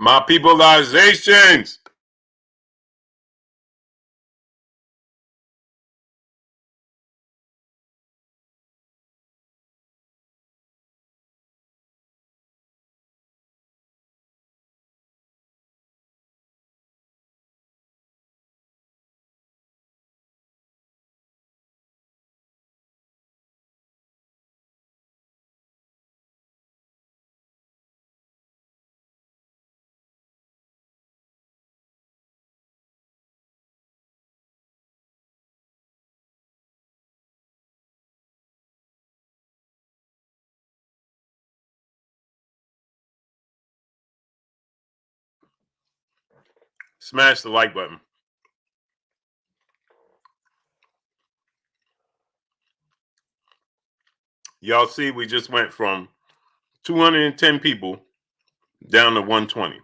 My peopleizations. Smash the like button. Y'all see, we just went from 210 people down to 120.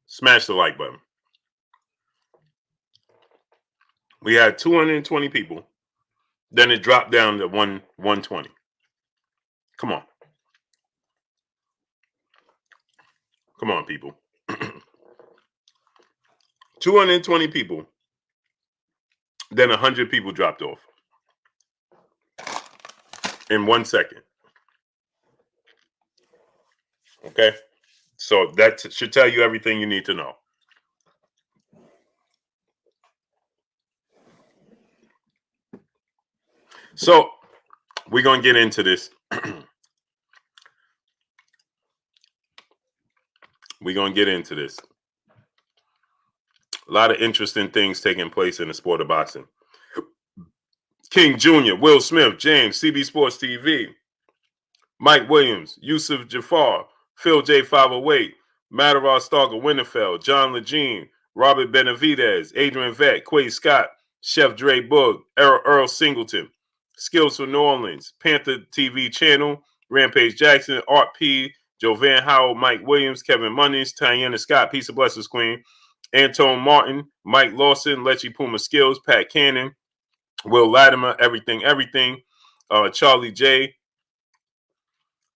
Smash the like button. We had 220 people. Then it dropped down to 120. Come on. Come on, people. 220 people. Then 100 people dropped off. In 1 second. Okay? So that should tell you everything you need to know. So we're going to get into this. We're going to get into this. A lot of interesting things taking place in the sport of boxing. King Jr., Will Smith, James, CB Sports TV, Mike Williams, Yusuf Jafar, Phil J508, Madavar Stalker Winterfeld, John Legene, Robert Benavidez, Adrian Vett, Quay Scott, Chef Dre Boog, Earl Singleton, Skills for New Orleans, Panther TV Channel, Rampage Jackson, Art P, Jovan Howell, Mike Williams, Kevin Munnings, Tiana Scott, Peace of Blessings Queen, Antone Martin, Mike Lawson, Lecce Puma Skills, Pat Cannon, Will Latimer, Everything, Charlie J,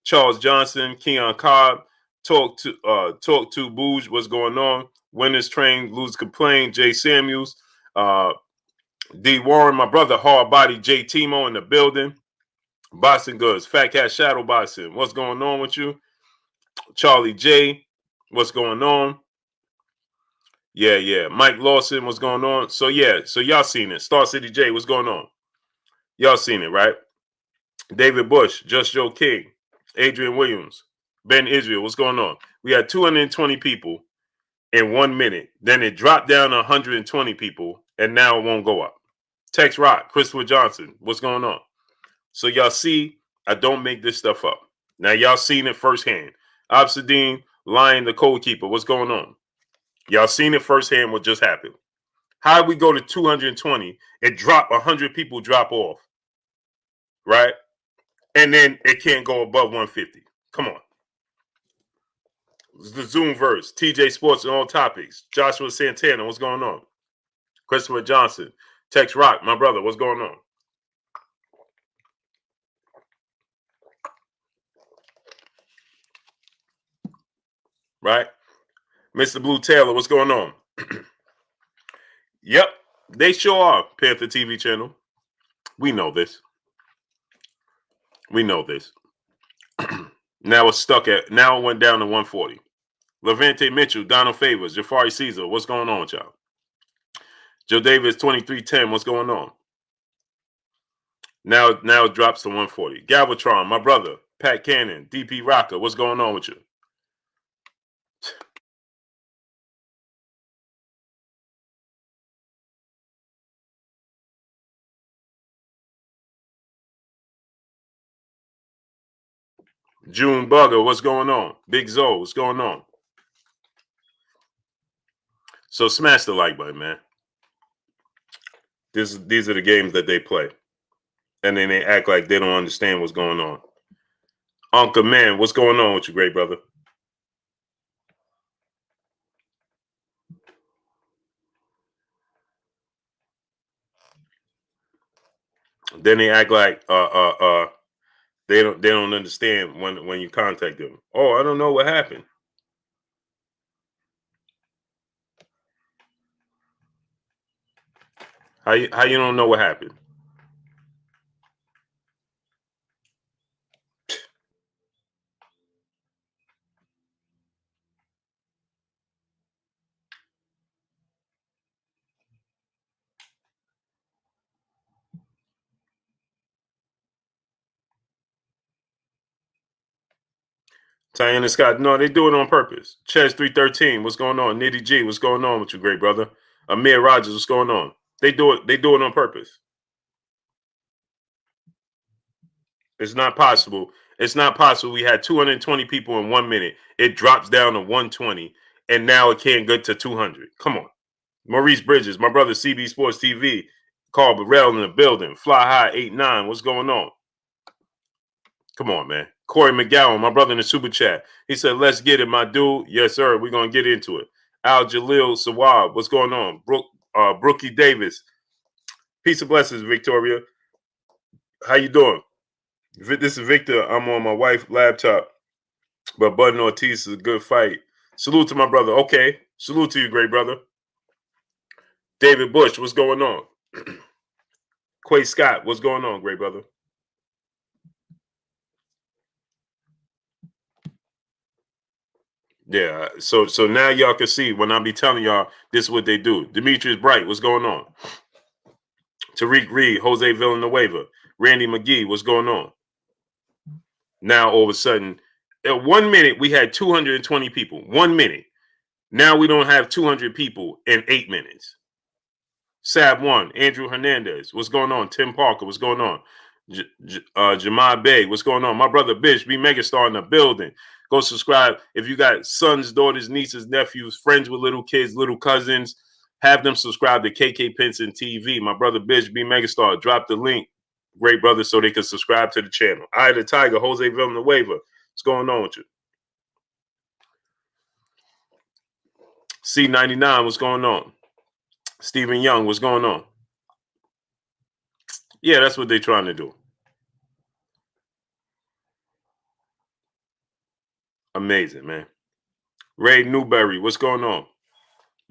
Charles Johnson, Keon Cobb, Talk to Booge, what's going on? Winners Train, Lose Complain, Jay Samuels, D Warren, my brother, Hard Body, J Timo in the building, Boxing Goods, Fat Cat Shadow Boxing, what's going on with you? Charlie J, what's going on? Yeah. Mike Lawson, what's going on? So y'all seen it. Star City J, what's going on? Y'all seen it, right? David Bush, Just Joe King, Adrian Williams, Ben Israel, what's going on? We had 220 people in 1 minute. Then it dropped down to 120 people, and now it won't go up. Tex Rock, Christopher Johnson, what's going on? So y'all see, I don't make this stuff up. Now y'all seen it firsthand. Obsidian, Lion, the Code Keeper, what's going on? Y'all seen it firsthand what just happened. How did we go to 220 and drop 100 people drop off? Right? And then it can't go above 150. Come on. The Zoom verse, TJ Sports and All Topics, Joshua Santana, what's going on? Christopher Johnson, Tex Rock, my brother, what's going on? Right? Mr. Blue Taylor, what's going on? Yep, they sure are, Panther TV channel. We know this. Now it's stuck now it went down to 140. Levante Mitchell, Donald Favors, Jafari Caesar, what's going on with y'all? Joe Davis, 2310, what's going on? Now it drops to 140. Galvatron, my brother, Pat Cannon, DP Rocker, what's going on with you? June Bugger, what's going on? Big Zoe, what's going on? So smash the like button, man. These are the games that they play. And then they act like they don't understand what's going on. Uncle Man, what's going on with you, great brother? Then they act like They don't understand when you contact them. Oh, I don't know what happened. How you don't know what happened? Tiana Scott, no, they do it on purpose. Ches 313, what's going on? Nitty G, what's going on with you, great brother? Amir Rogers, what's going on? They do it on purpose. It's not possible. It's not possible. We had 220 people in 1 minute. It drops down to 120, and now it can't get to 200. Come on. Maurice Bridges, my brother CB Sports TV, Carl Burrell in the building. Fly High 89, what's going on? Come on, man. Corey McGowan, my brother in the super chat. He said, let's get it, my dude. Yes, sir. We're going to get into it. Al Jalil Sawab, what's going on? Brookie Davis. Peace and blessings, Victoria. How you doing? This is Victor. I'm on my wife's laptop. But Bud and Ortiz is a good fight. Salute to my brother. Okay. Salute to you, great brother. David Bush, what's going on? Quay Scott, what's going on, great brother? Yeah, so now y'all can see when I be telling y'all this is what they do. Demetrius Bright, what's going on? Tariq Reed, Jose Villanueva, Randy McGee, what's going on? Now all of a sudden, in 1 minute we had 220 people. 1 minute. Now we don't have 200 people in 8 minutes. Sab 1, Andrew Hernandez, what's going on? Tim Parker, what's going on? Jamai Bay, what's going on? My brother Bish, be megastar in the building. Go subscribe. If you got sons, daughters, nieces, nephews, friends with little kids, little cousins, have them subscribe to KK Pinson TV. My brother Bish, be megastar. Drop the link, great brother, so they can subscribe to the channel. I the Tiger, Jose Villanueva. What's going on with you? C99, what's going on? Stephen Young, what's going on? Yeah, that's what they're trying to do. Amazing, man. Ray Newberry, what's going on?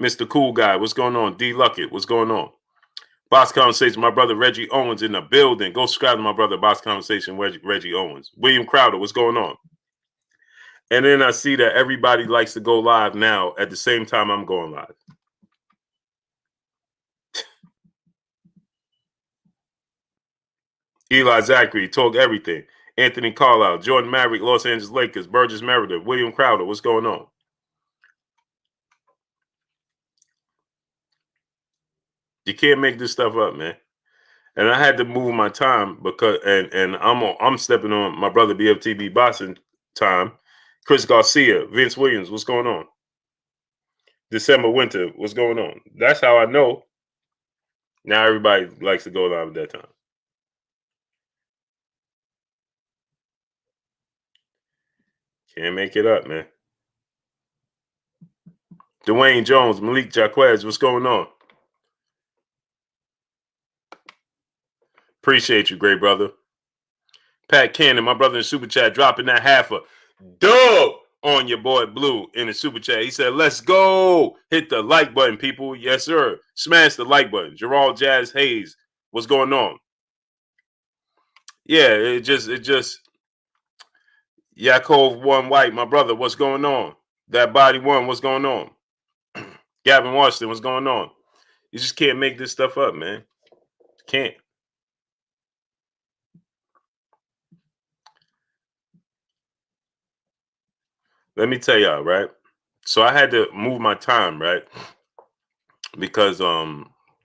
Mr. Cool Guy, what's going on? D. Luckett, what's going on? Box Conversation, my brother Reggie Owens in the building. Go subscribe to my brother Box Conversation, Reggie Owens. William Crowder, what's going on? And then I see that everybody likes to go live now at the same time I'm going live. Eli Zachary, Talk Everything. Anthony Carlisle, Jordan Maverick, Los Angeles Lakers, Burgess Meredith, William Crowder, what's going on? You can't make this stuff up, man. And I had to move my time because and I'm stepping on my brother BFTB boxing time. Chris Garcia, Vince Williams, what's going on? December Winter, what's going on? That's how I know. Now everybody likes to go live at that time. Can't make it up, man. Dwayne Jones, Malik Jaquez, what's going on? Appreciate you, great brother. Pat Cannon, my brother in Super Chat, dropping that half a dub on your boy Blue in the Super Chat. He said, let's go. Hit the like button, people. Yes, sir. Smash the like button. Gerald Jazz Hayes, what's going on? Yeah, it just Yakov One White, my brother, what's going on? That Body One, what's going on? Gavin Washington, what's going on? You just can't make this stuff up, man. Can't. Let me tell y'all, right? So I had to move my time, right? Because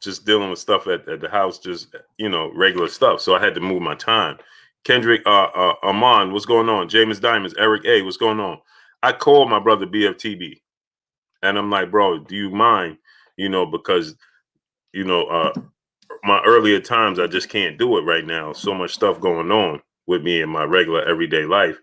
just dealing with stuff at the house, just regular stuff. So I had to move my time. Kendrick Amon, what's going on? James Diamonds, Eric A, what's going on? I called my brother BFTB, and I'm like, bro, do you mind? Because my earlier times, I just can't do it right now. So much stuff going on with me in my regular everyday life,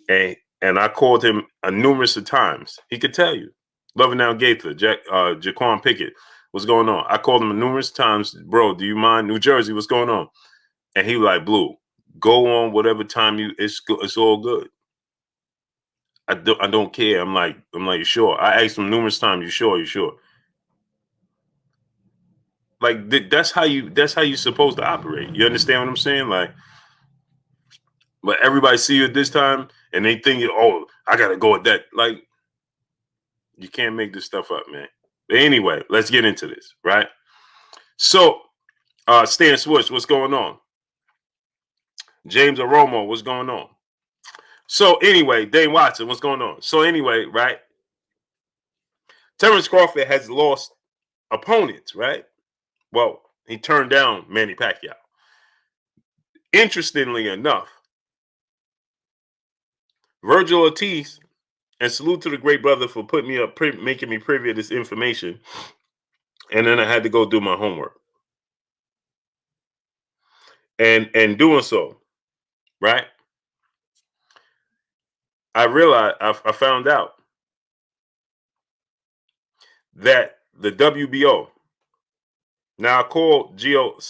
and I called him numerous of times. He could tell you. Loving Now Gaither, Jaquan Pickett, what's going on? I called him numerous times, bro. Do you mind? New Jersey, what's going on? And he like, Blue, Go on whatever time it's all good. I don't care. I'm like, you sure? I asked him numerous times, you sure? You sure? Like that's how you supposed to operate. You understand what I'm saying? Like, but everybody see you at this time and they think, oh, I gotta go at that. Like, you can't make this stuff up, man. But anyway, let's get into this, right? So, Stan Swish, what's going on? James Aromo, what's going on? So anyway, Dane Watson, what's going on? So anyway, right? Terence Crawford has lost opponents, right? Well, he turned down Manny Pacquiao. Interestingly enough, Vergil Ortiz, and salute to the great brother for putting me up, making me privy to this information, and then I had to go do my homework. And doing so, right? I realized I found out that the WBO. Now I called Gio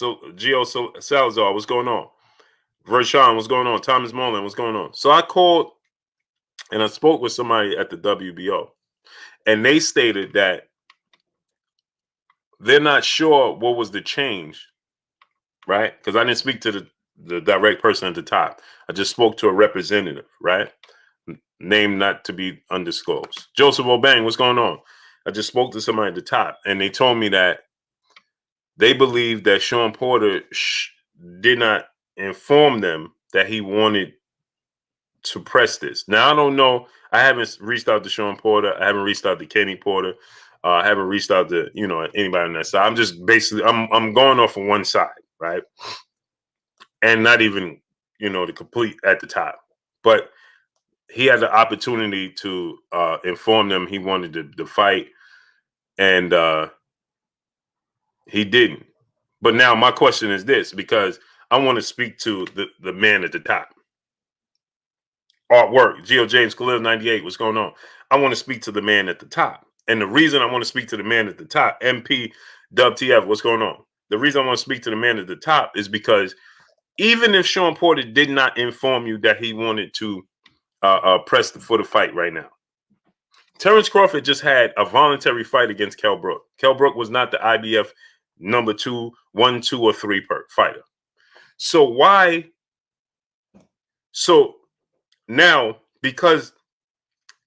Salazar, what's going on? Vershawn, what's going on? Thomas Mullen, what's going on? So I called and I spoke with somebody at the WBO, and they stated that they're not sure what was the change, right? Because I didn't speak to the direct person at the top. I just spoke to a representative, right? Name not to be undisclosed. Joseph O'Bang, what's going on? I just spoke to somebody at the top, and they told me that they believe that Sean Porter did not inform them that he wanted to press this. Now, I don't know. I haven't reached out to Sean Porter. I haven't reached out to Kenny Porter. I haven't reached out to, anybody on that side. I'm just basically, I'm going off of one side, right? And not even, the complete at the top. But he had the opportunity to inform them he wanted to fight, and he didn't. But now my question is this, because I want to speak to the man at the top. Artwork, Geo James Khalil 98, what's going on? I want to speak to the man at the top. And the reason I want to speak to the man at the top, MP WTF, what's going on? The reason I want to speak to the man at the top is because even if Sean Porter did not inform you that he wanted to press for the fight right now, Terence Crawford just had a voluntary fight against Kell Brook. Kell Brook was not the IBF number 2, 1, 2, or 3 fighter. So why? So now, because,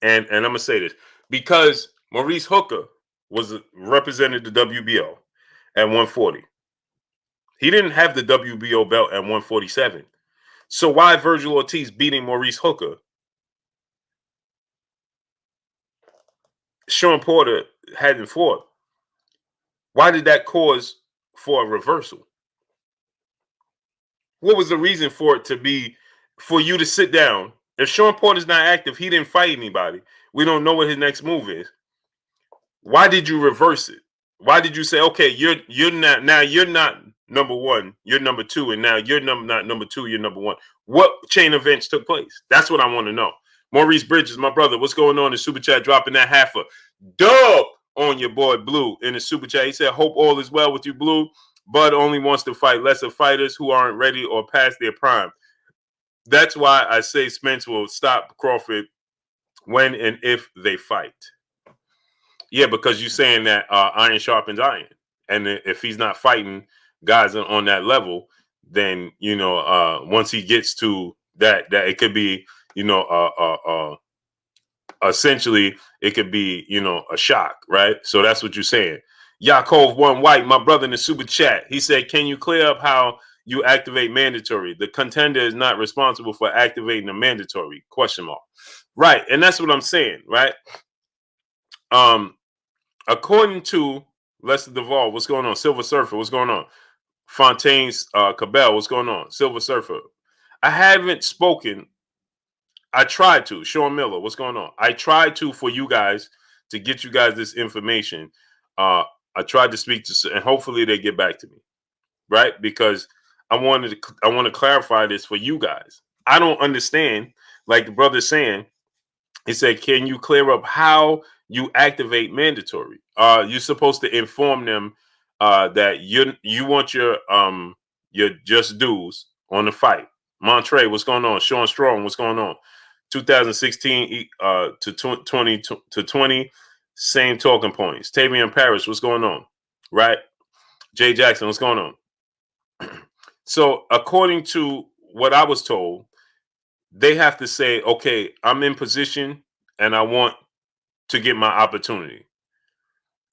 and I'm gonna say this, because Maurice Hooker represented the WBO at 140. He didn't have the WBO belt at 147. So why Vergil Ortiz beating Maurice Hooker? Sean Porter hadn't fought. Why did that cause for a reversal? What was the reason for it to be, for you to sit down? If Sean Porter's not active, he didn't fight anybody. We don't know what his next move is. Why did you reverse it? Why did you say, okay, you're not number 1, you're number 2, and now you're not number 2, you're number 1. What chain events took place? That's what I want to know. Maurice Bridges, my brother, what's going on in Super Chat? Dropping that half a dub on your boy Blue in the Super Chat. He said, hope all is well with you, Blue. Bud only wants to fight lesser fighters who aren't ready or past their prime. That's why I say Spence will stop Crawford when and if they fight. Yeah, because you're saying that iron sharpens iron. And if he's not fighting guys on that level, then, once he gets to that it could be, essentially it could be, a shock, right? So that's what you're saying. Yaakov One White, my brother in the Super Chat, he said, can you clear up how you activate mandatory? The contender is not responsible for activating the mandatory, ? Right, and that's what I'm saying, right? According to Lester Duvall, what's going on? Silver Surfer, what's going on? Fontaine's Cabell, what's going on? Silver Surfer. I haven't spoken. I tried to. Sean Miller, what's going on? I tried to, for you guys, to get you guys this information. I tried to speak to, and hopefully they get back to me, right? Because I want to clarify this for you guys. I don't understand, like the brother's saying. He said, can you clear up how you activate mandatory? You're supposed to inform them that you want your just dues on the fight. Montre, what's going on? Sean Strong, what's going on? 2016 to 20, same talking points. Tavian Parrish, what's going on? Right? Jay Jackson, what's going on? So according to what I was told, they have to say, okay, I'm in position and I want to get my opportunity.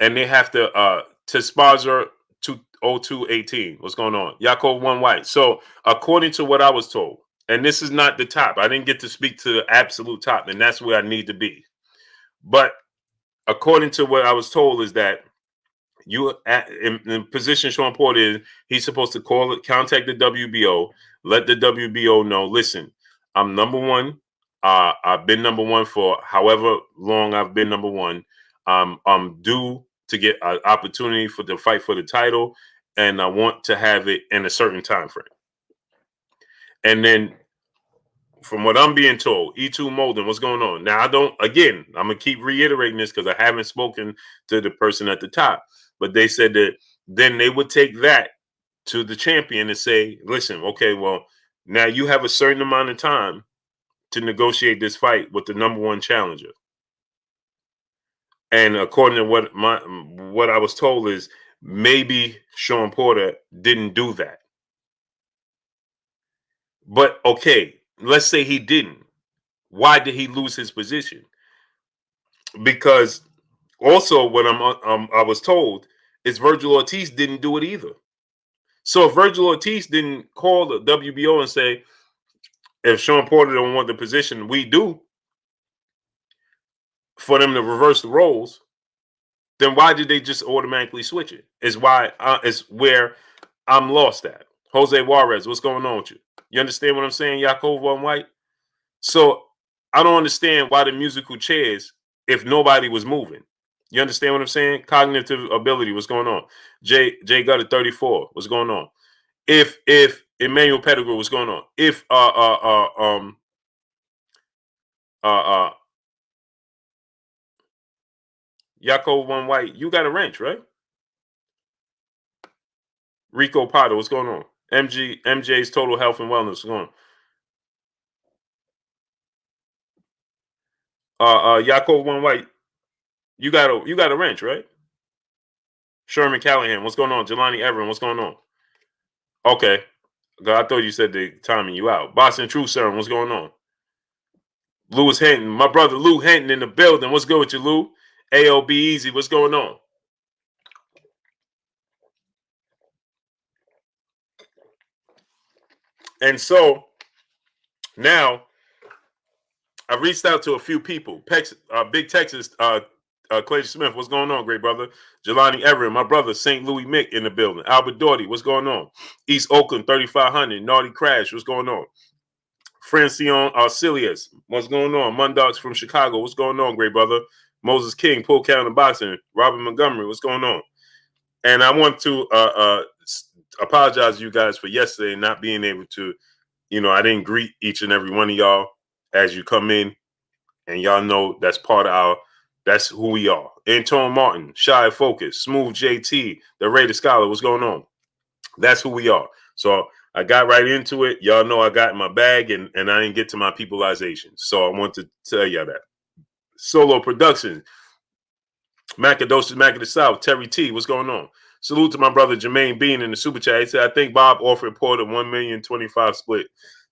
And they have to sponsor 0218. What's going on? Yaakov One White. So according to what I was told, and this is not the top, I didn't get to speak to the absolute top, and that's where I need to be. But according to what I was told is that you in position Sean Porter is he's supposed to contact the WBO, let the WBO know, listen, I'm number one. I've been number one for however long I've been number one. I'm due to get an opportunity for the fight for the title, and I want to have it in a certain time frame. And then, from what I'm being told, E2 Molden, what's going on? Now, I'm gonna keep reiterating this because I haven't spoken to the person at the top, but they said that then they would take that to the champion and say, listen, okay, well, now you have a certain amount of time to negotiate this fight with the number one challenger. And according to what I was told is maybe Sean Porter didn't do that. But okay, let's say he didn't. Why did he lose his position? Because also what I was told is Vergil Ortiz didn't do it either. So if Vergil Ortiz didn't call the WBO and say, if Sean Porter don't want the position, we do, for them to reverse the roles, then why did they just automatically switch it? Is where I'm lost at. Jose Juarez, what's going on with you? You understand what I'm saying, Yaakov One White? So I don't understand why the musical chairs if nobody was moving. You understand what I'm saying? Cognitive ability, what's going on? Jay Gutter 34, what's going on? If Emmanuel Pettigrew, what's going on? If Yaakov One White, you got a wrench, right? Rico Potter, what's going on? MJ's Total Health and Wellness, what's going on? Yaakov One White, you got a wrench, right? Sherman Callahan, what's going on? Jelani Everett, what's going on? Okay. I thought you said they timing you out. Boston True Serum, what's going on? Lewis Hinton, my brother Lou Hinton in the building. What's good with you, Lou? ALB Easy, what's going on? And so now I reached out to a few people. Big Texas, Clay Smith, what's going on, great brother? Jelani Everett, my brother, St. Louis Mick in the building. Albert Doherty, what's going on? East Oakland, 3500, Naughty Crash, what's going on? Francione Arcelius, what's going on? Mundogs from Chicago, what's going on, great brother? Moses King, Pull County Boxing, Robert Montgomery, what's going on? And I want to apologize to you guys for yesterday not being able to, I didn't greet each and every one of y'all as you come in, and y'all know that's that's who we are. Anton Martin, Shy Focus, Smooth JT, the Raider Scholar, what's going on? That's who we are. So I got right into it. Y'all know I got in my bag and I didn't get to my peopleization. So I want to tell y'all that. Solo Productions, Macadocious Mac of the South, Terry T, what's going on? Salute to my brother Jermaine Bean in the super chat. He said, I think Bob offered Porter 1,025,000 split,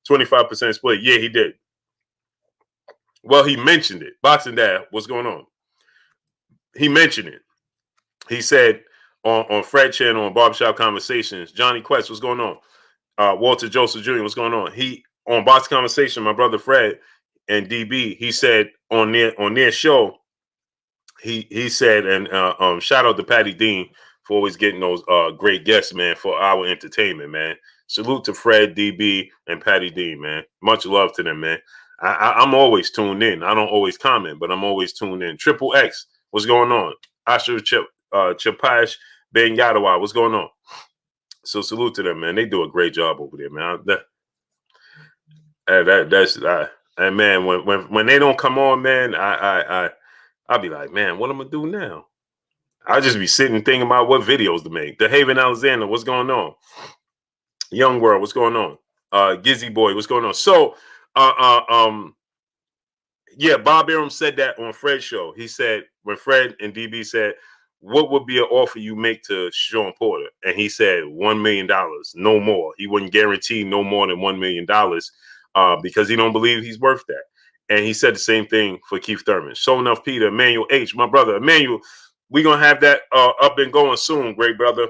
25% split. Yeah, he did. Well, he mentioned it. Boxing Dad, what's going on? He mentioned it. He said on Fred Channel on Barbershop Conversations, Johnny Quest, what's going on? Walter Joseph Jr., what's going on? He on Box Conversation, my brother Fred and DB, he said on their show, he said, and shout out to Patty Dean for always getting those great guests, man, for our entertainment, man. Salute to Fred, DB, and Patty Dean, man. Much love to them, man. I'm always tuned in. I don't always comment, but I'm always tuned in. Triple X, what's going on? Asher Chapash Ben Yadawa, what's going on? So salute to them, man. They do a great job over there, man. And man, when they don't come on, man, I'll be like, man, what am I gonna do now? I'll just be sitting thinking about what videos to make. The Haven Alexander, what's going on? Young World, what's going on? Gizzy Boy, what's going on? So, yeah, Bob Arum said that on Fred's show. He said when Fred and DB said, "What would be an offer you make to Sean Porter?" And he said $1 million, no more. He wouldn't guarantee no more than $1 million because he don't believe he's worth that. And he said the same thing for Keith Thurman. So enough, Peter, Emmanuel H, my brother, Emmanuel. We're gonna have that up and going soon, great brother.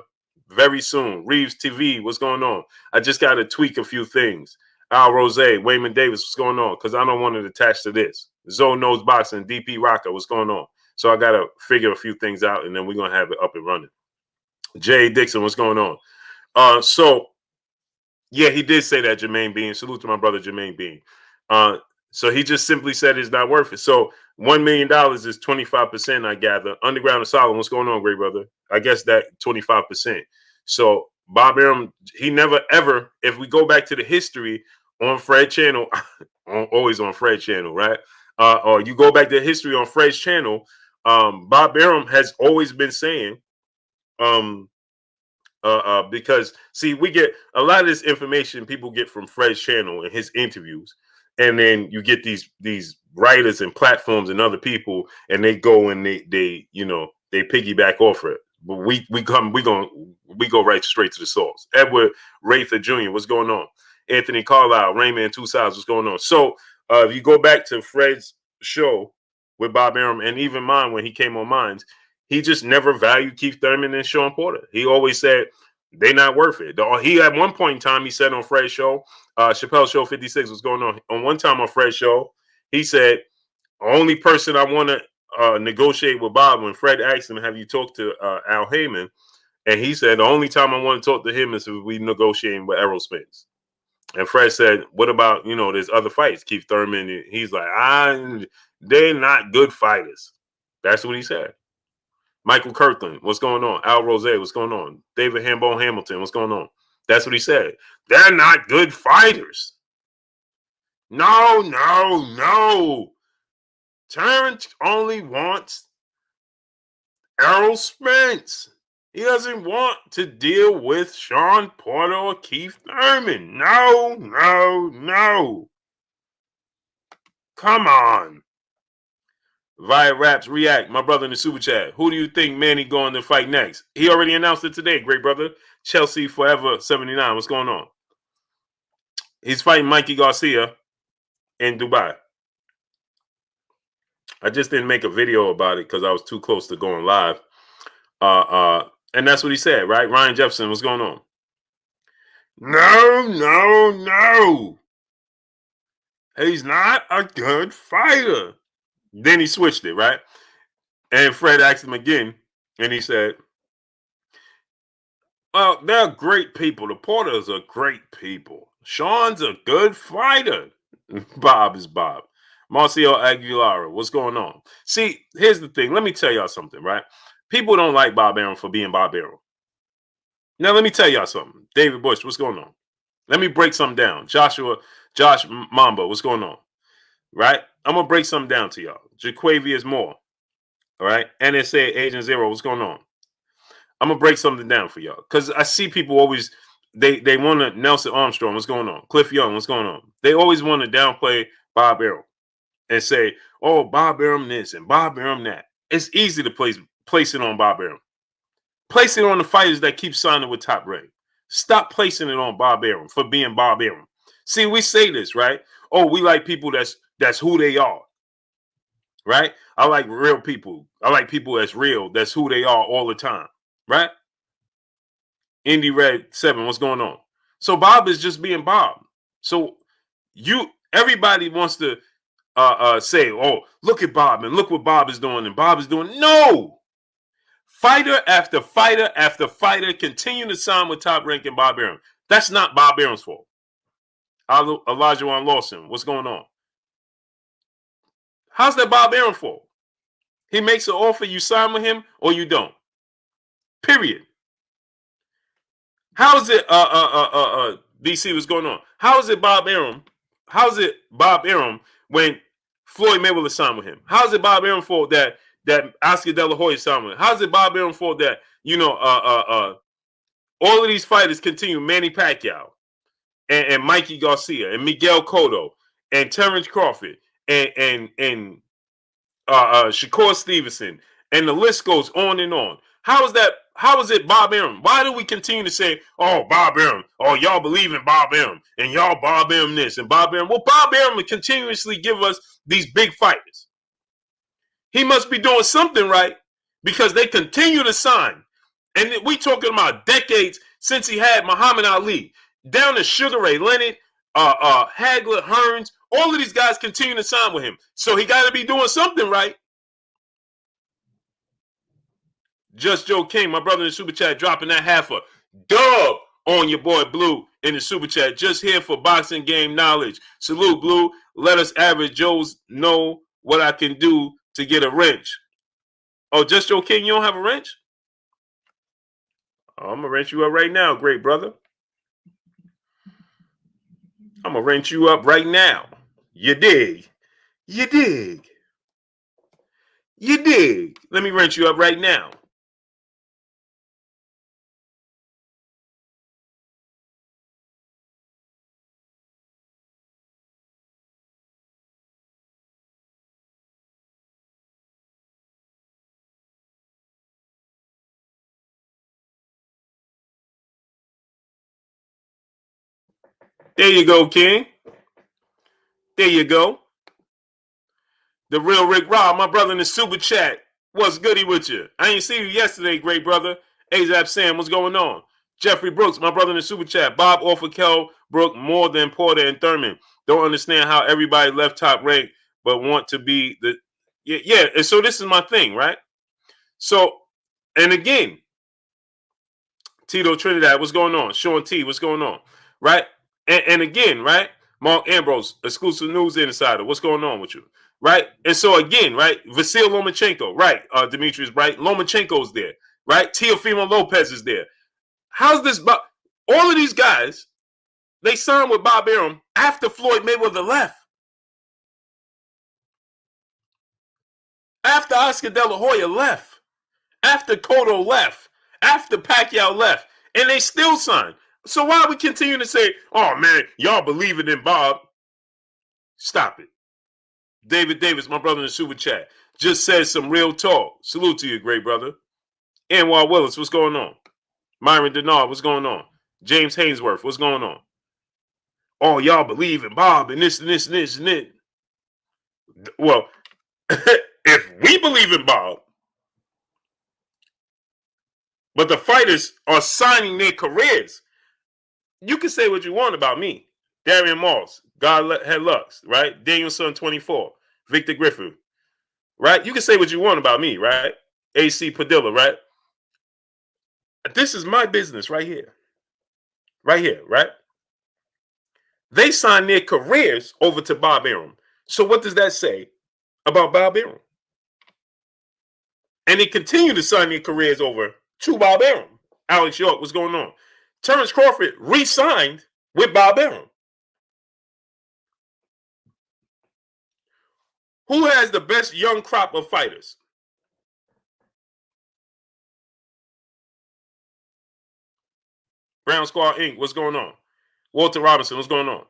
Very soon. Reeves TV, what's going on? I just got to tweak a few things. Al Rose, Wayman Davis, what's going on? Because I don't want it attached to this. Zoe Knows Boxing, DP Rocker, what's going on? So I got to figure a few things out, and then we're going to have it up and running. Jay Dixon, what's going on? So, yeah, he did say that, Jermaine Bean. Salute to my brother, Jermaine Bean. So he just simply said it's not worth it. So $1 million is 25%, I gather. Underground Asylum, what's going on, great brother? I guess that 25%. So Bob Arum, he never ever, if we go back to the history on Fred channel, always on Fred channel, right? Or you go back to history on Fred's channel, Bob Arum has always been saying, because see, we get a lot of this information people get from Fred's channel and his interviews, and then you get these writers and platforms and other people, and they go and they piggyback off it. But we go right straight to the source. Edward Rather Jr., what's going on? Anthony Carlisle, Rayman Two Sides, what's going on? So if you go back to Fred's show with Bob Arum and even mine when he came on Minds, he just never valued Keith Thurman and Sean Porter. He always said they're not worth it. He at one point in time, he said on Fred's show, Chappelle Show 56, what's going on? On one time on Fred's show, he said, only person I want to negotiate with Bob, when Fred asked him, have you talked to Al Heyman? And he said, the only time I want to talk to him is if we negotiating with Errol Spence. And Fred said, what about, there's other fights, Keith Thurman? He's like, they're not good fighters. That's what he said. Michael Kirkland, what's going on? Al Rose, what's going on? David Hambone Hamilton, what's going on? That's what he said. They're not good fighters. No. Terence only wants Errol Spence. He doesn't want to deal with Sean Porter or Keith Thurman. No. Come on. Via Raps React, my brother in the super chat. Who do you think Manny going to fight next? He already announced it today, great brother. Chelsea Forever 79. What's going on? He's fighting Mikey Garcia in Dubai. I just didn't make a video about it because I was too close to going live. And that's what he said, right? Ryan Jefferson, what's going on? No. He's not a good fighter. Then he switched it, right? And Fred asked him again, and he said, well, they're great people. The Porters are great people. Sean's a good fighter. Bob is Bob. Marcio Aguilar, what's going on? See, here's the thing. Let me tell y'all something, right? People don't like Bob Arum for being Bob Arum. Now, let me tell y'all something. David Bush, what's going on? Let me break something down. Josh Mamba, what's going on? Right? I'm going to break something down to y'all. Jaquavius Moore. All right? NSA Agent Zero, what's going on? I'm going to break something down for y'all. Because I see people always, they want to, Nelson Armstrong, what's going on? Cliff Young, what's going on? They always want to downplay Bob Arum and say, oh, Bob Arum this and Bob Arum that. It's easy to place it on Bob Arum. Place it on the fighters that keep signing with Top Rank. Stop placing it on Bob Arum for being Bob Arum. See, we say this, right? Oh, we like people that's who they are. Right? I like real people. I like people that's real. That's who they are all the time. Right? Indy Red 7, what's going on? So Bob is just being Bob. So everybody wants to say, oh, look at Bob and look what Bob is doing and Bob is doing. No! Fighter after fighter after fighter continue to sign with Top Rank and Bob Arum. That's not Bob Arum's fault. Elijah Juan Lawson, what's going on? How's that Bob Arum's fault? He makes an offer, you sign with him or you don't. Period. How is it DC, what's going on? How is it Bob Arum? How's it Bob Arum when Floyd Mayweather signed with him? How's it Bob Arum fault that Oscar De La Hoya signed with him? How's it Bob Arum fault that all of these fighters continue, Manny Pacquiao and Mikey Garcia and Miguel Cotto and Terence Crawford and Shakur Stevenson, and the list goes on and on. How is that? How is it Bob Arum? Why do we continue to say, oh, Bob Arum, oh, y'all believe in Bob Arum, and y'all Bob Arum this and Bob Arum? Well, Bob Arum will continuously give us these big fighters. He must be doing something right because they continue to sign. And we talking about decades since he had Muhammad Ali, down to Sugar Ray Leonard, Hagler, Hearns. All of these guys continue to sign with him. So he got to be doing something right. Just Joe King, my brother in the super chat, dropping that half a dub on your boy Blue in the super chat. Just here for boxing game knowledge. Salute, Blue. Let us average Joes know what I can do to get a wrench. Oh, Just Joe King, you don't have a wrench? Oh, I'm going to wrench you up right now, great brother. I'm going to wrench you up right now. You dig? You dig? You dig? Let me wrench you up right now. There you go, King. There you go. The real Rick Rob, my brother in the super chat. What's goody with you? I ain't see you yesterday, great brother. Azap Sam, what's going on? Jeffrey Brooks, my brother in the super chat. Bob offered Kell Brook more than Porter and Thurman. Don't understand how everybody left top rank, but want to be the yeah. And so this is my thing, right? So, and again, Tito Trinidad, what's going on? Sean T, what's going on? Right? And again, right? Mark Ambrose, exclusive news insider. What's going on with you? Right? And so again, right? Vasil Lomachenko, right? Demetrius Bright, Lomachenko's there, right? Teofimo Lopez is there. How's this? All of these guys, they signed with Bob Arum after Floyd Mayweather left. After Oscar De La Hoya left. After Cotto left. After Pacquiao left. And they still signed. So why we continue to say, oh, man, y'all believing in Bob? Stop it. David Davis, my brother in the super chat, just said some real talk. Salute to you, great brother. Anwar Willis, what's going on? Myron Denard, what's going on? James Hainsworth, what's going on? Oh, y'all believe in Bob and this and this and this and this. Well, if we believe in Bob, but the fighters are signing their careers, you can say what you want about me. Darian Moss, God had Lux, right? Danielson 24, Victor Griffin, right? You can say what you want about me, right? AC Padilla, right? This is my business right here. Right here, right? They signed their careers over to Bob Arum. So what does that say about Bob Arum? And they continue to sign their careers over to Bob Arum. Alex York, what's going on? Terence Crawford re-signed with Bob Arum. Who has the best young crop of fighters? Brown Squad Inc., what's going on? Walter Robinson, what's going on?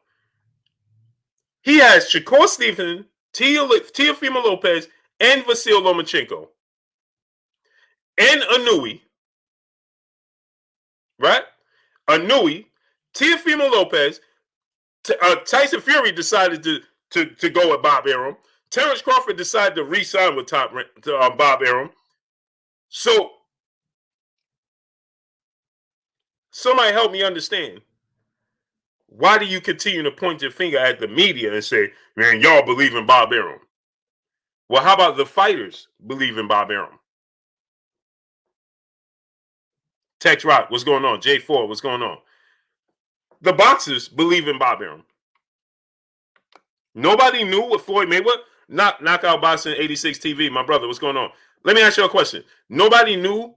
He has Shakur Stevenson, Teofimo Lopez, and Vasil Lomachenko. And Inoue. Right? Inoue, Teofimo Lopez, Tyson Fury decided to go with Bob Arum. Terence Crawford decided to re-sign with Bob Arum. So, somebody help me understand. Why do you continue to point your finger at the media and say, man, y'all believe in Bob Arum? Well, how about the fighters believe in Bob Arum? Tex Rock, what's going on? J4, what's going on? The boxers believe in Bob Arum. Nobody knew what Floyd Mayweather, Knockout Boxing 86 TV, my brother, what's going on? Let me ask you a question. Nobody knew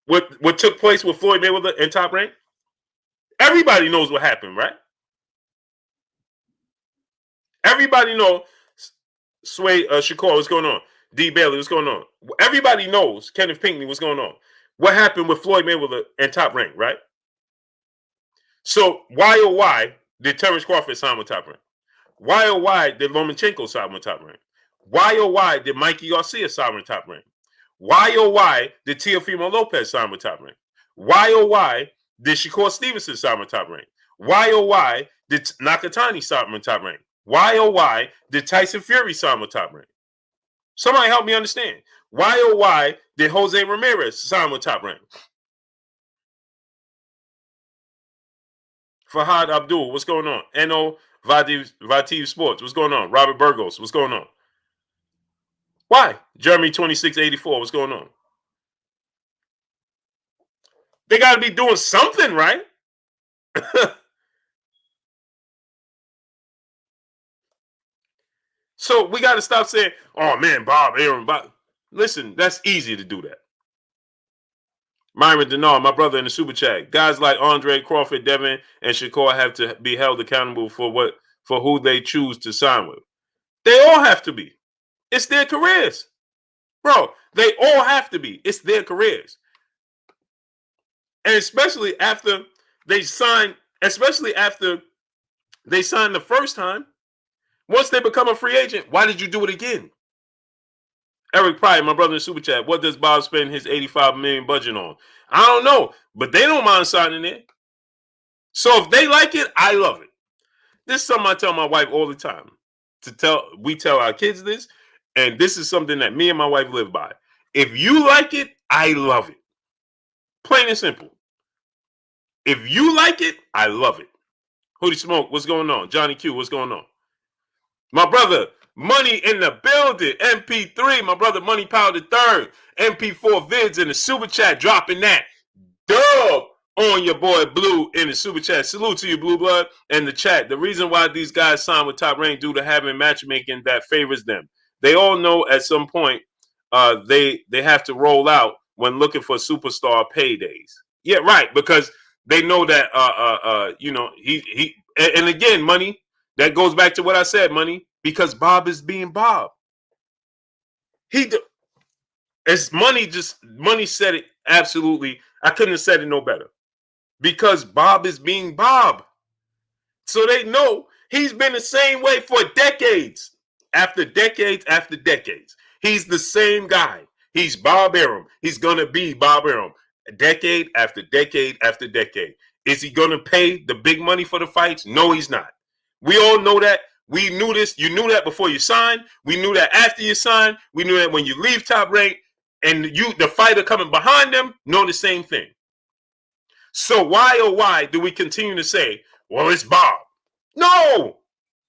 what took place with Floyd Mayweather in Top Rank? Everybody knows what happened, right? Everybody knows. Sway Shakur, what's going on? D. Bailey, what's going on? Everybody knows, Kenneth Pinckney, what's going on? What happened with Floyd Mayweather and Top Rank, right? So why oh why did Terence Crawford sign with Top Rank? Why oh why did Lomachenko sign with Top Rank? Why oh why did Mikey Garcia sign with Top Rank? Why oh why did Teofimo Lopez sign with Top Rank? Why oh why did Shakur Stevenson sign with Top Rank? Why oh why did Nakatani sign with Top Rank? Why oh why did Tyson Fury sign with Top Rank? Somebody help me understand. Why oh why did Jose Ramirez sign with Top Rank? Fahad Abdul, what's going on? Eno Vativ Sports, what's going on? Robert Burgos, what's going on? Why? Jeremy 2684, what's going on? They got to be doing something, right? So we got to stop saying, oh man, Bob, Arum, Bob. Listen, that's easy to do that. Myron Denard, my brother in the super chat. Guys like Andre, Crawford, Devin, and Shakur have to be held accountable for who they choose to sign with. They all have to be. It's their careers. Bro, they all have to be. It's their careers. And especially after they sign the first time, once they become a free agent, why did you do it again? Eric Pryor, my brother in the super chat, what does Bob spend his $85 million budget on? I don't know, but they don't mind signing it. So if they like it, I love it. This is something I tell my wife all the time. We tell our kids this, and this is something that me and my wife live by. If you like it, I love it. Plain and simple. If you like it, I love it. Hoodie Smoke, what's going on? Johnny Q, what's going on? My brother, Money in the building. MP3, my brother Money Power the Third. MP4 Vids in the super chat, dropping that. Dub on your boy Blue in the super chat. Salute to you, Blue Blood, and the chat. The reason why these guys sign with Top Rank due to having matchmaking that favors them. They all know at some point they have to roll out when looking for superstar paydays. Yeah, right, because they know that he and again, Money, that goes back to what I said, Money, because Bob is being Bob. Money said it absolutely. I couldn't have said it no better. Because Bob is being Bob. So they know he's been the same way for decades. After decades after decades. He's the same guy. He's Bob Arum. He's going to be Bob Arum. Decade after decade after decade. Is he going to pay the big money for the fights? No, he's not. We all know that. We knew this. You knew that before you signed. We knew that after you signed. We knew that when you leave Top Rank and the fighter coming behind them, know the same thing. So why, oh why, do we continue to say, well, it's Bob? No!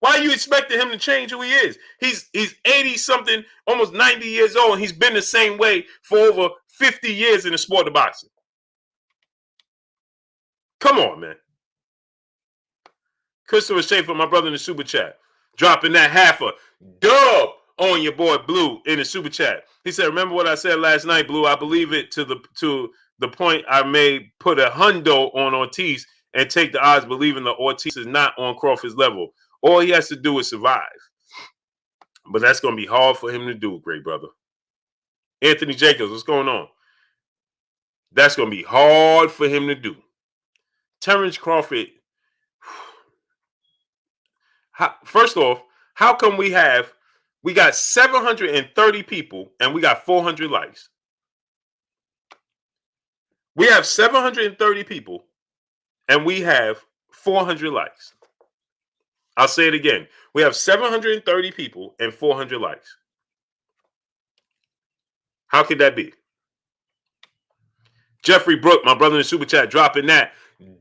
Why are you expecting him to change who he is? He's 80-something, almost 90 years old, and he's been the same way for over 50 years in the sport of boxing. Come on, man. Christopher Schaefer, my brother in the super chat, dropping that half a dub on your boy Blue in the super chat. He said, remember what I said last night, Blue? I believe it to the point I made, put a hundo on Ortiz and take the odds, believing that Ortiz is not on Crawford's level. All he has to do is survive. But that's going to be hard for him to do, great brother. Anthony Jacobs, what's going on? That's going to be hard for him to do. Terence Crawford, first off, how come we got 730 people and we got 400 likes? We have 730 people and we have 400 likes. I'll say it again. We have 730 people and 400 likes. How could that be? Jeffrey Brook, my brother in the super chat, dropping that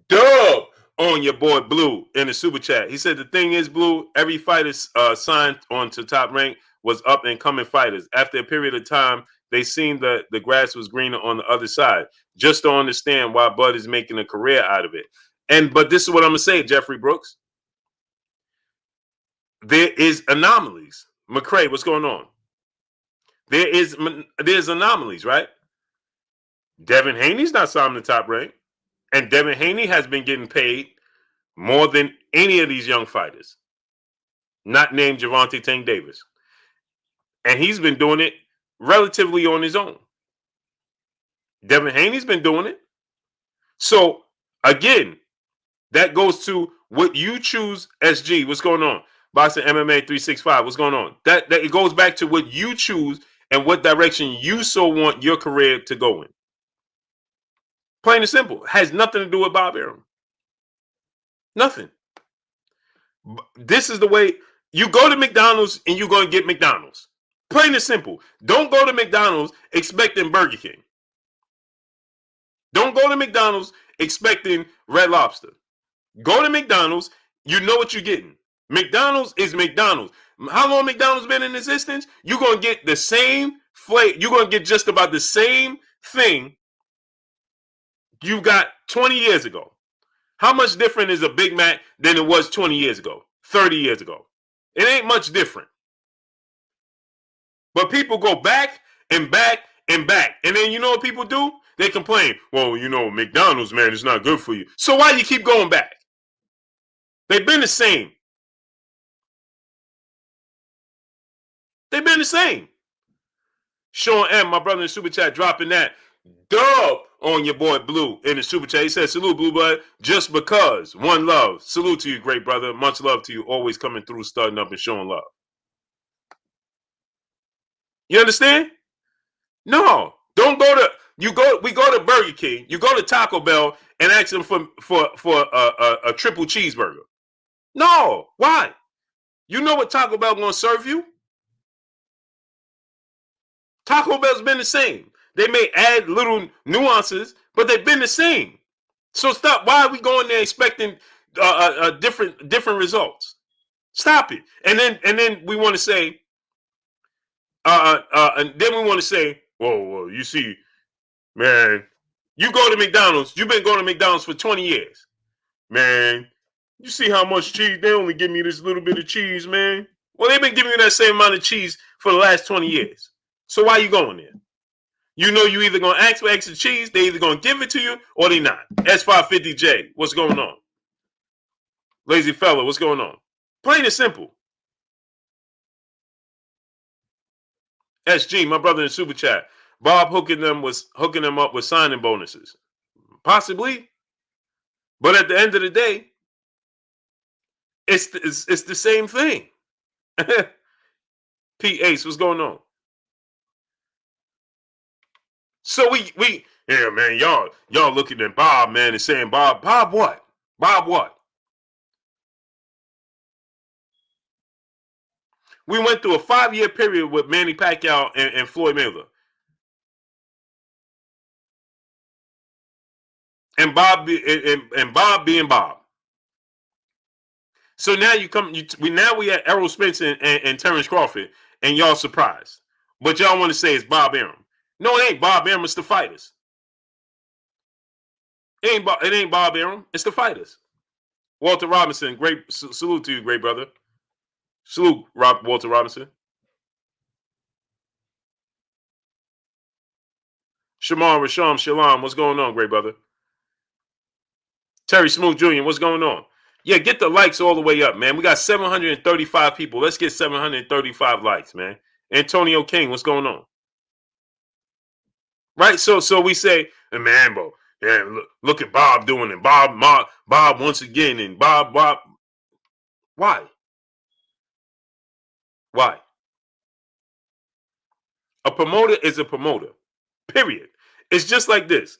dub on your boy Blue in the super chat. He said the thing is, Blue, every fighter signed on to Top Rank was up and coming fighters. After a period of time, they seen that the grass was greener on the other side. Just to understand why Bud is making a career out of it. But this is what I'm going to say, Jeffrey Brooks. There is anomalies. McCray, what's going on? There's anomalies, right? Devin Haney's not signed to Top Rank. And Devin Haney has been getting paid more than any of these young fighters. Not named Gervonta Tank Davis. And he's been doing it relatively on his own. Devin Haney's been doing it. So, again, That goes to what you choose. SG, what's going on? Boxing MMA 365, what's going on? That it goes back to what you choose and what direction you so want your career to go in. Plain and simple. Has nothing to do with Bob Arum. Nothing. This is the way you go to McDonald's and you're going to get McDonald's. Plain and simple. Don't go to McDonald's expecting Burger King. Don't go to McDonald's expecting Red Lobster. Go to McDonald's, you know what you're getting. McDonald's is McDonald's. How long McDonald's been in existence? You're going to get the same flavor. You're going to get just about the same thing you got 20 years ago. How much different is a Big Mac than it was 20 years ago, 30 years ago? It ain't much different. But people go back and back and back. And then you know what people do? They complain, well, you know, McDonald's, man, it's not good for you. So why you keep going back? They've been the same. They've been the same. Sean M., my brother in the Super Chat, dropping that dub on your boy Blue in the Super Chat. He said, salute, Blue Blood, just because. One love. Salute to you, great brother. Much love to you. Always coming through, starting up and showing love. You understand? No. Don't go to, we go to Burger King, you go to Taco Bell and ask them for a triple cheeseburger. No. Why? You know what Taco Bell going to serve you? Taco Bell's been the same. They may add little nuances, but they've been the same. So stop. Why are we going there expecting different results? Stop it. And then we want to say, and then we want to say, whoa, you see, man, you go to McDonald's. You've been going to McDonald's for 20 years, man. You see how much cheese? They only give me this little bit of cheese, man. Well, they've been giving you that same amount of cheese for the last 20 years. So why are you going there? You know you either going to ask for extra cheese, they either going to give it to you, or they not. S550J, what's going on? Lazy fella, what's going on? Plain and simple. SG, my brother in the Super Chat. Bob hooking them up with signing bonuses. Possibly. But at the end of the day, it's the same thing. P. Ace, what's going on? So we yeah, man, y'all looking at Bob, man, and saying, Bob what? Bob what? We went through a 5-year period with Manny Pacquiao and Floyd Mayweather. And Bob being Bob. So now we at Errol Spence and Terence Crawford, and y'all surprised. But y'all want to say it's Bob Arum. No, it ain't Bob Arum, it's the fighters. It ain't Bob Arum, it's the fighters. Walter Robinson, great salute to you, great brother. Salute, Walter Robinson. Shamar Rasham Shalom, what's going on, great brother? Terry Smooth Jr., what's going on? Yeah, get the likes all the way up, man. We got 735 people. Let's get 735 likes, man. Antonio King, what's going on? Right? So we say, man, bro, yeah, look at Bob doing it. Bob once again, and Bob. Why? Why? A promoter is a promoter. Period. It's just like this.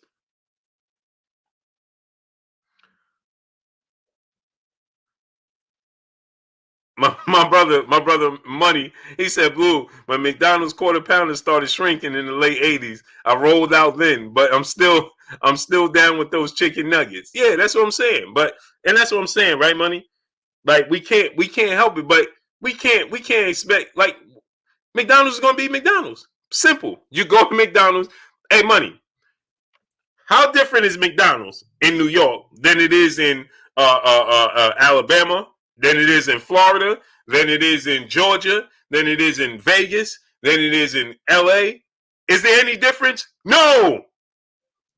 My brother Money, he said, Blue, when McDonald's quarter pounder started shrinking in the late 80s, I rolled out then, but I'm still down with those chicken nuggets. Yeah, that's what I'm saying. And that's what I'm saying, right, Money? Like we can't help it, but we can't expect, like, McDonald's is gonna be McDonald's. Simple. You go to McDonald's, hey, Money. How different is McDonald's in New York than it is in Alabama, than it is in Florida, than it is in Georgia, than it is in Vegas, than it is in LA? Is there any difference? No.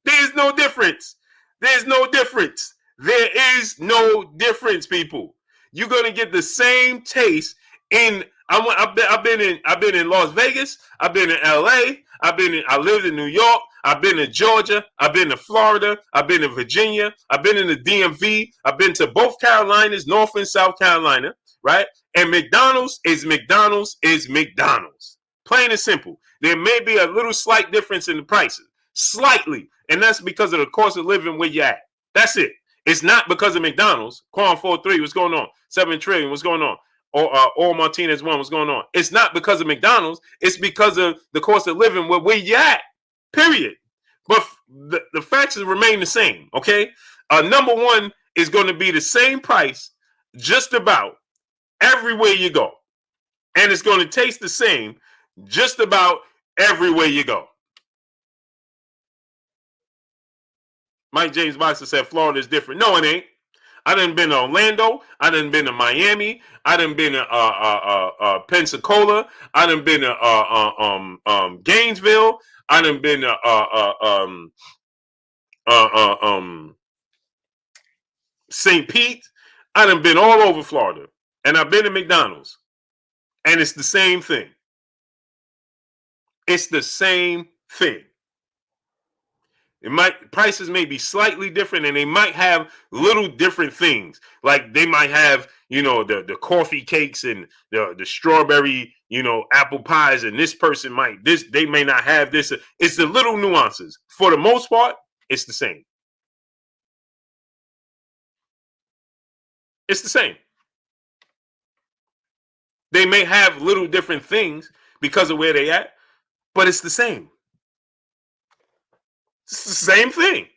There's no difference. There's no difference. There is no difference, people. You're gonna get the same taste in. I've been in Las Vegas. I've been in LA. I lived in New York. I've been to Georgia. I've been to Florida. I've been to Virginia. I've been in the DMV. I've been to both Carolinas, North and South Carolina, right? And McDonald's is McDonald's is McDonald's. Plain and simple. There may be a little slight difference in the prices, slightly, and that's because of the cost of living where you're at. That's it. It's not because of McDonald's. Quan 43, what's going on? 7 trillion, what's going on? Or Martinez 1, what's going on? It's not because of McDonald's. It's because of the cost of living where you're at. Period. But the facts remain the same. Okay. Number one is going to be the same price, just about everywhere you go, and it's going to taste the same, just about everywhere you go. Mike James Boxer said Florida is different. No, it ain't. I done been to Orlando. I done been to Miami. I done been to Pensacola. I done been to Gainesville. I done been to St. Pete. I done been all over Florida, and I've been to McDonald's, and it's the same thing. It's the same thing. Prices may be slightly different, and they might have little different things. Like they might have, the coffee cakes and the strawberry, apple pies, and this person might they may not have this. It's the little nuances. For the most part, it's the same. It's the same. They may have little different things because of where they at, but it's the same. It's the same thing.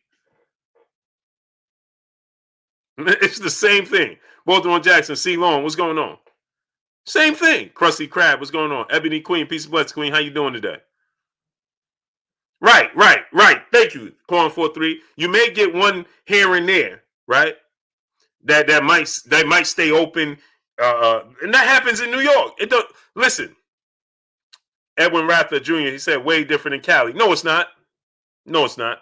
It's the same thing. Baltimore Jackson, C. Long, what's going on? Same thing. Krusty Krab, what's going on? Ebony Queen, peace of blessings, Queen. How you doing today? Right. Thank you, Corn 43. You may get one here and there, right? That might stay open, and that happens in New York. It don't listen. Edwin Rather Jr. He said way different in Cali. No, it's not. No, it's not.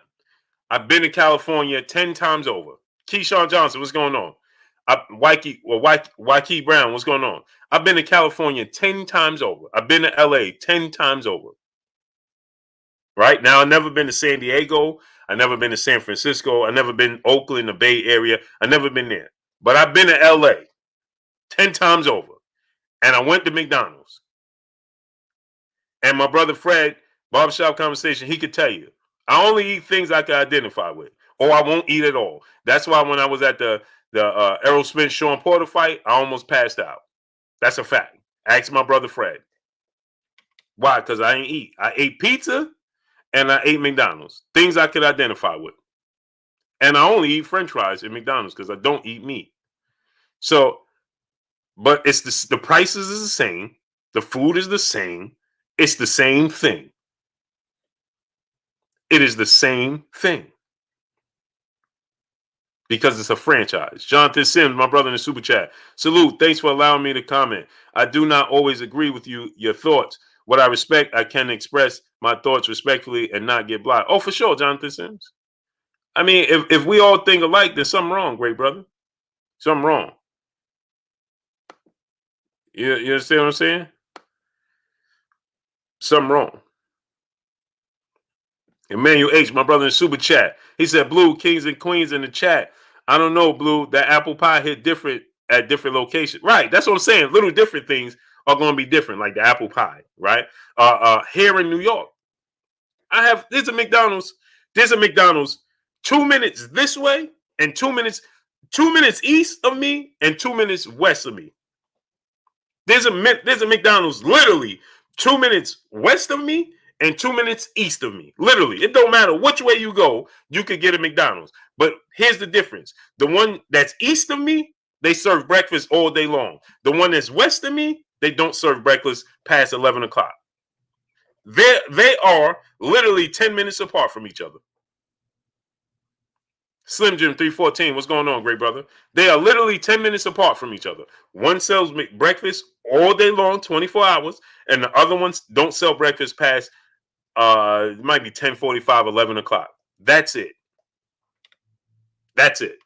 I've been to California 10 times over. Keyshawn Johnson, what's going on? Waikiki Brown, what's going on? I've been to California 10 times over. I've been to LA 10 times over. Right? Now, I've never been to San Diego. I've never been to San Francisco. I've never been to Oakland, the Bay Area. I've never been there. But I've been to LA 10 times over. And I went to McDonald's. And my brother Fred, Barbershop Conversation, he could tell you. I only eat things I can identify with, or I won't eat at all. That's why when I was at the Errol Spence Sean Porter fight, I almost passed out. That's a fact. Ask my brother Fred. Why? Because I ain't eat. I ate pizza and I ate McDonald's. Things I could identify with. And I only eat French fries at McDonald's because I don't eat meat. So, but it's the prices is the same. The food is the same. It's the same thing. It is the same thing. Because it's a franchise. Jonathan Sims, my brother in the super chat. Salute. Thanks for allowing me to comment. I do not always agree with your thoughts. What I respect, I can express my thoughts respectfully and not get blocked. Oh, for sure, Jonathan Sims. I mean, if we all think alike, there's something wrong, great brother. Something wrong. You understand what I'm saying? Something wrong. Emmanuel H, my brother in super chat. He said, Blue, kings and queens in the chat. I don't know, Blue. That apple pie hit different at different locations. Right. That's what I'm saying. Little different things are going to be different, like the apple pie, right? Here in New York, there's a McDonald's 2 minutes this way and 2 minutes east of me and 2 minutes west of me. There's a McDonald's literally 2 minutes west of me and 2 minutes east of me. Literally, it don't matter which way you go, you could get a McDonald's. But here's the difference. The one that's east of me, they serve breakfast all day long. The one that's west of me, they don't serve breakfast past 11 o'clock. They are literally 10 minutes apart from each other. Slim Jim 314, what's going on, great brother? They are literally 10 minutes apart from each other. One sells breakfast all day long, 24 hours, and the other ones don't sell breakfast past it might be 10:45, 11 o'clock. That's it. That's it.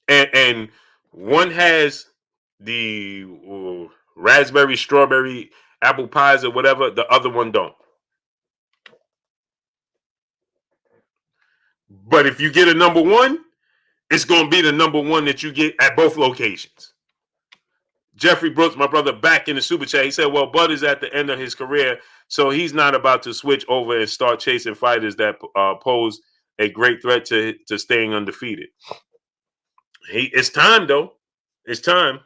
And one has the raspberry, strawberry, apple pies or whatever, the other one don't. But if you get a number one, it's going to be the number one that you get at both locations. Jeffrey Brooks, my brother, back in the super chat. He said, well, Bud is at the end of his career, so he's not about to switch over and start chasing fighters that pose a great threat to staying undefeated. It's time, though. It's time.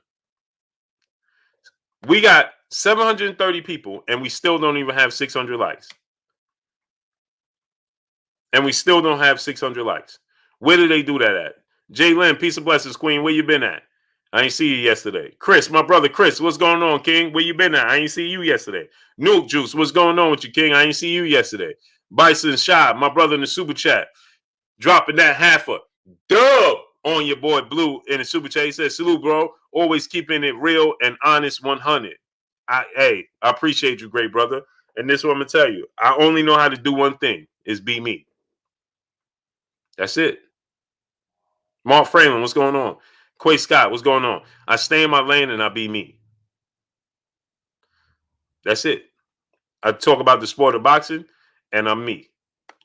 We got 730 people, and we still don't even have 600 likes. And we still don't have 600 likes. Where did they do that at? Jay Lynn, peace and blessings, Queen. Where you been at? I ain't see you yesterday. Chris, my brother Chris, what's going on, King? Where you been at? I ain't see you yesterday. Nuke Juice, what's going on with you, King? I ain't see you yesterday. Bison Shy, my brother in the super chat, dropping that half a dub on your boy Blue in the super chat. He says, salute, bro. Always keeping it real and honest 100. I appreciate you, great brother. And this is what I'm going to tell you. I only know how to do one thing, is be me. That's it. Mark Freeman, what's going on? Quay Scott, what's going on? I stay in my lane and I be me. That's it. I talk about the sport of boxing and I'm me.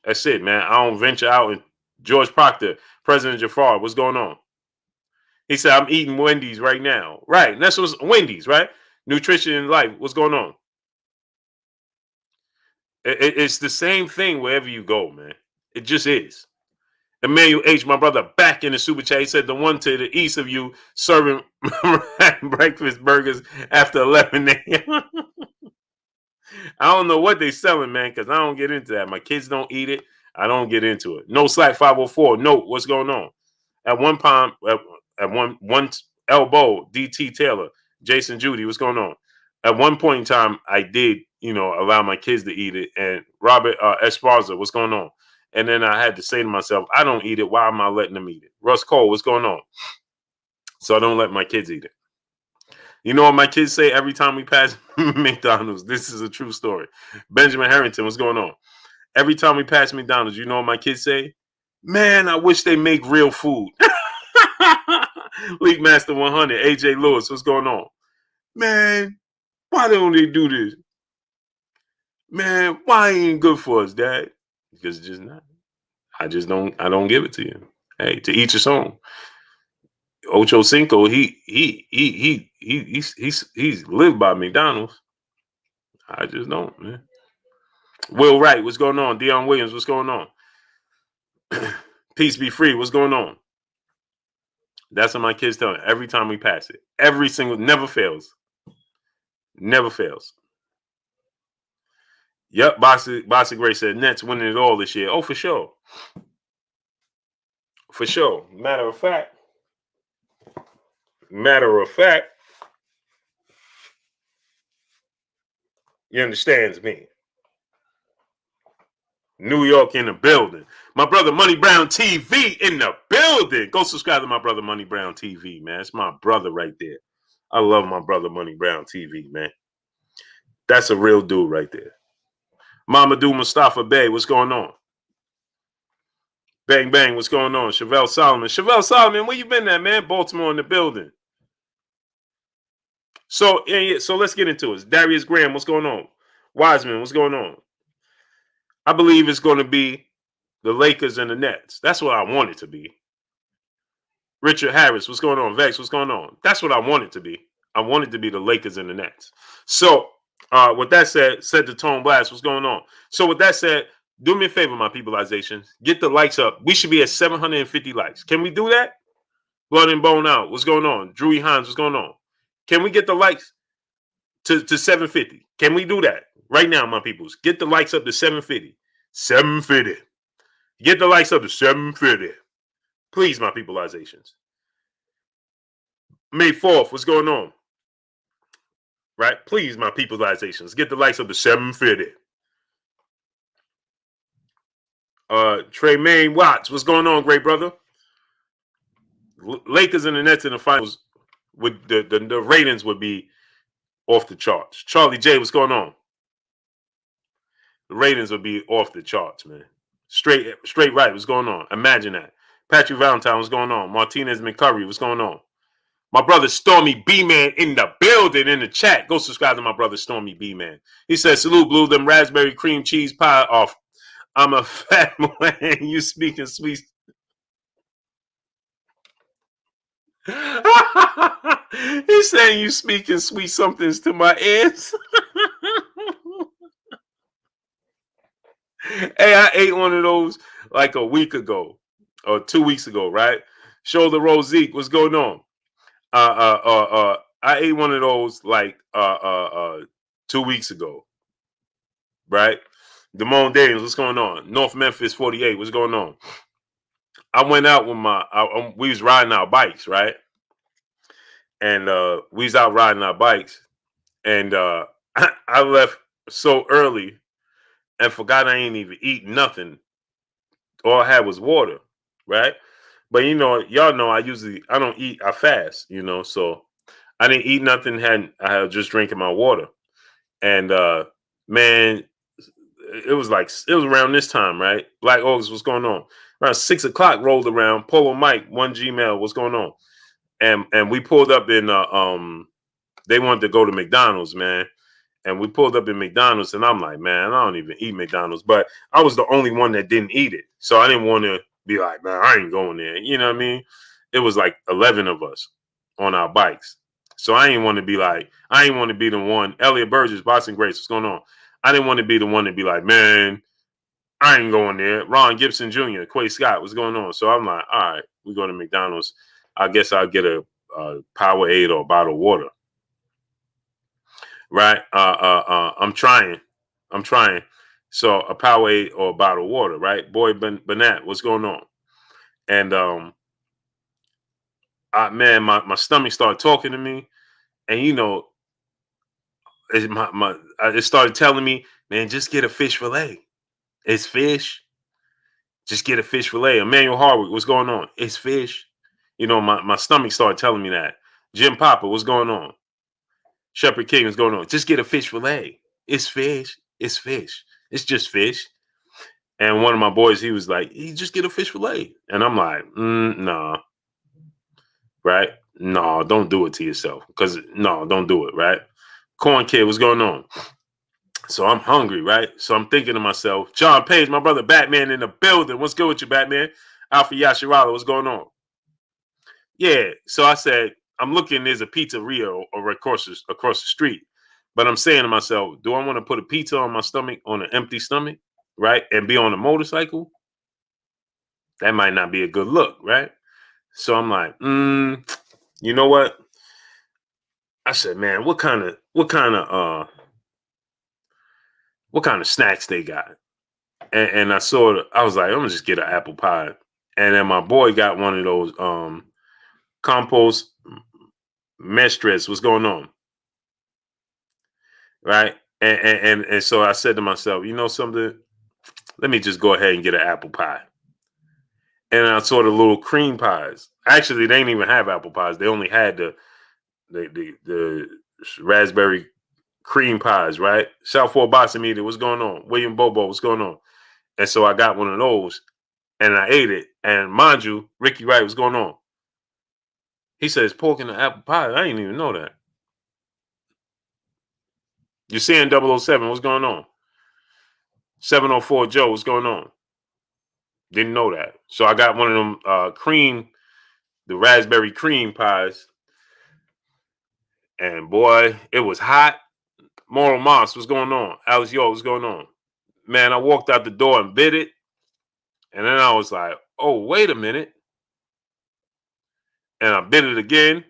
That's it, man. I don't venture out. And George Proctor, President Jafar, what's going on? He said, I'm eating Wendy's right now. Right. And that's what's Wendy's, right? Nutrition in life. What's going on? It's the same thing wherever you go, man. It just is. Emmanuel H., my brother, back in the super chat. He said the one to the east of you serving breakfast burgers after 11 a.m. I don't know what they selling, man, because I don't get into that. My kids don't eat it. I don't get into it. No Slack 504. Note, what's going on? At one palm, at one elbow, DT Taylor, Jason Judy, what's going on? At one point in time, I did, allow my kids to eat it. And Robert Esparza, what's going on? And then I had to say to myself, I don't eat it. Why am I letting them eat it? Russ Cole, what's going on? So I don't let my kids eat it. You know what my kids say every time we pass McDonald's? This is a true story. Benjamin Harrington, what's going on? Every time we pass McDonald's, you know what my kids say? Man, I wish they make real food. League Master 100, AJ Lewis, what's going on? Man, why don't they do this? Man, why ain't it good for us, Dad? Because it's just not. I don't give it to you. Hey, to each his own. Ocho Cinco, he's lived by McDonald's. I just don't, man. Will Wright, what's going on? Deion Williams, what's going on? Peace be free, what's going on? That's what my kids tell me every time we pass it. Every single, never fails. Never fails. Yep, Bossy Gray said Nets winning it all this year. Oh, for sure. For sure. Matter of fact, you understands me. New York in the building. My brother Money Brown TV in the building. Go subscribe to my brother Money Brown TV, man. It's my brother right there. I love my brother Money Brown TV, man. That's a real dude right there. Mamadou Mustafa Bey, what's going on? Bang Bang, what's going on? Chevelle Solomon, where you been at, man? Baltimore in the building. So let's get into it. Darius Graham, what's going on? Wiseman, what's going on? I believe it's going to be the Lakers and the Nets. That's what I want it to be. Richard Harris, what's going on? Vex, what's going on? That's what I want it to be. I want it to be the Lakers and the Nets. So, with that said the Tone Blast, what's going on? So, with that said, do me a favor, my peopleizations. Get the likes up. We should be at 750 likes. Can we do that? Blood and Bone Out, what's going on? Drewy Hines, what's going on? Can we get the likes to 750? Can we do that? Right now, my peoples. Get the likes up to 750. 750. Get the likes up to 750. Please, my peopleizations. May 4th, what's going on? Right? Please, my peopleizations. Get the likes up to 750. Tremaine Watts, what's going on, great brother? Lakers and the Nets in the finals, with the ratings would be off the charts. Charlie J, what's going on? The ratings would be off the charts, man. Straight right, what's going on? Imagine that. Patrick Valentine, what's going on? Martinez McCurry, what's going on? My brother Stormy B-Man in the building in the chat. Go subscribe to my brother Stormy B-Man. He says, salute, Blue, them raspberry cream cheese pie off. I'm a fat man. You speaking sweet. He's saying you speaking sweet somethings to my ears. Hey, I ate one of those like a week ago or 2 weeks ago, right? Shoulder roll Zeke, what's going on? I ate one of those like 2 weeks ago, right? Damone Davis, what's going on? North Memphis 48, what's going on? I went out with we was riding our bikes, right? And we was out riding our bikes, and I left so early and forgot I ain't even eat nothing. All I had was water, right? But y'all know I don't eat, I fast, so I didn't eat nothing, I was just drinking my water. And man, it was around this time, right? Black August, what's going on? Around 6 o'clock rolled around. Polo Mike, 1 Gmail, what's going on? And we pulled up in they wanted to go to McDonald's, man. And we pulled up in McDonald's, and I'm like, man, I don't even eat McDonald's. But I was the only one that didn't eat it. So I didn't want to be like, man, I ain't going there. You know what I mean? It was like 11 of us on our bikes. So I didn't want to be the one. Elliot Burgess, Boxing Grace, what's going on? I didn't want to be the one to be like, man, I ain't going there. Ron Gibson Jr., Quay Scott, what's going on? So I'm like, all right, we go to McDonald's. I guess I'll get a Powerade or a bottle of water. Right? I'm trying. So a Powerade or a bottle of water, right? Boy, Banat, what's going on? And man, my stomach started talking to me, and it started telling me, man, just get a fish fillet. It's fish. Just get a fish fillet. Emmanuel Harwood, what's going on? It's fish. My stomach started telling me that. Jim Papa, what's going on? Shepherd King, what's going on? Just get a fish fillet. It's fish. It's fish. It's just fish. And one of my boys, he was like, you just get a fish fillet. And I'm like, nah. Right? No, don't do it to yourself. Don't do it, right? Corn Kid, what's going on? So I'm hungry, right? So I'm thinking to myself, John Page, my brother Batman in the building. What's good with you, Batman? Alpha Yashirala, what's going on? Yeah. So I said, I'm looking, there's a pizzeria or across the street. But I'm saying to myself, do I want to put a pizza on my stomach on an empty stomach, right? And be on a motorcycle? That might not be a good look, right? So I'm like, you know what? I said, man, what kind of snacks they got? And I was like, I'm gonna just get an apple pie. And then my boy got one of those compost mestres. What's going on? Right? And so I said to myself, you know something? Let me just go ahead and get an apple pie. And I saw the little cream pies. Actually, they didn't even have apple pies. They only had the raspberry cream pies, right? Southport Boxing Media, what's going on? William Bobo, what's going on? And so I got one of those, and I ate it. And mind you, Ricky Wright, what's going on? He says pork in the apple pie. I didn't even know that. You're seeing 007, what's going on? 704 Joe, what's going on? Didn't know that. So I got one of them the raspberry cream pies. And boy, it was hot. Moral Moss, what's going on? Alex Yo, what's going on? Man, I walked out the door and bit it. And then I was like, oh, wait a minute. And I bit it again.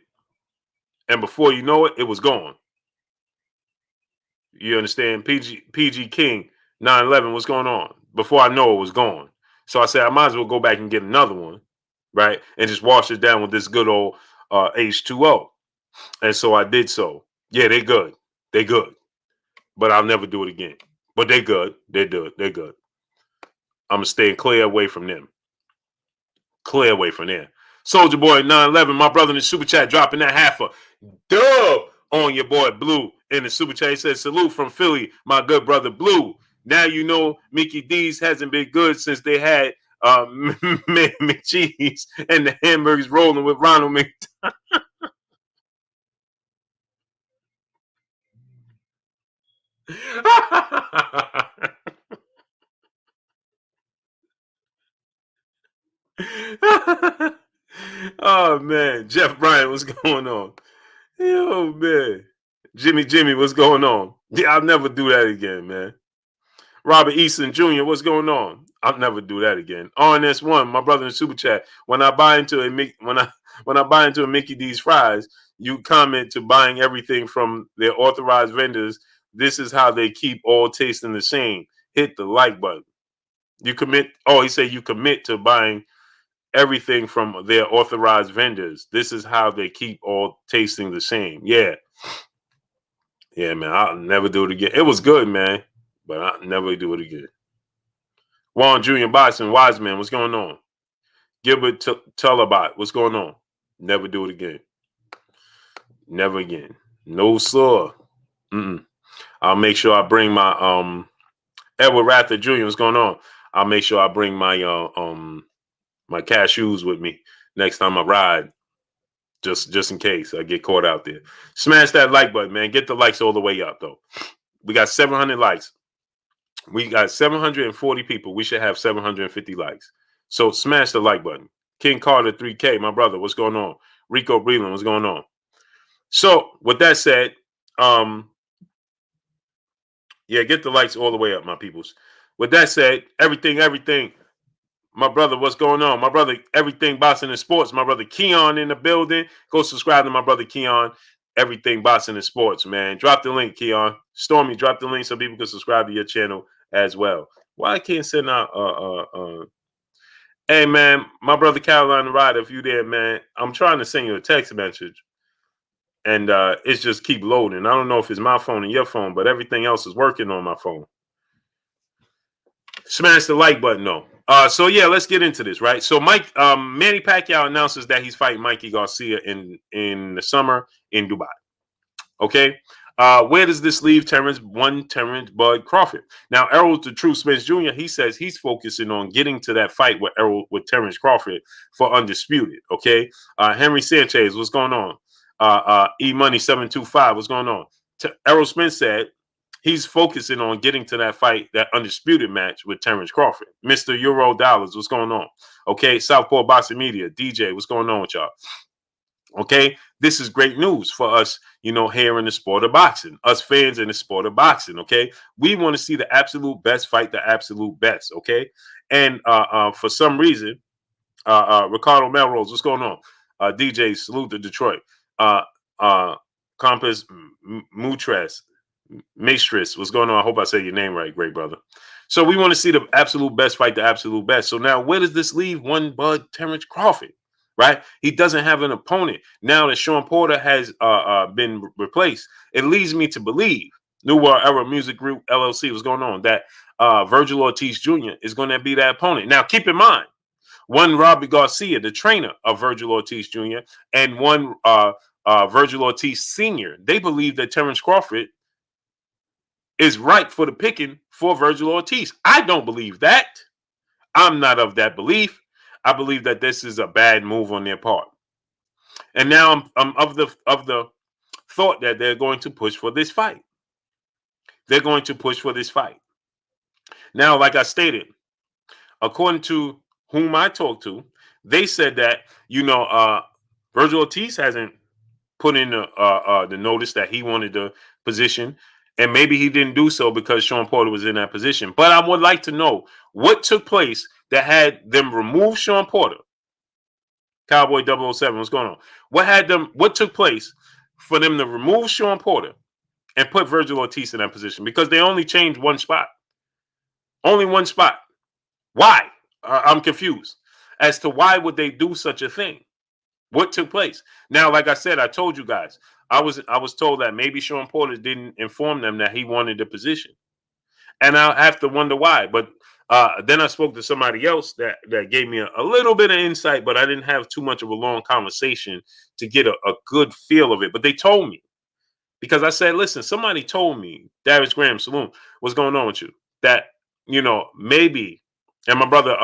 And before you know it, it was gone. You understand? PG King 911, what's going on? Before I know it was gone. So I said, I might as well go back and get another one, right? And just wash it down with this good old H2O. And so I did so. Yeah, they good. They good. But I'll never do it again. But they good. They're good. They're good. I'm going to stay clear away from them. Clear away from there. Soldier Boy 911, my brother in the super chat, dropping that half a dub on your boy Blue in the super chat. He says, salute from Philly, my good brother Blue. Now you know Mickey D's hasn't been good since they had McCheese and the hamburgers rolling with Ronald McDonald. Oh man, Jeff Bryant, what's going on? Yo man, Jimmy, what's going on? Yeah, I'll never do that again, man. Robert Easton Jr., what's going on? I'll never do that again. RNS1, my brother in super chat. When I buy into when I buy into a Mickey D's fries, you comment to buying everything from their authorized vendors. This is how they keep all tasting the same. Hit the like button. You commit. Oh, he said you commit to buying everything from their authorized vendors. This is how they keep all tasting the same. Yeah. Yeah, man. I'll never do it again. It was good, man, but I'll never do it again. Juan Jr. Bison, Wiseman, what's going on? Gilbert Telebot, what's going on? Never do it again. Never again. No, sir. I'll make sure I bring my Edward Rather Jr. What's going on? I'll make sure I bring my my cashews with me next time I ride. Just in case I get caught out there. Smash that like button, man. Get the likes all the way up, though. We got 700 likes. We got 740 people. We should have 750 likes. So smash the like button. King Carter 3K, my brother, what's going on? Rico Breland, what's going on? So with that said, yeah, get the likes all the way up, my peoples. With that said, everything. My brother, what's going on? My brother, everything boxing and sports. My brother Keon in the building. Go subscribe to my brother Keon. Everything boxing and sports, man. Drop the link, Keon. Stormy, drop the link so people can subscribe to your channel as well. Why I can't send out hey man, my brother Carolina Ryder, if you there, man, I'm trying to send you a text message. And it's just keep loading. I don't know if it's my phone or your phone, but everything else is working on my phone. Smash the like button, though. So yeah, let's get into this, right? So Manny Pacquiao announces that he's fighting Mikey Garcia in the summer in Dubai. Okay. Where does this leave Terence Bud Crawford? Now, Errol the True Spence Jr., he says he's focusing on getting to that fight with Terence Crawford for undisputed. Okay. Henry Sanchez, what's going on? E Money 725, what's going on? Errol Spence said he's focusing on getting to that fight, that undisputed match with Terence Crawford. Mr. Euro Dollars, what's going on? Okay, Southpaw Boxing Media, DJ, what's going on with y'all? Okay, this is great news for us, here in the sport of boxing, us fans in the sport of boxing. Okay, we want to see the absolute best fight the absolute best. Okay, and for some reason, Ricardo Melrose, what's going on? DJ, salute to Detroit. Compass Mutres, Maestris, what's going on? I hope I say your name right, great brother. So we want to see the absolute best fight the absolute best. So now where does this leave one Bud Terence Crawford? Right? He doesn't have an opponent. Now that Sean Porter has been replaced, it leads me to believe, New World Era Music Group, LLC, what's going on, that Vergil Ortiz Jr. is going to be that opponent. Now, keep in mind, one Robbie Garcia, the trainer of Vergil Ortiz Jr., and one Vergil Ortiz Sr., they believe that Terence Crawford is ripe for the picking for Vergil Ortiz. I don't believe that. I'm not of that belief. I believe that this is a bad move on their part. And now I'm of the thought that they're going to push for this fight. They're going to push for this fight. Now, like I stated, according to whom I talked to, they said that, Vergil Ortiz hasn't put in the notice that he wanted the position. And maybe he didn't do so because Sean Porter was in that position. But I would like to know what took place that had them remove Sean Porter. Cowboy 007, what's going on? What took place for them to remove Sean Porter and put Vergil Ortiz in that position? Because they only changed one spot. Only one spot. Why? I'm confused as to why would they do such a thing? What took place? Now, like I said, I told you guys, I was told that maybe Sean Porter didn't inform them that he wanted the position. And I have to wonder why. But then I spoke to somebody else that gave me a little bit of insight, but I didn't have too much of a long conversation to get a good feel of it. But they told me, because I said, listen, somebody told me, Darius Graham Saloon, what's going on with you? That, maybe, and my brother,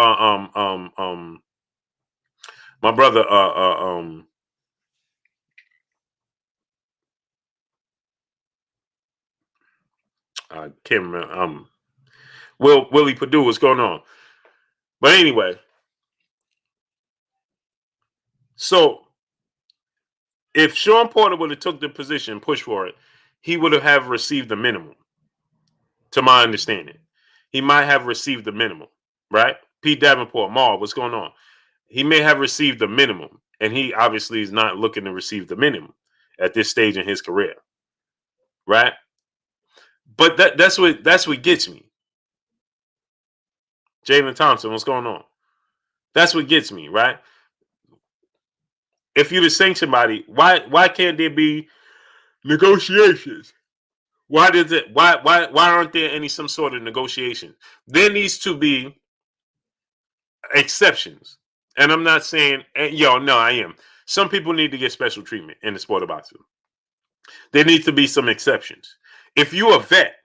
I can't remember. Willie Purdue, what's going on? But anyway, so if Sean Porter would have took the position, pushed for it, he would have received the minimum. To my understanding, he might have received the minimum, right? Pete Davenport, Marv, what's going on? He may have received the minimum, and he obviously is not looking to receive the minimum at this stage in his career, right? But that's what gets me. Jalen Thompson, what's going on? That's what gets me, right? If you're to sanction somebody, why can't there be negotiations? Why aren't there any some sort of negotiation? There needs to be exceptions. And I'm not saying, no, I am. Some people need to get special treatment in the sport of boxing. There needs to be some exceptions. If you're a vet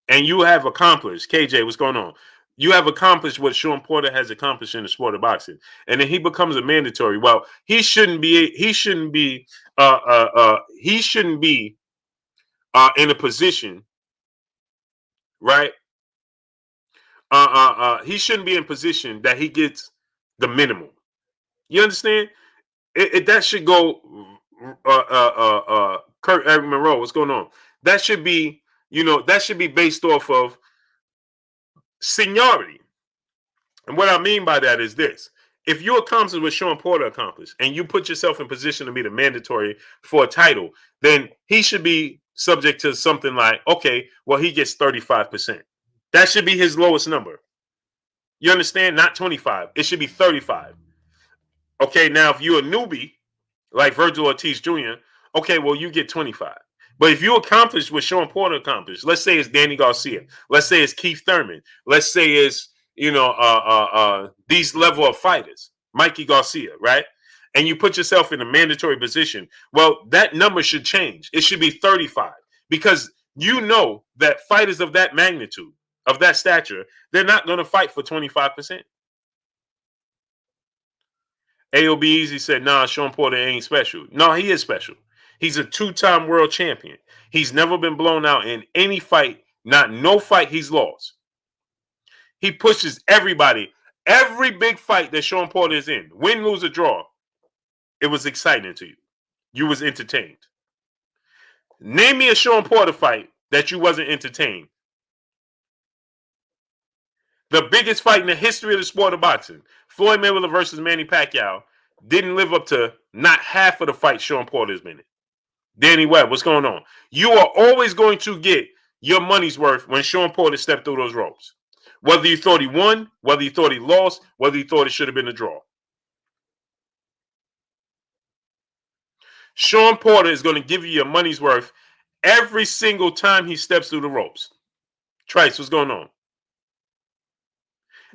and you have accomplished, KJ, what's going on? You have accomplished what Sean Porter has accomplished in the sport of boxing, and then he becomes a mandatory. Well, he shouldn't be in a position, right? He shouldn't be in position that he gets the minimum. You understand? That should go. Kurt Eric Monroe, what's going on? That should be, that should be based off of seniority. And what I mean by that is this: if you accomplish what Sean Porter accomplished, and you put yourself in position to be the mandatory for a title, then he should be subject to something like, okay, well, he gets 35%. That should be his lowest number. You understand? Not 25. It should be 35. Okay, now if you're a newbie, like Vergil Ortiz Jr., okay, well, you get 25. But if you accomplish what Sean Porter accomplished, let's say it's Danny Garcia, let's say it's Keith Thurman, let's say it's, these level of fighters, Mikey Garcia, right? And you put yourself in a mandatory position, well, that number should change. It should be 35, because you know that fighters of that magnitude, of that stature, they're not going to fight for 25%. AOB Easy said, nah, Sean Porter ain't special. No, he is special. He's a two-time world champion. He's never been blown out in any fight, not no fight he's lost. He pushes everybody. Every big fight that Sean Porter is in, win, lose, or draw, it was exciting to you. You was entertained. Name me a Sean Porter fight that you wasn't entertained. The biggest fight in the history of the sport of boxing, Floyd Mayweather versus Manny Pacquiao, didn't live up to not half of the fight Sean Porter's been in. Danny Webb, what's going on? You are always going to get your money's worth when Sean Porter stepped through those ropes. Whether you thought he won, whether you thought he lost, whether you thought it should have been a draw. Sean Porter is going to give you your money's worth every single time he steps through the ropes. Trice, what's going on?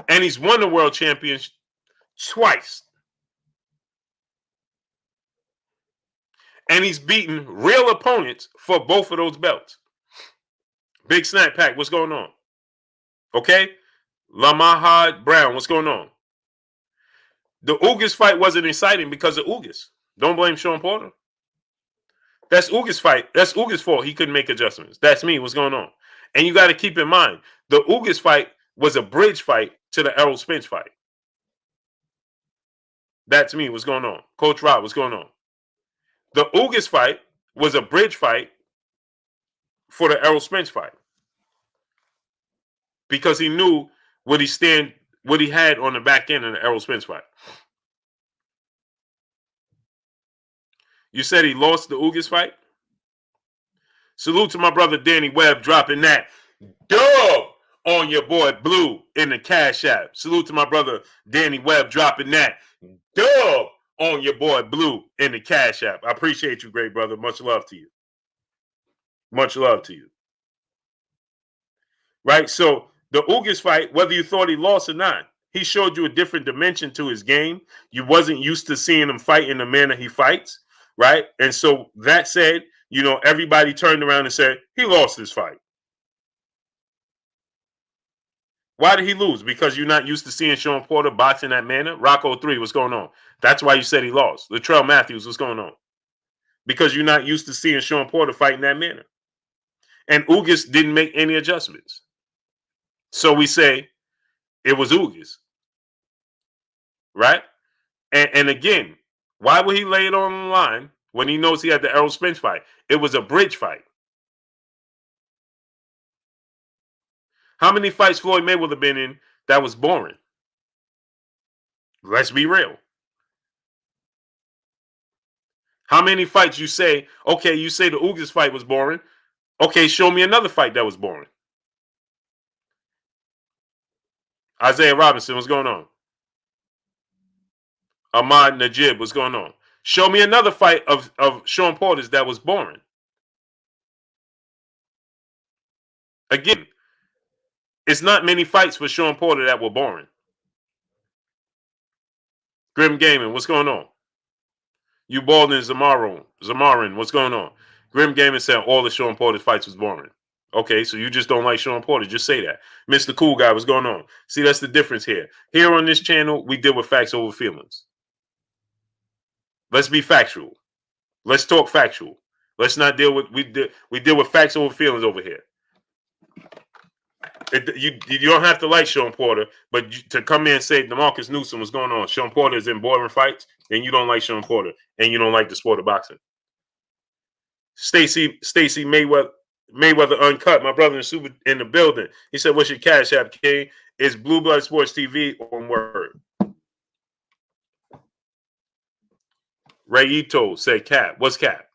And he's won the world championship twice. And he's beaten real opponents for both of those belts. Big Snack Pack, what's going on? Okay? Lamahad Brown, what's going on? The Ugas fight wasn't exciting because of Ugas. Don't blame Sean Porter. That's Ugas' fight. That's Ugas' fault. He couldn't make adjustments. That's me. What's going on? And you got to keep in mind, the Ugas fight was a bridge fight to the Errol Spence fight. That's me. What's going on? Coach Rob, what's going on? The Ugas fight was a bridge fight for the Errol Spence fight, because he knew what he had on the back end of the Errol Spence fight. You said he lost the Ugas fight? Salute to my brother Danny Webb dropping that dub on your boy Blue in the Cash App. Salute to my brother Danny Webb dropping that dub on your boy Blue in the Cash App. I appreciate you, great brother. Much love to you. Much love to you. Right? So the Ugas fight, whether you thought he lost or not, he showed you a different dimension to his game. You wasn't used to seeing him fight in the manner he fights, right? And so that said, everybody turned around and said, he lost this fight. Why did he lose? Because you're not used to seeing Sean Porter box in that manner? Rocco 3, what's going on? That's why you said he lost. Latrell Matthews, what's going on? Because you're not used to seeing Sean Porter fight in that manner. And Ugas didn't make any adjustments. So we say it was Ugas, right? And again, why would he lay it on the line when he knows he had the Errol Spence fight? It was a bridge fight. How many fights Floyd Mayweather been in that was boring? Let's be real. How many fights you say, okay, you say the Ugas fight was boring. Okay, show me another fight that was boring. Isaiah Robinson, what's going on? Ahmad Najib, what's going on? Show me another fight of Sean Porter's that was boring. Again, it's not many fights for Sean Porter that were boring. Grim Gaming, what's going on? You Baldwin Zamarin, what's going on? Grim Gaming said all the Sean Porter fights was boring. Okay, so you just don't like Sean Porter. Just say that. Mr. Cool Guy, what's going on? See, that's the difference here. Here on this channel, we deal with facts over feelings. Let's be factual. Let's talk factual. Let's not deal with we deal with facts over feelings over here. You don't have to like Sean Porter, but to come in and say DeMarcus Newsom, what's going on? Sean Porter is in boring fights, then you don't like Sean Porter, and you don't like the sport of boxing. Stacy Mayweather Uncut, my brother in the building. He said, "What's your cash app, King? It's Blue Blood Sports TV on Word." Ray Ito said, "Cap, what's Cap?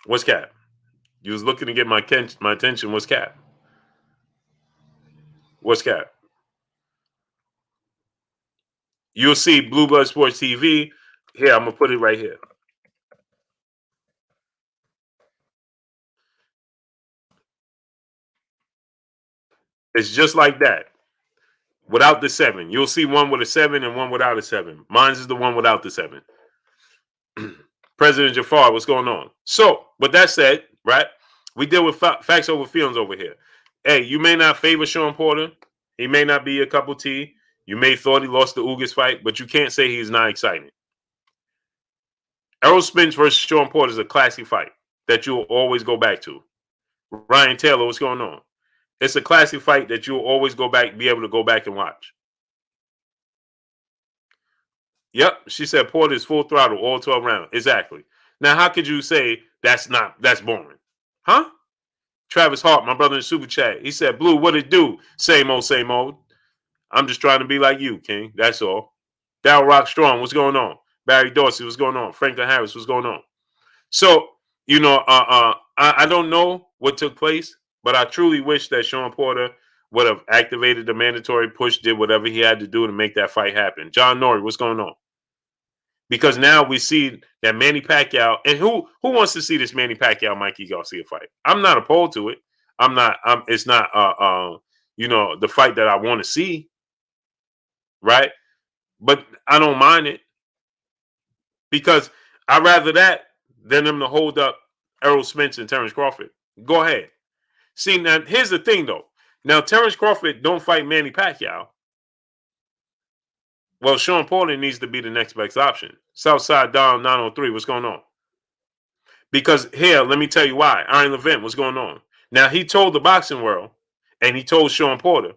What's Cap? You was looking to get my attention. What's Cap? What's Cap? You'll see Blue Blood Sports TV. Here, I'm gonna put it right here. It's just like that. Without the 7. You'll see one with a 7 and one without a 7. Mine's is the one without the 7. President Jafar, what's going on? So, with that said, right, we deal with facts over feelings over here. Hey, you may not favor Sean Porter. He may not be a cup of tea. You may thought he lost the Ugas fight, but you can't say he's not exciting. Errol Spence versus Sean Porter is a classic fight that you'll always go back to. Ryan Taylor, what's going on? It's a classic fight that you'll always be able to go back and watch. Yep, she said Porter's full throttle all 12 rounds. Exactly. Now, how could you say that's boring? Huh? Travis Hart, my brother in Super Chat, he said, Blue, what it do? Same old, same old. I'm just trying to be like you, King. That's all. Dow Rock Strong, what's going on? Barry Dorsey, what's going on? Franklin Harris, what's going on? So, I don't know what took place, but I truly wish that Sean Porter would have activated the mandatory push, did whatever he had to do to make that fight happen. John Norrie, what's going on? Because now we see that Manny Pacquiao, and who wants to see this Manny Pacquiao Mikey Garcia fight? I'm not opposed to it. It's not the fight that I want to see, right? But I don't mind it because I'd rather that than them to hold up Errol Spence and Terence Crawford. Go ahead. See, now here's the thing though. Now Terence Crawford don't fight Manny Pacquiao. Well, Sean Porter needs to be the next best option. Southside Down 903, what's going on? Because here, let me tell you why. Iron Levent, what's going on? Now, he told the boxing world, and he told Sean Porter,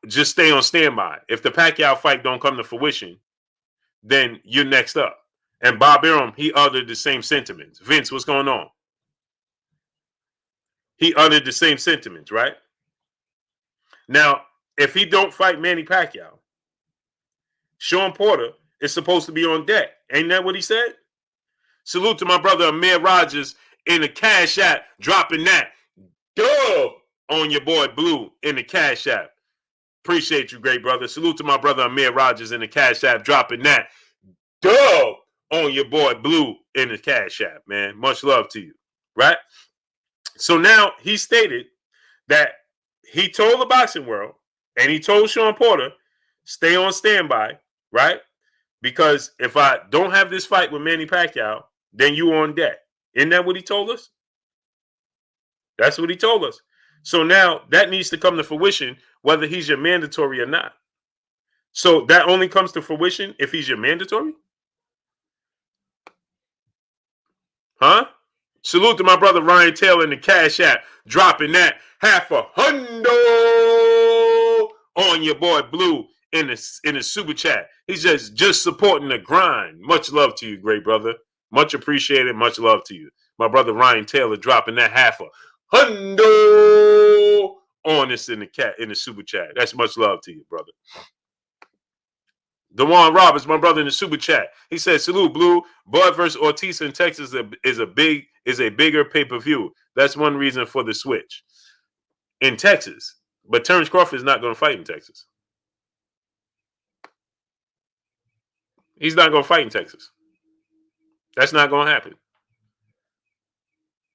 just stay on standby. If the Pacquiao fight don't come to fruition, then you're next up. And Bob Arum, he uttered the same sentiments. Vince, what's going on? He uttered the same sentiments, right? Now, if he don't fight Manny Pacquiao, Sean Porter is supposed to be on deck. Ain't that what he said? Salute to my brother Amir Rogers in the Cash App, dropping that dub on your boy Blue in the Cash App. Appreciate you, great brother. Salute to my brother Amir Rogers in the Cash App, dropping that dub on your boy Blue in the Cash App, man. Much love to you, right? So now he stated that he told the boxing world and he told Sean Porter, stay on standby, right? Because if I don't have this fight with Manny Pacquiao, then you on deck. Isn't that what he told us? That's what he told us. So now that needs to come to fruition, whether he's your mandatory or not. So that only comes to fruition if he's your mandatory? Huh? Salute to my brother Ryan Taylor in the Cash App, dropping that $500 on your boy Blue in the super chat. He's just supporting the grind. Much love to you, great brother. Much appreciated. Much love to you. My brother Ryan Taylor dropping that $500 on us in the super chat. That's much love to you, brother. DeJuan Roberts, my brother in the super chat. He said, "Salute, Blue. Bud versus Ortiz in Texas is a bigger pay-per-view. That's one reason for the switch in Texas. But Terence Crawford is not going to fight in Texas. He's not going to fight in Texas. That's not going to happen.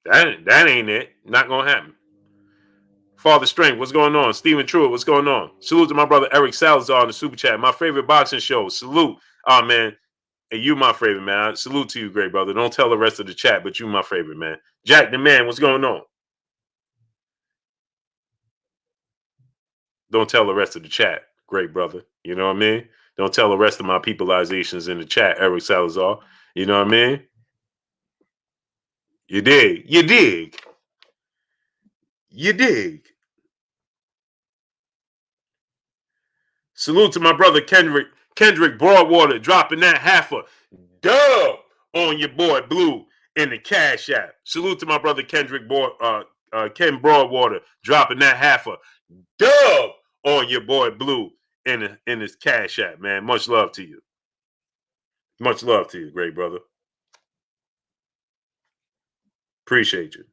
That ain't it. Not going to happen." Father Strength, what's going on? Stephen Truitt, what's going on? Salute to my brother Eric Salazar in the super chat. My favorite boxing show. Salute. Oh, man. Hey, you my favorite, man. Salute to you, great brother. Don't tell the rest of the chat, but you my favorite, man. Jack the Man, what's going on? Don't tell the rest of the chat, great brother. You know what I mean? Don't tell the rest of my peopleizations in the chat, Eric Salazar. You know what I mean? You dig. You dig. You dig. Salute to my brother Kendrick Broadwater, dropping that $500 on your boy Blue in the Cash App. Salute to my brother Ken Broadwater, dropping that $500 on your boy Blue in his Cash App, man. Much love to you. Much love to you, great brother. Appreciate you.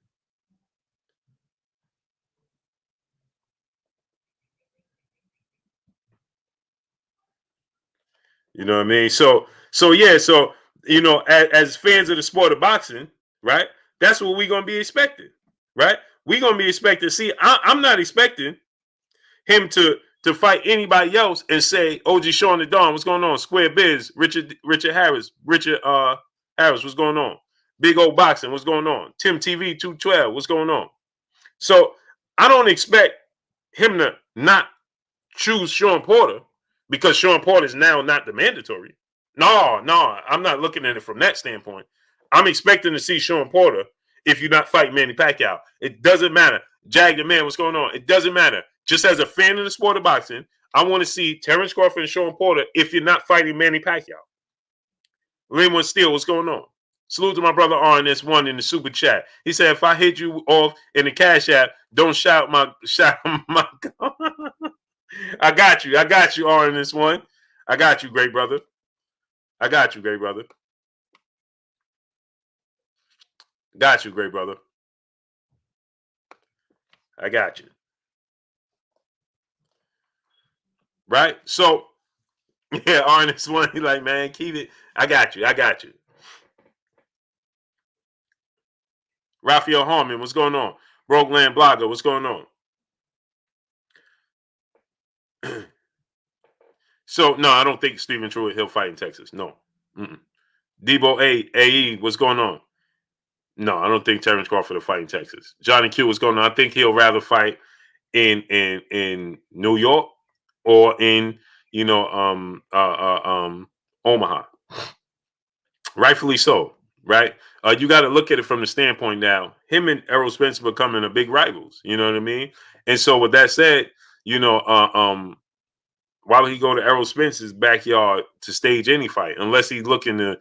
You know what I mean? So yeah, you know, as fans of the sport of boxing, right? That's what we're gonna be expecting, right? We're gonna be expecting. See, I'm not expecting him to fight anybody else and say, OG Sean the Don, what's going on? Square Biz, Richard Harris, Harris, what's going on? Big Old Boxing, what's going on? Tim TV 212, what's going on? So I don't expect him to not choose Sean Porter because Sean Porter is now not the mandatory. No, I'm not looking at it from that standpoint. I'm expecting to see Sean Porter if you're not fighting Manny Pacquiao. It doesn't matter. Jag the Man, what's going on? It doesn't matter. Just as a fan of the sport of boxing, I want to see Terence Crawford and Sean Porter if you're not fighting Manny Pacquiao. Linwood Steele, what's going on? Salute to my brother RNS1 in the super chat. He said, if I hit you off in the Cash App, don't shout my I got you, RNS1. I got you, great brother. Got you, great brother. I got you. Right? So, yeah, RNS1, he's like, man, keep it. I got you. Raphael Harmon, what's going on? Brokeland Blogger, what's going on? So, no, I don't think Stephen Truitt, he'll fight in Texas. No. Debo AE, what's going on? No, I don't think Terence Crawford will fight in Texas. Johnny Q, what's going on? I think he'll rather fight in New York or in, you know, Omaha. Rightfully so, right? You got to look at it from the standpoint now. Him and Errol Spence becoming a big rivals. You know what I mean? And so with that said, you know, why would he go to Errol Spence's backyard to stage any fight unless he's looking to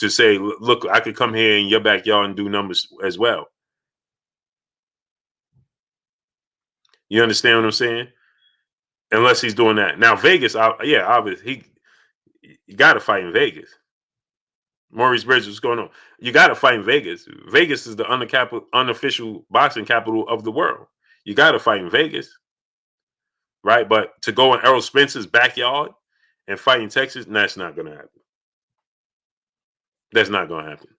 say, look, I could come here in your backyard and do numbers as well. You understand what I'm saying? Unless he's doing that. Now Vegas, yeah, obviously you got to fight in Vegas. Maurice Bridges, what's going on? You got to fight in Vegas. Vegas is the unofficial boxing capital of the world. You got to fight in Vegas, right? But to go in Errol Spence's backyard and fight in Texas, that's not going to happen. That's not going to happen.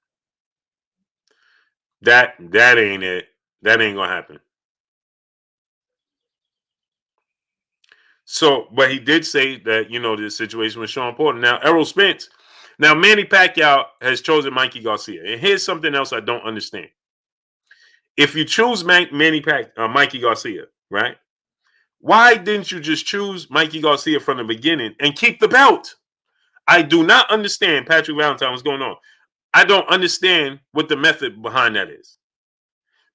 That ain't it. That ain't going to happen. So, but he did say that, you know, the situation with Sean Porter. Now, Errol Spence. Now, Manny Pacquiao has chosen Mikey Garcia. And here's something else I don't understand. If you choose Mikey Garcia, right? Why didn't you just choose Mikey Garcia from the beginning and keep the belt? I do not understand, Patrick Valentine, what's going on. I don't understand what the method behind that is.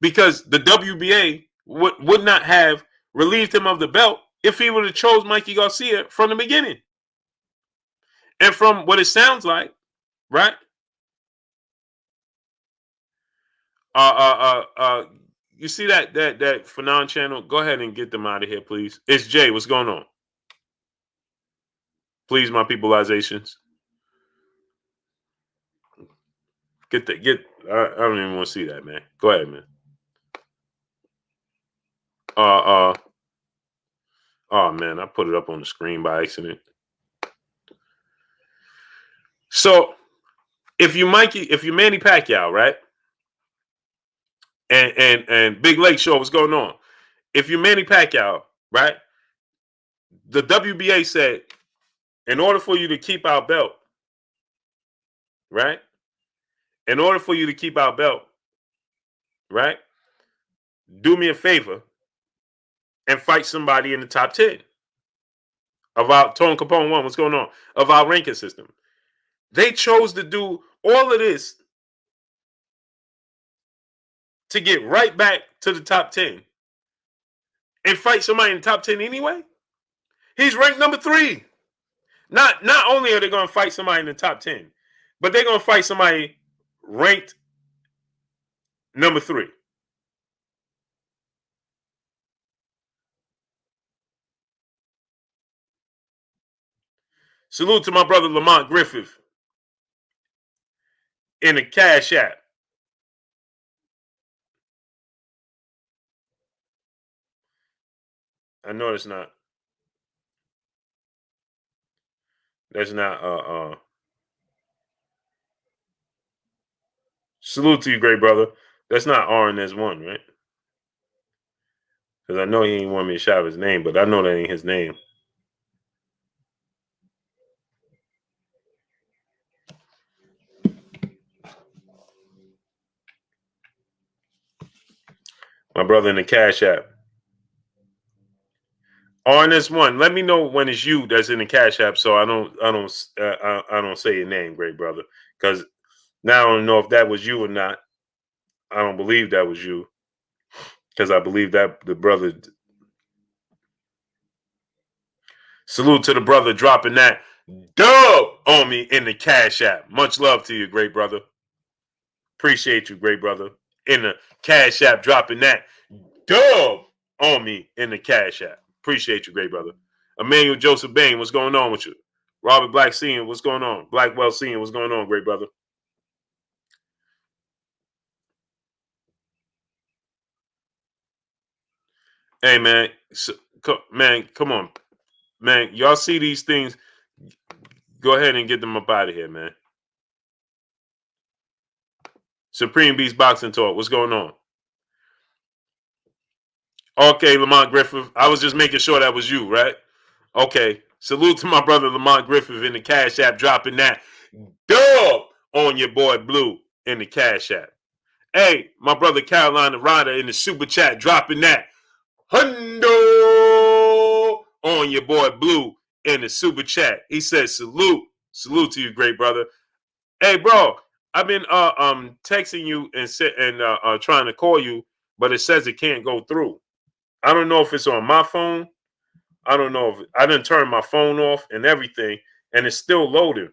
because the WBA would not have relieved him of the belt if he would have chose Mikey Garcia from the beginning. And from what it sounds like, right? You see that Fanon channel? Go ahead and get them out of here, please. It's Jay. What's going on? Please, my peopleizations. I don't even want to see that, man. Go ahead, man. Oh man, I put it up on the screen by accident. So if you Manny Pacquiao, right? And Big Lake Show, what's going on? If you're Manny Pacquiao, right? The WBA said, in order for you to keep our belt, right? In order for you to keep our belt, right? Do me a favor and fight somebody in the top 10 of our Tone Capone 1. What's going on? Of our ranking system. They chose to do all of this to get right back to the top 10 and fight somebody in the top 10 anyway. He's ranked number 3. Not only are they going to fight somebody in the top 10, but they're going to fight somebody ranked number 3. Salute to my brother Lamont Griffith in the Cash App. I know that's not salute to you, great brother. That's not RNS1, right? Because I know he ain't want me to shout his name, but I know that ain't his name. My brother in the Cash App. RNS1, let me know when it's you that's in the Cash App, so I don't say your name, great brother, because now I don't know if that was you or not. I don't believe that was you, because I believe that the brother. Salute to the brother dropping that dub on me in the Cash App. Much love to you, great brother. Appreciate you, great brother. In the Cash App, dropping that dub on me in the Cash App. Appreciate you, great brother. Emmanuel Joseph Bain, what's going on with you? Robert Black Senior, what's going on? Blackwell Senior, what's going on, great brother? Hey, man. Man, come on. Man, y'all see these things? Go ahead and get them up out of here, man. Supreme Beast Boxing Talk, what's going on? Okay, Lamont Griffith. I was just making sure that was you, right? Okay. Salute to my brother Lamont Griffith in the Cash App, dropping that dub on your boy Blue in the Cash App. Hey, my brother Carolina Ryder in the Super Chat, dropping that hundo on your boy Blue in the Super Chat. He says salute. Salute to you, great brother. Hey, bro, I've been texting you and trying to call you, but it says it can't go through. I don't know if it's on my phone. I don't know if I didn't turn my phone off and everything, and it's still loading.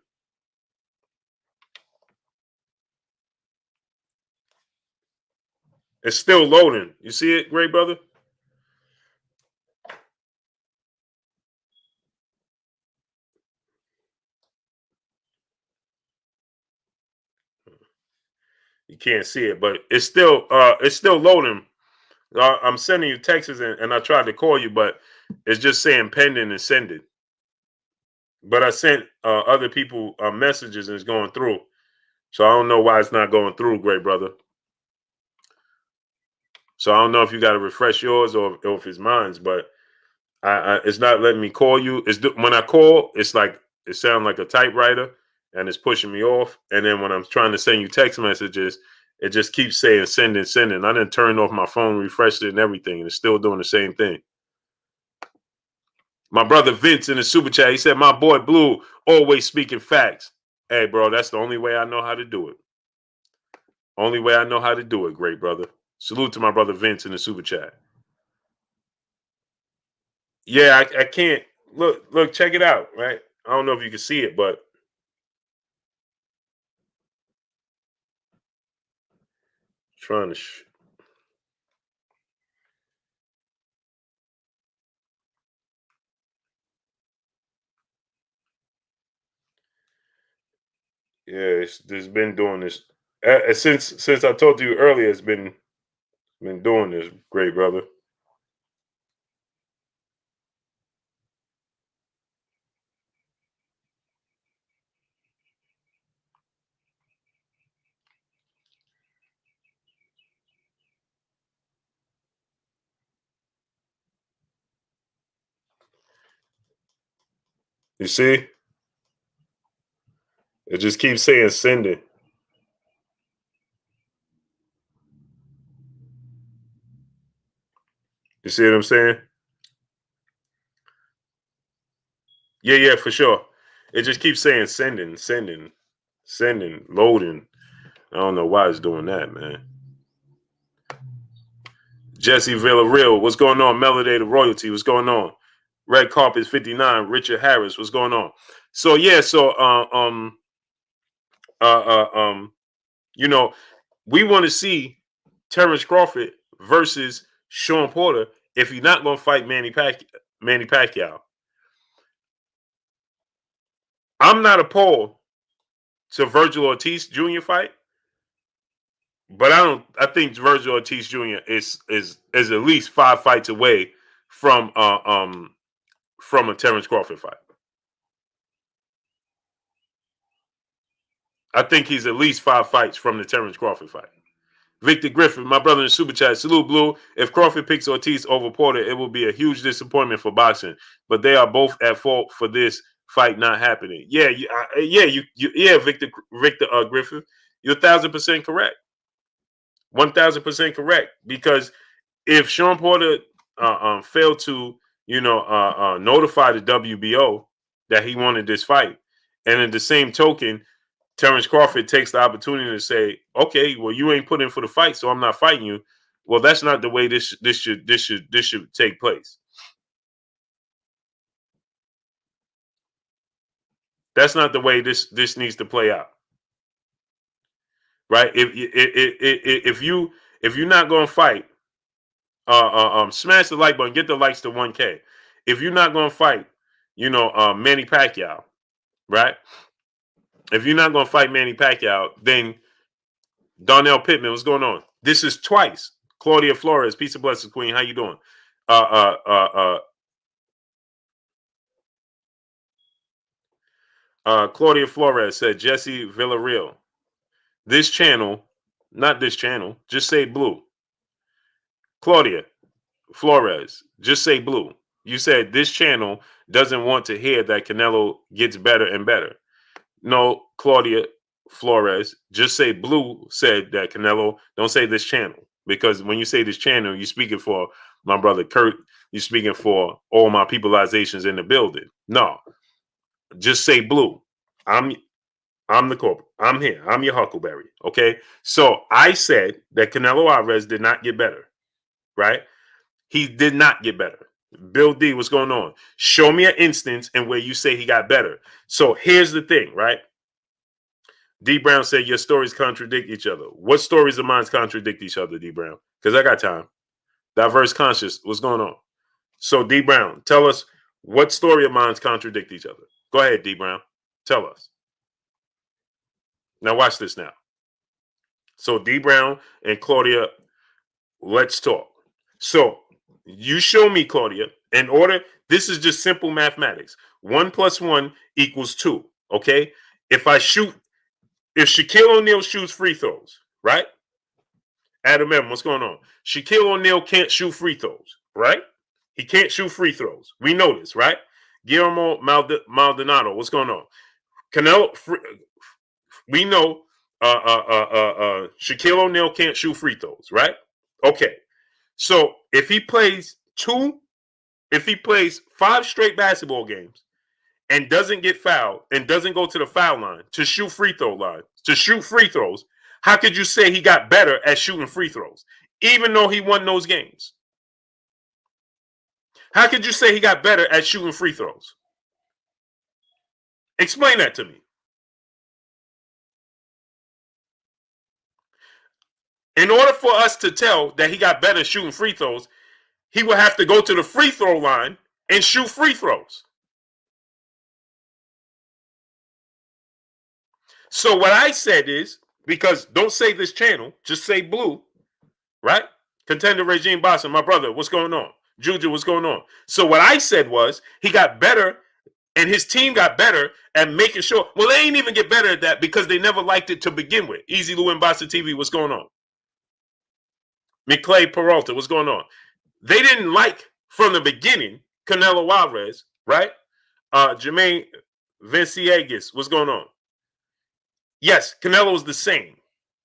It's still loading. You see it, great brother? You can't see it, but it's still loading. I'm sending you texts and I tried to call you, but it's just saying pending and sending. But I sent other people messages and it's going through. So I don't know why it's not going through, great brother. So I don't know if you got to refresh yours or if it's mine's, but it's not letting me call you. When I call, it's like it sounds like a typewriter and it's pushing me off. And then when I'm trying to send you text messages, it just keeps saying sending. I didn't turn off my phone, refreshed it and everything, and it's still doing the same thing. My brother Vince in the Super Chat, he said, my boy Blue always speaking facts. Hey, bro, that's the only way I know how to do it. Only way I know how to do it, great brother. Salute to my brother Vince in the super chat. Yeah, I can't look, check it out, right? I don't know if you can see it, but trying to yeah, it's been doing this since I told you earlier. It's been doing this, great brother. You see, it just keeps saying sending. You see what I'm saying? Yeah, for sure. It just keeps saying sending, loading. I don't know why it's doing that, man. Jesse Villarreal, what's going on? Melody the Royalty, what's going on? Red Carpet 59, Richard Harris, what's going on? So yeah, you know, we want to see Terence Crawford versus Sean Porter if he's not going to fight Manny Pacquiao. I'm not opposed to Vergil Ortiz Jr. fight, but I think Vergil Ortiz Jr. is at least 5 fights away from a Terence Crawford fight. I think he's at least 5 fights from the Terence Crawford fight. Victor Griffin, my brother in Super Chat, salute Blue. If Crawford picks Ortiz over Porter, it will be a huge disappointment for boxing. But they are both at fault for this fight not happening. Yeah, Victor Griffin, you're 1,000% correct. 1,000% correct. Because if Sean Porter failed to, notify the WBO that he wanted this fight, and in the same token, Terence Crawford takes the opportunity to say, "Okay, well, you ain't put in for the fight, so I'm not fighting you." Well, that's not the way this should take place. That's not the way this needs to play out, right? If you're not going to fight, smash the like button, get the likes to 1K. If you're not going to fight, Manny Pacquiao, right? If you're not going to fight Manny Pacquiao, then Darnell Pittman, what's going on? This is twice. Claudia Flores, peace and blessings, Queen. How you doing? Claudia Flores said, Jesse Villarreal. This channel, not this channel, just say Blue. Claudia Flores, just say Blue. You said this channel doesn't want to hear that Canelo gets better and better. No, Claudia Flores, just say Blue said that Canelo, don't say this channel. Because when you say this channel, you're speaking for my brother Kurt. You're speaking for all my peopleizations in the building. No, just say Blue. I'm the corporate. I'm here. I'm your Huckleberry. Okay. So I said that Canelo Alvarez did not get better. Right? He did not get better. Bill D, what's going on? Show me an instance in where you say he got better. So here's the thing, right? D Brown said your stories contradict each other. What stories of mine contradict each other, D Brown? Because I got time. Diverse conscious, what's going on? So D Brown, tell us what story of mine contradict each other. Go ahead, D Brown. Tell us. Now watch this now. So D Brown and Claudia, let's talk. So you show me, Claudia, in order, this is just simple mathematics. 1 + 1 = 2. Okay. If Shaquille O'Neal shoots free throws, right? Adam M, what's going on? Shaquille O'Neal can't shoot free throws, right? He can't shoot free throws. We know this, right? Guillermo Maldonado, what's going on? Canelo, we know Shaquille O'Neal can't shoot free throws, right? Okay. So if he plays 5 straight basketball games and doesn't get fouled and doesn't go to the foul line to shoot free throws, how could you say he got better at shooting free throws? even though he won those games? How could you say he got better at shooting free throws? Explain that to me. In order for us to tell that he got better at shooting free throws, he would have to go to the free throw line and shoot free throws. So what I said is, because don't say this channel, just say blue, right? Contender regime bossing, my brother, what's going on? Juju, what's going on? So what I said was he got better and his team got better at making sure. Well, they ain't even get better at that because they never liked it to begin with. Easy Lou and Boston TV, what's going on? McClay Peralta, what's going on? They didn't like from the beginning Canelo Alvarez, right? Jermaine Vinciegas, what's going on? Yes, Canelo's the same.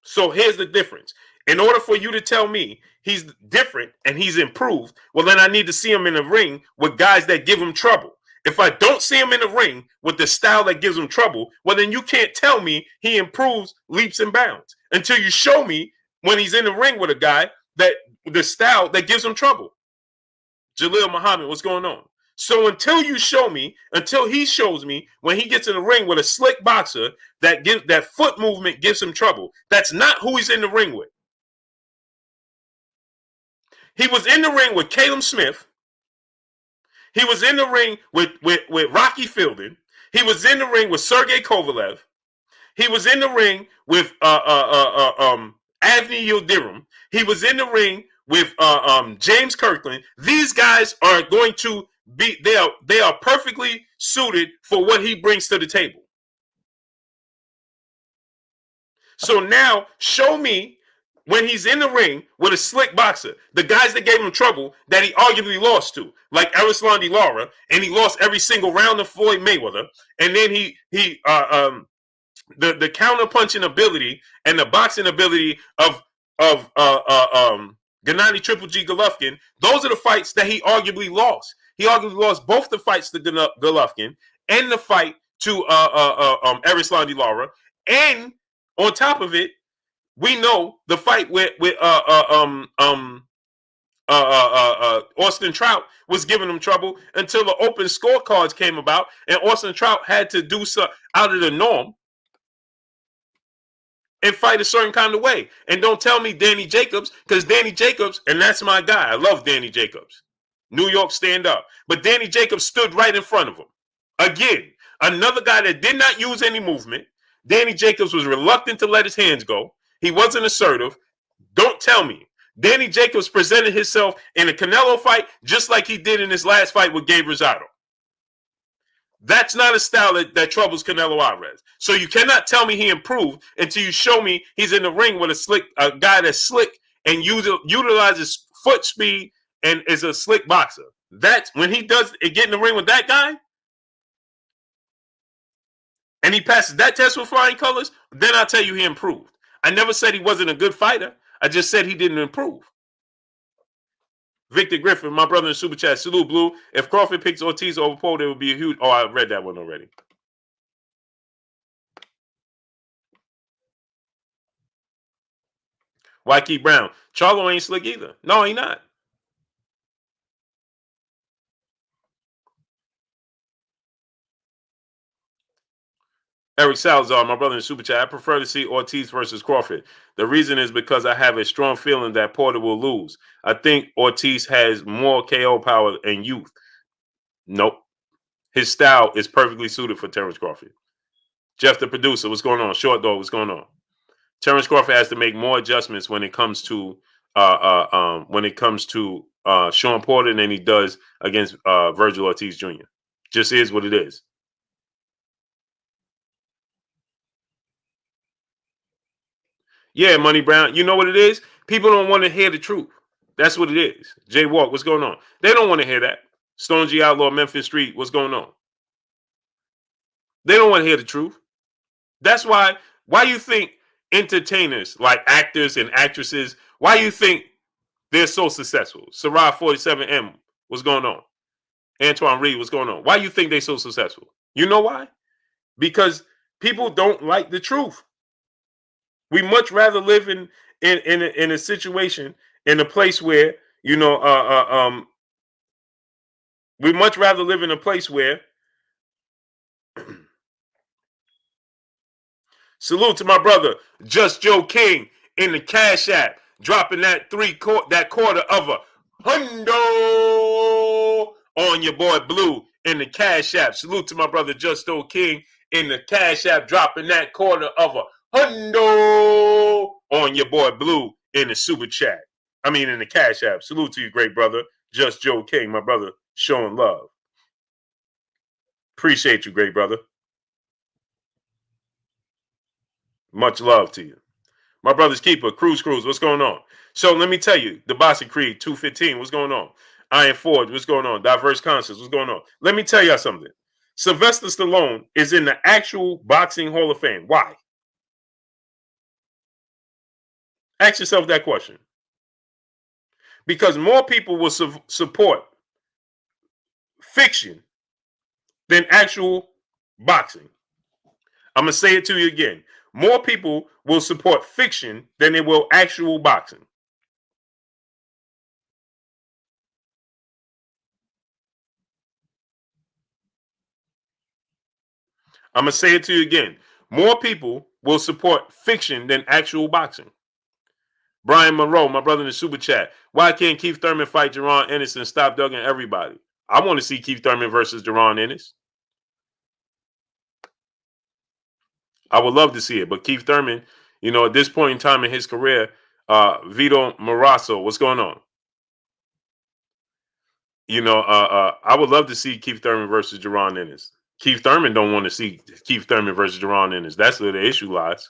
So here's the difference. In order for you to tell me he's different and he's improved, well, then I need to see him in the ring with guys that give him trouble. If I don't see him in the ring with the style that gives him trouble, well, then you can't tell me he improves leaps and bounds until you show me when he's in the ring with a guy that the style that gives him trouble. Jalil Muhammad, what's going on? So until you show me, until he shows me when he gets in the ring with a slick boxer that gives that foot movement gives him trouble, that's not who he's in the ring with. He was in the ring with Caleb Smith. He was in the ring with Rocky Fielding. He was in the ring with Sergey Kovalev. He was in the ring with Avni Yildirim. He was in the ring with James Kirkland. These guys are going to be they are perfectly suited for what he brings to the table. So now show me when he's in the ring with a slick boxer, the guys that gave him trouble that he arguably lost to, like Erislandy Lara, and he lost every single round of Floyd Mayweather, and then the counter punching ability and the boxing ability of Gennady Triple G Golovkin, those are the fights that he arguably lost. He arguably lost both the fights to Golovkin and the fight to Erislandy Lara, and on top of it, we know the fight with Austin Trout was giving him trouble until the open scorecards came about, and Austin Trout had to do something out of the norm and fight a certain kind of way. And don't tell me Danny Jacobs, because Danny Jacobs, and that's my guy. I love Danny Jacobs. New York stand up. But Danny Jacobs stood right in front of him. Again, another guy that did not use any movement. Danny Jacobs was reluctant to let his hands go. He wasn't assertive. Don't tell me. Danny Jacobs presented himself in a Canelo fight just like he did in his last fight with Gabe Rosado. That's not a style that troubles Canelo Alvarez. So you cannot tell me he improved until you show me he's in the ring with a guy that's slick and utilizes foot speed and is a slick boxer. That's when he does get in the ring with that guy and he passes that test with flying colors, then I'll tell you he improved. I never said he wasn't a good fighter. I just said he didn't improve. Victor Griffin, my brother in Super Chat, salute Blue. If Crawford picks Ortiz over Poe, there would be a huge... Oh, I read that one already. Waikee Brown. Charlo ain't slick either. No, he not. Eric Salazar, my brother in Super Chat, I prefer to see Ortiz versus Crawford. The reason is because I have a strong feeling that Porter will lose. I think Ortiz has more KO power and youth. Nope. His style is perfectly suited for Terence Crawford. Jeff, the producer, what's going on? Short Dog, what's going on? Terence Crawford has to make more adjustments when it comes to Sean Porter than he does against Vergil Ortiz Jr. Just is what it is. Yeah, Money Brown. You know what it is? People don't want to hear the truth. That's what it is. Jay Walk, what's going on? They don't want to hear that. Stone G Outlaw, Memphis Street, what's going on? They don't want to hear the truth. That's why you think entertainers like actors and actresses, why you think they're so successful? Sarah 47M, what's going on? Antoine Reed, what's going on? Why you think they're so successful? You know why? Because people don't like the truth. We much rather live in a situation in a place where, you know, we'd much rather live in a place where salute to my brother, Just Joe King in the Cash App, dropping that quarter of a hundo on your boy Blue in the Cash App. Salute to my brother Just Joe King in the Cash App, dropping that quarter of a hundo on your boy Blue in the Super Chat. I mean in the Cash App. Salute to you, great brother, Just Joe King, my brother, showing love. Appreciate you, great brother. Much love to you. My brother's keeper, Cruz, what's going on? So let me tell you, the Boxing Creed 215, what's going on? Iron Forge, what's going on? Diverse Concepts, what's going on? Let me tell y'all something. Sylvester Stallone is in the actual Boxing Hall of Fame. Why? Ask yourself that question. Because more people will support fiction than actual boxing. I'm going to say it to you again. More people will support fiction than they will actual boxing. I'm going to say it to you again. More people will support fiction than actual boxing. Brian Monroe, my brother in the Super Chat. Why can't Keith Thurman fight Jaron Ennis and stop dugging everybody? I want to see Keith Thurman versus Jaron Ennis. I would love to see it. But Keith Thurman, you know, at this point in time in his career, Vito Morasso, what's going on? You know, I would love to see Keith Thurman versus Jaron Ennis. Keith Thurman don't want to see Keith Thurman versus Jaron Ennis. That's where the issue lies.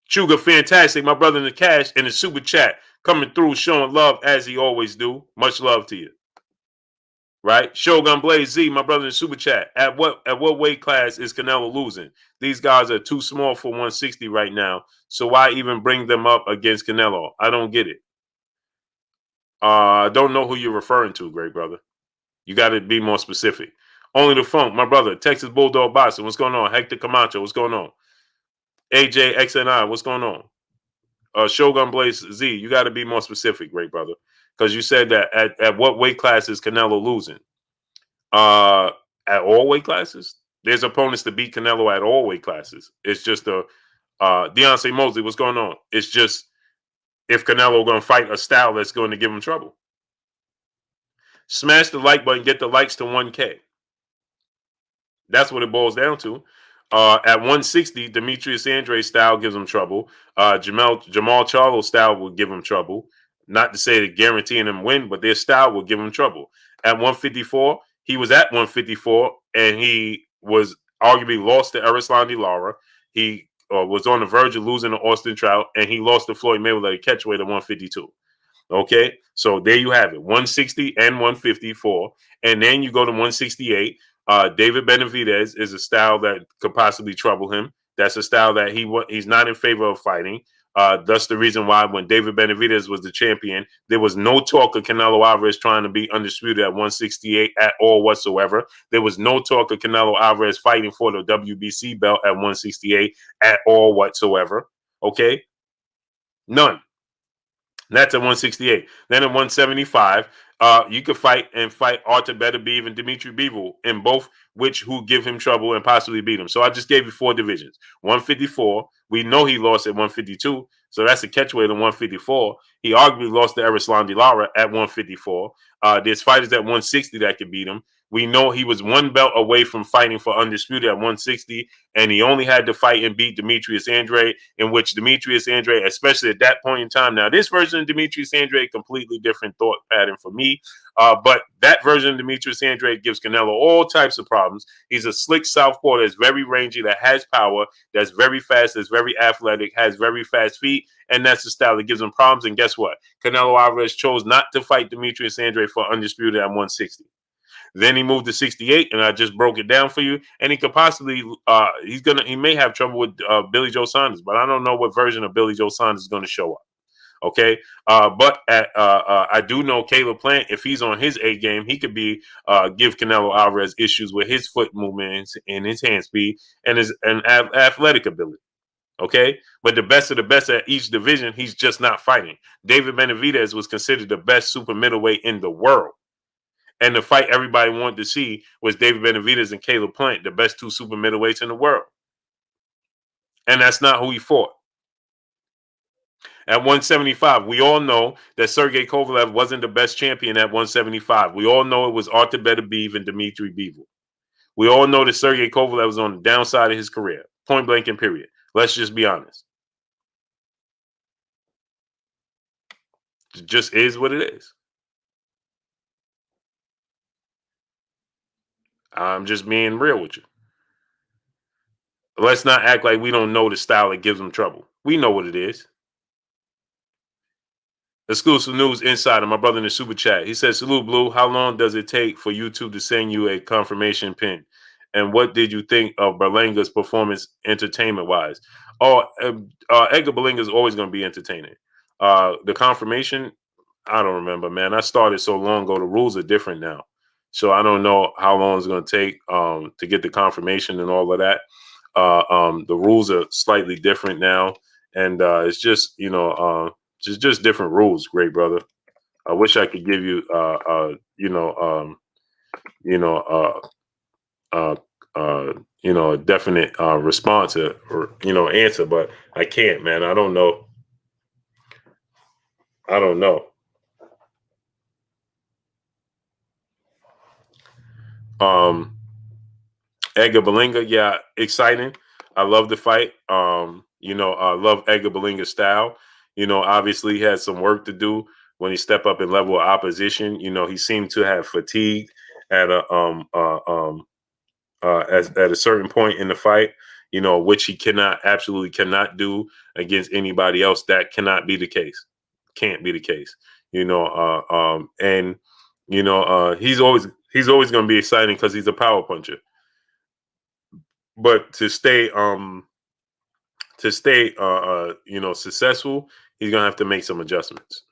Chuga, fantastic. My brother in the Cash in the Super Chat coming through, showing love as he always do. Much love to you. Right? Shogun Blaze Z, my brother in the Super Chat. At what weight class is Canelo losing? These guys are too small for 160 right now. So why even bring them up against Canelo? I don't get it. I don't know who you're referring to, great brother. You got to be more specific. Only the Funk, my brother. Texas Bulldog Boxing, what's going on? Hector Camacho, what's going on? AJ XNI, what's going on? Shogun Blaze Z, you got to be more specific, great brother, because you said that at what weight class is Canelo losing? At all weight classes, there's opponents to beat Canelo at all weight classes. It's just Deontay Mosley, what's going on? It's just if Canelo going to fight a style that's going to give him trouble. Smash the like button, get the likes to 1K. That's what it boils down to. At 160, Demetrius Andrade style gives him trouble. Jamal Charlo style will give him trouble. Not to say that guaranteeing him win, but their style will give him trouble. At 154, he was at 154, and he was arguably lost to Erislandy Lara. He was on the verge of losing to Austin Trout, and he lost to Floyd Mayweather at catchweight at 152. Okay, so there you have it, 160 and 154. And then you go to 168. David Benavidez is a style that could possibly trouble him. That's a style that he's not in favor of fighting. That's the reason why when David Benavidez was the champion, there was no talk of Canelo Alvarez trying to be undisputed at 168 at all whatsoever. There was no talk of Canelo Alvarez fighting for the WBC belt at 168 at all whatsoever. Okay? None. That's at 168. Then at 175, you could fight Artur Beterbiev and Dimitri Bivol in both, who give him trouble and possibly beat him. So I just gave you 4 divisions. 154, we know he lost at 152, so that's a catchweight at 154. He arguably lost to Erislandy Lara at 154. There's fighters at 160 that could beat him. We know he was 1 belt away from fighting for undisputed at 160, and he only had to fight and beat Demetrius Andrade, in which Demetrius Andrade, especially at that point in time, now this version of Demetrius Andrade, completely different thought pattern for me, but that version of Demetrius Andrade gives Canelo all types of problems. He's a slick southpaw that's very rangy, that has power, that's very fast, that's very athletic, has very fast feet, and that's the style that gives him problems. And guess what? Canelo Alvarez chose not to fight Demetrius Andrade for undisputed at 160. Then he moved to 68, and I just broke it down for you. And he could possibly, he may have trouble with Billy Joe Saunders, but I don't know what version of Billy Joe Saunders is going to show up. Okay, but I do know Caleb Plant, if he's on his A game, he could give Canelo Alvarez issues with his foot movements and his hand speed and his athletic ability. Okay, but the best of the best at each division, he's just not fighting. David Benavidez was considered the best super middleweight in the world. And the fight everybody wanted to see was David Benavidez and Caleb Plant, the best 2 super middleweights in the world. And that's not who he fought. At 175, we all know that Sergey Kovalev wasn't the best champion at 175. We all know it was Artur Beterbiev and Dmitry Bivol. We all know that Sergey Kovalev was on the downside of his career, point blank and period. Let's just be honest. It just is what it is. I'm just being real with you. Let's not act like we don't know the style that gives him trouble. We know what it is. Exclusive news insider, my brother in the super chat. He says, "Salute, Blue. How long does it take for YouTube to send you a confirmation pin? And what did you think of Berlanga's performance entertainment-wise?" Oh, Edgar Berlanga is always going to be entertaining. The confirmation, I don't remember, man. I started so long ago. The rules are different now. So I don't know how long it's going to take to get the confirmation and all of that. The rules are slightly different now. And it's just, just different rules, great brother. I wish I could give you, a definite response or answer, but I can't, man. I don't know. Edgar Berlanga, yeah, exciting. I love the fight. I love Edgar Berlanga's style. Obviously he had some work to do when he stepped up in level of opposition. He seemed to have fatigued at at a certain point in the fight, which he absolutely cannot do against anybody else. That cannot be the case. Can't be the case. And he's always going to be exciting because he's a power puncher. But to stay successful, he's gonna have to make some adjustments.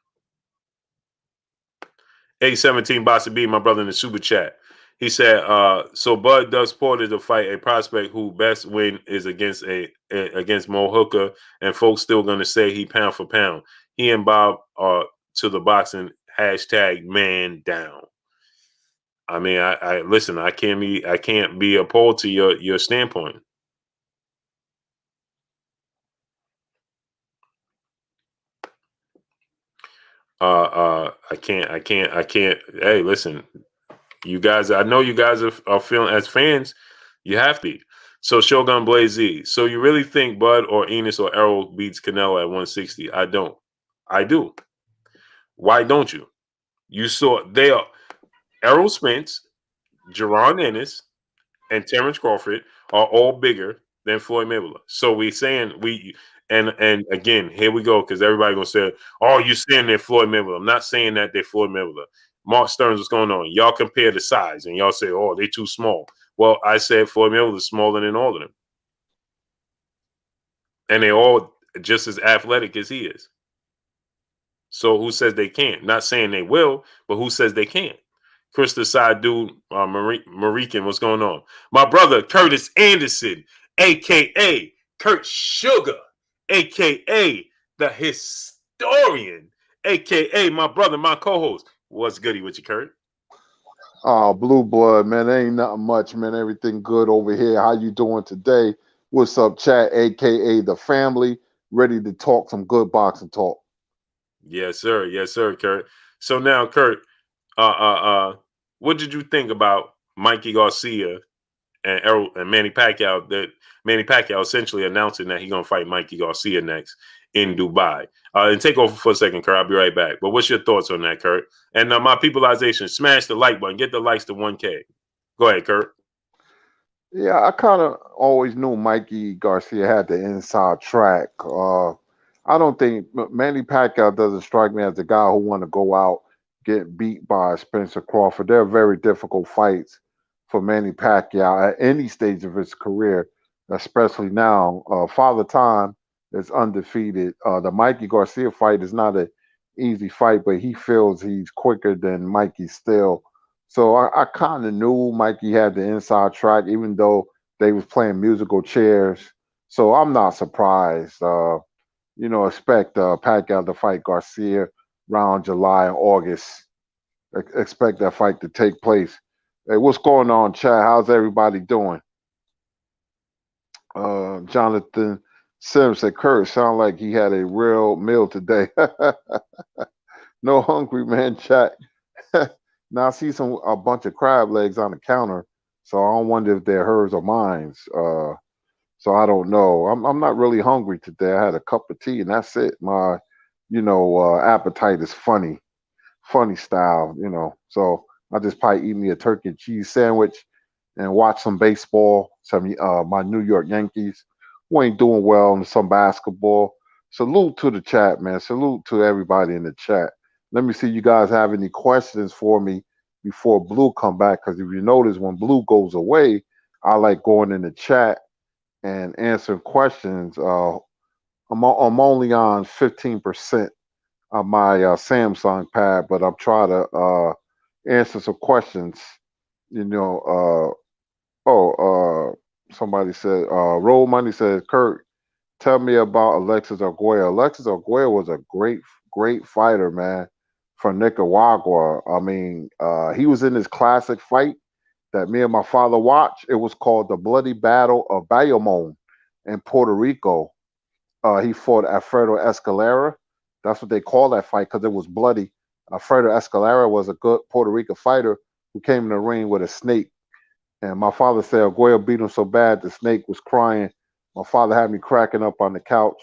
817 Bossy B, my brother in the super chat. He said, so Bud does Porter to fight a prospect who best win is against Mo Hooker, and folks still gonna say he pound for pound. He and Bob are to the boxing #man down. I mean, I listen, I can't be opposed to your standpoint. I can't. Hey, listen, you guys, I know you guys are feeling as fans, you have to. So Shogun Blaze Z. So you really think Bud or Enos or Errol beats Canelo at 160? I don't. I do. Why don't you? You saw they are Errol Spence, Jerron Ennis, and Terence Crawford are all bigger than Floyd Mayweather. So we're saying and again, here we go, because everybody gonna say, "Oh, you're saying they're Floyd Mayweather." I'm not saying that they're Floyd Mayweather. Mark Stearns, what's going on? Y'all compare the size, and y'all say, "Oh, they're too small." Well, I said Floyd Mayweather is smaller than all of them, and they're all just as athletic as he is. So who says they can't? Not saying they will, but who says they can't? Krista Sadu, Marican, what's going on? My brother, Curtis Anderson, a.k.a. Kurt Sugar, a.k.a. the historian, a.k.a. my brother, my co-host. What's goody with you, Kurt? Oh, Blue Blood, man. Ain't nothing much, man. Everything good over here. How you doing today? What's up, chat, a.k.a. the family? Ready to talk some good boxing talk. Yes, sir. Yes, sir, Kurt. So now, Kurt, what did you think about Mikey Garcia and Manny Pacquiao? That Manny Pacquiao essentially announcing that he's gonna fight Mikey Garcia next in Dubai. And take over for a second, Kurt. I'll be right back. But what's your thoughts on that, Kurt? And my peopleization, smash the like button, get the likes to 1K. Go ahead, Kurt. Yeah, I kind of always knew Mikey Garcia had the inside track. I don't think Manny Pacquiao doesn't strike me as the guy who want to go out get beat by Spencer Crawford. They're very difficult fights for Manny Pacquiao at any stage of his career, especially now. Father Time is undefeated. The Mikey Garcia fight is not an easy fight, but he feels he's quicker than Mikey still. So I kind of knew Mikey had the inside track, even though they was playing musical chairs So I'm not surprised. Expect Pacquiao to fight Garcia around July and August. Expect that fight to take place. Hey, what's going on, Chad? How's everybody doing? Jonathan Sims said, Kurt, sound like he had a real meal today. No hungry man, chat. Now I see a bunch of crab legs on the counter, so I don't wonder if they're hers or mine's. So I don't know. I'm not really hungry today. I had a cup of tea and that's it. My, appetite is funny style. So I just probably eat me a turkey and cheese sandwich and watch some baseball. Some my New York Yankees who ain't doing well, and some basketball. Salute to the chat, man. Salute to everybody in the chat. Let me see you guys have any questions for me before Blue come back. Because if you notice, when Blue goes away, I like going in the chat and answering questions. I'm only on 15% of my Samsung pad, but I'm trying to answer some questions. You know, somebody said, Roll Money says, Kurt, tell me about Alexis Arguello. Alexis Arguello was a great fighter, man, from Nicaragua. I mean, he was in this classic fight that me and my father watched. It was called the Bloody Battle of Bayamon in Puerto Rico. He fought Alfredo Escalera. That's what they call that fight because it was bloody. Alfredo Escalera was a good Puerto Rican fighter who came in the ring with a snake. And my father said Arguello beat him so bad the snake was crying. My father had me cracking up on the couch.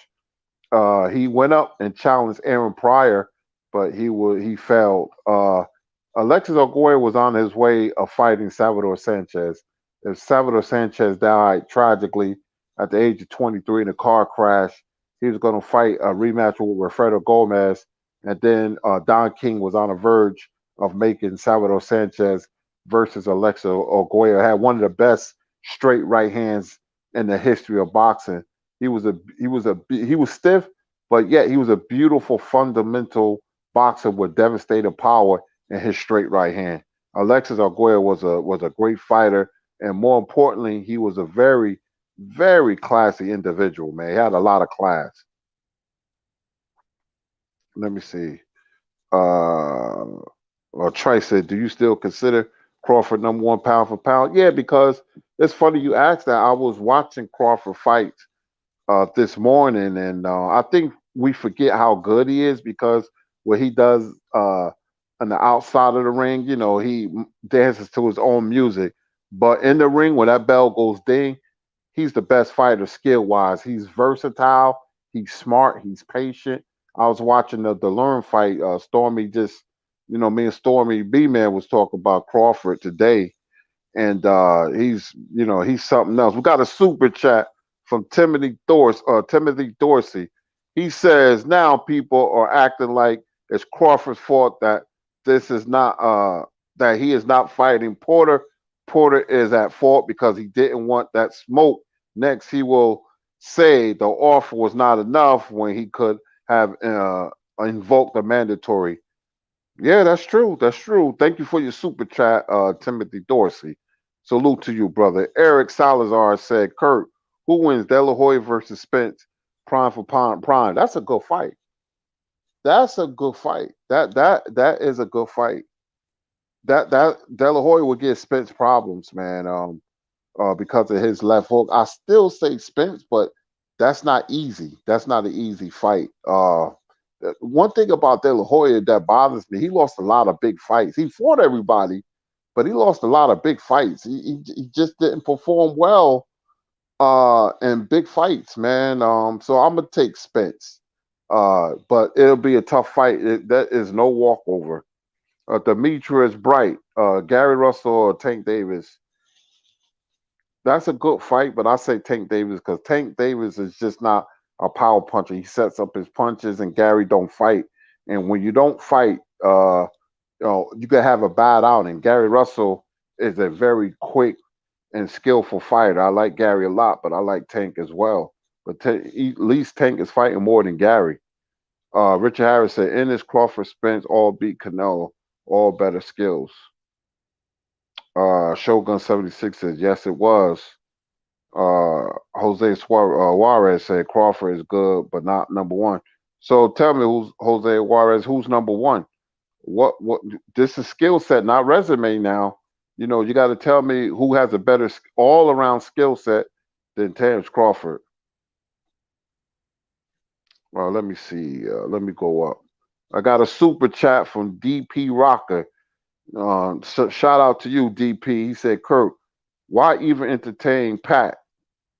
He went up and challenged Aaron Pryor, but he failed. Alexis Arguello was on his way of fighting Salvador Sanchez. If Salvador Sanchez died tragically at the age of 23 in a car crash, he was going to fight a rematch with Wilfredo Gomez, and then Don King was on the verge of making Salvador Sanchez versus Alexis Arguello. Had one of the best straight right hands in the history of boxing. He was stiff, but yet he was a beautiful fundamental boxer with devastating power in his straight right hand. Alexis Arguello was a great fighter, and more importantly, he was a very classy individual. Man, he had a lot of class. Let me see. Trey said, "Do you still consider Crawford number one pound for pound?" Yeah, because it's funny you asked that. I was watching Crawford fight this morning, and I think we forget how good he is because what he does on the outside of the ring, he dances to his own music. But in the ring, when that bell goes ding, he's the best fighter skill wise. He's versatile. He's smart. He's patient. I was watching the Learn fight. Stormy me and Stormy B Man was talking about Crawford today, and he's something else. We got a super chat from Timothy Dorsey. He says now people are acting like it's Crawford's fault that this is not that he is not fighting Porter. Porter is at fault because he didn't want that smoke. Next, he will say the offer was not enough when he could have invoked the mandatory. Yeah, that's true. That's true. Thank you for your super chat, Timothy Dorsey. Salute to you, brother. Eric Salazar said, Kurt, who wins De La Hoya versus Spence? Prime for prime. That's a good fight. That's a good fight. That is a good fight. That De La Hoya would give Spence problems, man. Because of his left hook. I still say Spence, but that's not easy. That's not an easy fight. One thing about De La Hoya that bothers me, he lost a lot of big fights. He fought everybody, but he lost a lot of big fights. He just didn't perform well in big fights, man. So I'm gonna take Spence. But it'll be a tough fight. That is no walkover. Demetrius Bright, Gary Russell or Tank Davis. That's a good fight, but I say Tank Davis because Tank Davis is just not a power puncher. He sets up his punches, and Gary don't fight. And when you don't fight, you can have a bad outing. Gary Russell is a very quick and skillful fighter. I like Gary a lot, but I like Tank as well. But at least Tank is fighting more than Gary. Richard Harris said, Ennis, Crawford, Spence, all beat Canelo, all better skills. Shogun 76 says, yes, it was. Hold Juarez said Crawford is good, but not number one. So tell me, who's Jose Juarez? Who's number one? What? This is skill set, not resume. Now, you got to tell me who has a better all around skill set than Terence Crawford. Well, let me see. Let me go up. I got a super chat from DP Rocker. Shout out to you, DP. He said, Kurt, why even entertain Pat?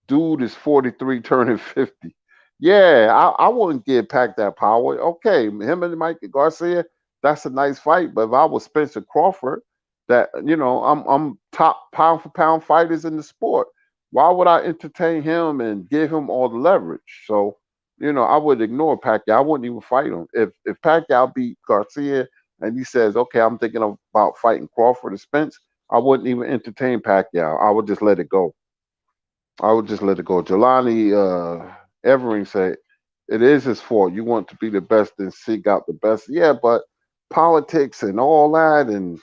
Dude is 43 turning 50. Yeah, I wouldn't give Pac that power. Okay, him and Mikey Garcia, that's a nice fight. But if I was Spencer Crawford, that I'm top pound for pound fighters in the sport. Why would I entertain him and give him all the leverage? So, I would ignore Pacquiao. I wouldn't even fight him. If Pacquiao beat Garcia and he says, okay, I'm thinking about fighting Crawford or Spence, I wouldn't even entertain Pacquiao. I would just let it go. Jelani Evering said, it is his fault. You want to be the best and seek out the best. Yeah, but politics and all that and,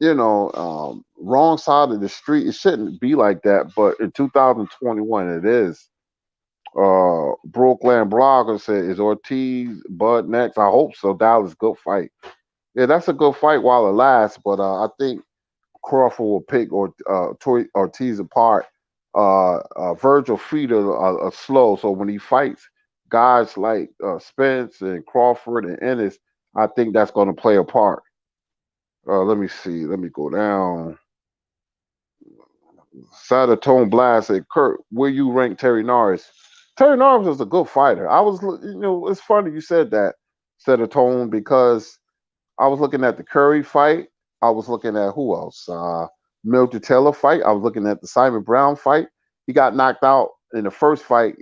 wrong side of the street, it shouldn't be like that. But in 2021, it is. Brooklyn Blogger said, is Ortiz Bud next? I hope so. Dallas, good fight. Yeah, that's a good fight while it lasts. But I think Crawford will pick Ortiz apart. Vergil feet are slow, so when he fights guys like Spence and Crawford and Ennis, I think that's going to play a part. Let me see. Let me go down. Sadatone Blast said, Kurt, where you rank Terry Norris? Terry Norris is a good fighter. I was, it's funny you said that, Sadatone, because I was looking at the Curry fight. I was looking at who else? Milton Taylor fight. I was looking at the Simon Brown fight. He got knocked out in the first fight,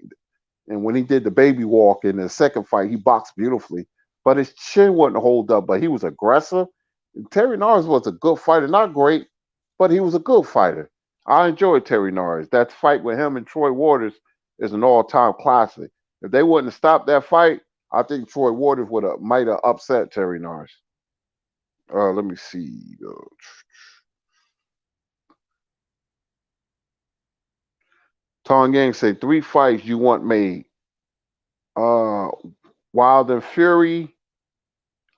and when he did the baby walk in the second fight, he boxed beautifully. But his chin wouldn't hold up, but he was aggressive. And Terry Norris was a good fighter. Not great, but he was a good fighter. I enjoyed Terry Norris. That fight with him and Troy Waters is an all-time classic. If they wouldn't have stopped that fight, I think Troy Waters might have upset Terry Norris. Let me see. Tong Yang say 3 fights you want made. Wilder Fury,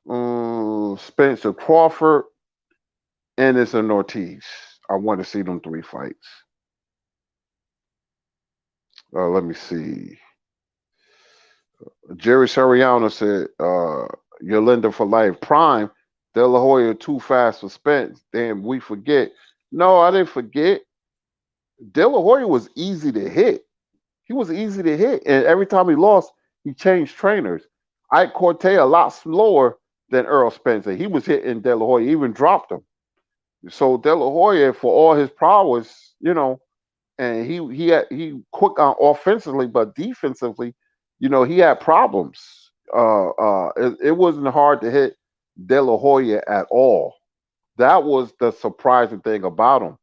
Spencer Crawford, Ennis and Ortiz. I want to see them 3 fights. Let me see. Jerry Soriano said, Yolanda for life. Prime, De La Hoya too fast for Spence. Damn, we forget. No, I didn't forget. De La Hoya was easy to hit. He was easy to hit. And every time he lost, he changed trainers. Ike Corte a lot slower than Earl Spencer. He was hitting De La Hoya, even dropped him. So De La Hoya, for all his prowess, and he quick on offensively, but defensively, he had problems. It wasn't hard to hit De La Hoya at all. That was the surprising thing about him.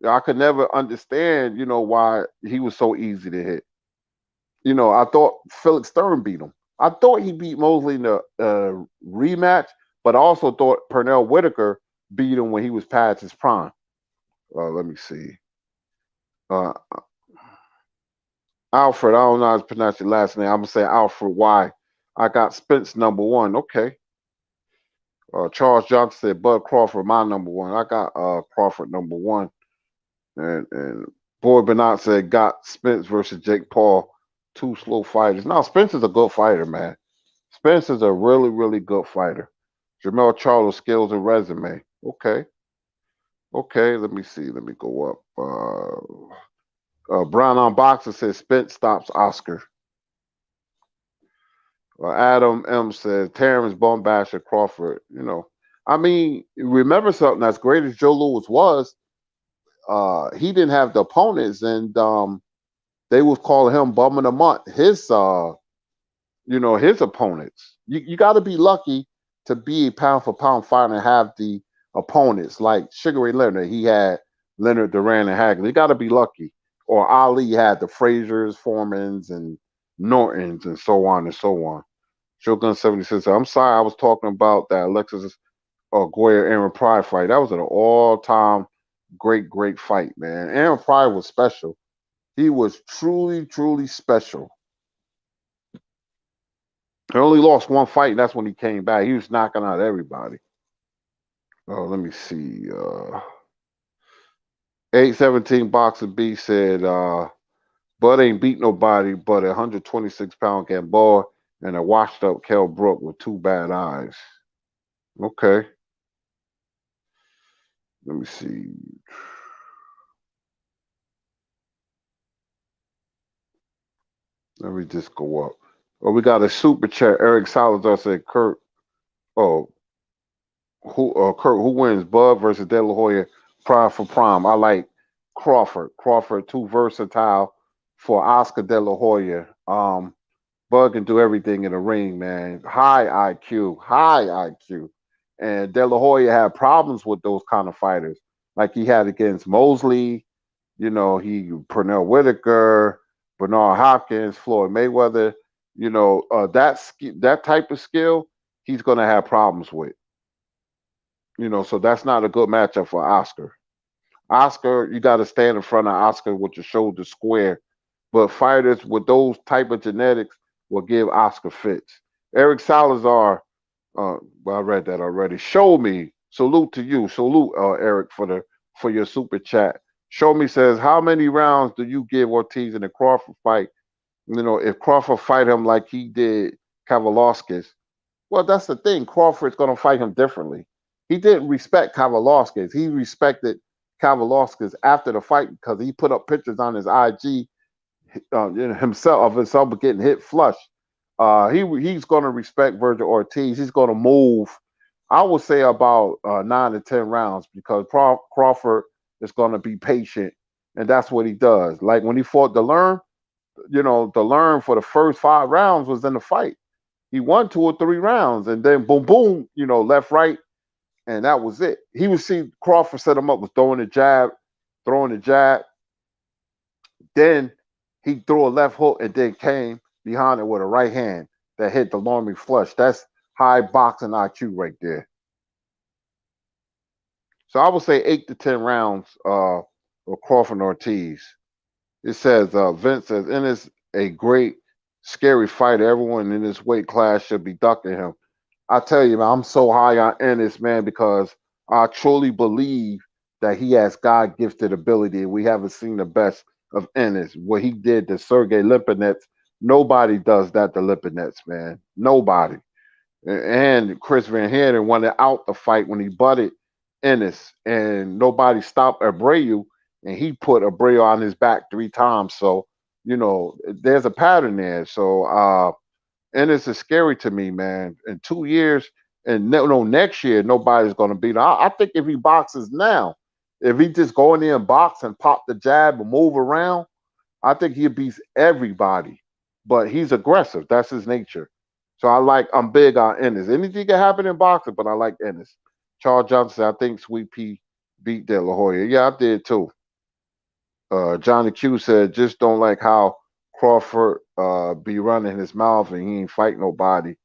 I could never understand, why he was so easy to hit. I thought Felix Stern beat him. I thought he beat Mosley in the rematch, but I also thought Pernell Whitaker beat him when he was past his prime. Let me see. Alfred, I don't know how to pronounce your last name. I'm going to say Alfred Y. I got Spence number 1. Okay. Charles Johnson said Bud Crawford, my number 1. I got Crawford number 1. And Boy Bernard said got Spence versus Jake Paul. 2 slow fighters. Now, Spence is a good fighter, man. Spence is a really, really good fighter. Jamel Charlo, skills and resume. Okay. Let me see. Let me go up. Brown on Boxer says Spence stops Oscar. Adam M says Terence Bombasher Crawford. I mean, remember something, as great as Joe Louis was, he didn't have the opponents, and they was calling him bum of the month. His his opponents. You got to be lucky to be a pound for pound fighter and have the opponents like Sugar Ray Leonard. He had Leonard, Duran, and Hagler. You got to be lucky. Or Ali had the Frazier's, Foremans, and Nortons, and so on and so on. Shogun 76. I'm sorry, I was talking about that Alexis Arguello Aaron Pride fight. That was an all-time great fight, man. Aaron Pride was special. He was truly, truly special. He only lost one fight, and that's when he came back. He was knocking out everybody. Oh, let me see. 817 Boxer B said, Bud ain't beat nobody but a 126-pound Gamboa and a washed-up Kell Brook with two bad eyes. Okay. Let me see. Let me just go up. Oh, we got a super chat. Eric Salazar said, Kurt, who wins, Bud versus De La Hoya, prime for prime? I like Crawford. Crawford, too versatile for Oscar De La Hoya. Bud can do everything in the ring, man. High IQ. And De La Hoya had problems with those kind of fighters, like he had against Mosley. Pernell Whitaker, Bernard Hopkins, Floyd Mayweather. That type of skill, he's gonna have problems with. So that's not a good matchup for Oscar. Oscar, you got to stand in front of Oscar with your shoulders square. But fighters with those type of genetics will give Oscar fits. Eric Salazar, well, I read that already. Show me. Salute to you. Salute, Eric, for your super chat. Show me says, how many rounds do you give Ortiz in the Crawford fight? If Crawford fight him like he did Kavalauskas, well, that's the thing. Crawford's going to fight him differently. He didn't respect Kavalauskas. He respected Kavalauskas after the fight because he put up pictures on his IG himself getting hit flush. He's going to respect Vergil Ortiz. He's going to move, I would say, about 9 to 10 rounds because Crawford is going to be patient, and that's what he does. Like when he fought DeLearn, DeLearn for the first 5 rounds was in the fight. He won 2 or 3 rounds, and then boom, boom, left, right, and that was it. He would see Crawford set him up with throwing the jab. Then he threw a left hook and then came behind it with a right hand that hit the Lormy flush. That's high boxing IQ right there. So I would say 8 to 10 rounds of Crawford and Ortiz. It says, Vince says, Ennis a great, scary fighter. Everyone in this weight class should be ducking him. I tell you, man, I'm so high on Ennis, man, because I truly believe that he has God-gifted ability. We haven't seen the best of Ennis. What he did to Sergey Lipinets, nobody does that to Lipinets, man. Nobody. And Chris Van Heerden wanted out the fight when he butted Ennis, and nobody stopped Abreu, and he put Abreu on his back 3 times. So, there's a pattern there. So, Ennis is scary to me, man. In 2 years, and next year, nobody's going to beat him. I think if he boxes now, if he just go in there and box and pop the jab and move around, I think he beats everybody. But he's aggressive. That's his nature. So I'm big on Ennis. Anything can happen in boxing, but I like Ennis. Charles Johnson, I think Sweet Pea beat De La Hoya. Yeah, I did too. Johnny Q said, just don't like how Crawford be running his mouth and he ain't fight nobody.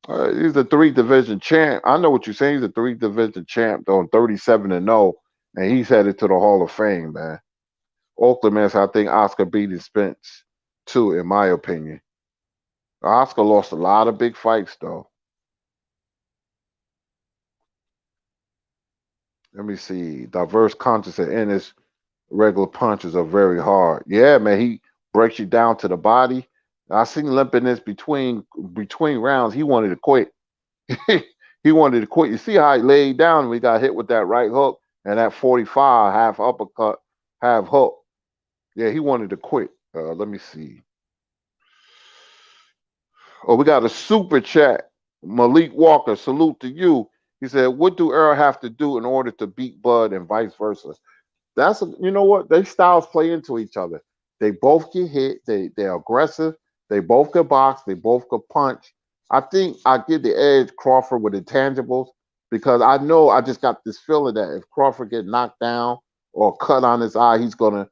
He's a 3-division champ. I know what you're saying. He's a 3-division champ on 37-0, and he's headed to the Hall of Fame, man. Oakland, man, so I think Oscar beat Spence too, in my opinion. Oscar lost a lot of big fights, though. Let me see. Diverse conscious and Ennis regular punches are very hard. Yeah, man, he breaks you down to the body. I seen Lipinets between rounds. He wanted to quit. He wanted to quit. You see how he laid down when he got hit with that right hook and that 45 half uppercut, half hook. Yeah, he wanted to quit. Let me see. Oh, we got a super chat. Malik Walker, salute to you. He said, what do Earl have to do in order to beat Bud and vice versa? You know what? Their styles play into each other. They both get hit. They're aggressive. They both can box. They both can punch. I think I give the edge Crawford with intangibles because I know I just got this feeling that if Crawford get knocked down or cut on his eye, he's gonna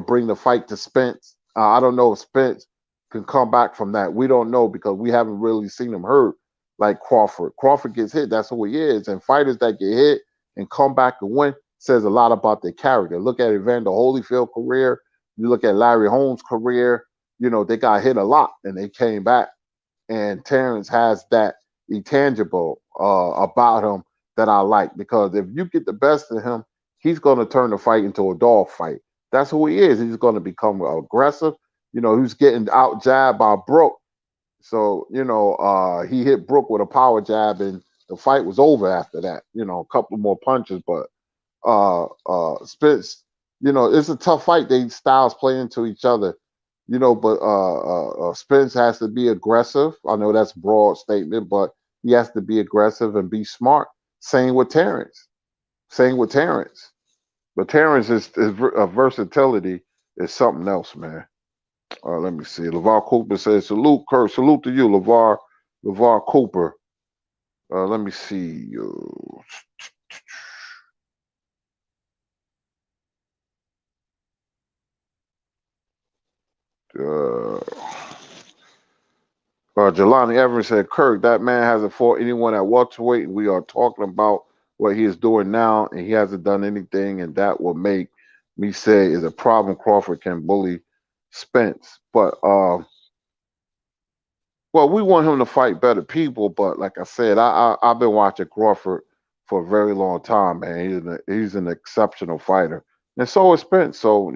bring the fight to Spence. I don't know if Spence can come back from that. We don't know because we haven't really seen him hurt like Crawford. Crawford gets hit. That's who he is. And fighters that get hit and come back and win says a lot about their character. Look at Evander Holyfield's career. You look at Larry Holmes' career, they got hit a lot and they came back. And Terence has that intangible about him that I like, because if you get the best of him, he's going to turn the fight into a dog fight. That's who he is. He's going to become aggressive. He's getting out jabbed by Brook. So, he hit Brook with a power jab and the fight was over after that. A couple more punches, but Spence, it's a tough fight. They styles play into each other, but Spence has to be aggressive. I know that's a broad statement, but he has to be aggressive and be smart. Same with Terence. But Terence is versatility is something else, man. Let me see. LeVar Cooper says, salute, Kurt. Salute to you, LeVar Cooper. Let me see. Jelani Evans said, Kirk, that man hasn't fought anyone at welterweight, and we are talking about what he is doing now, and he hasn't done anything, and that will make me say is a problem. Crawford can bully Spence. But, we want him to fight better people, but like I said, I've been watching Crawford for a very long time, man. He's an exceptional fighter. And so is Spence. So,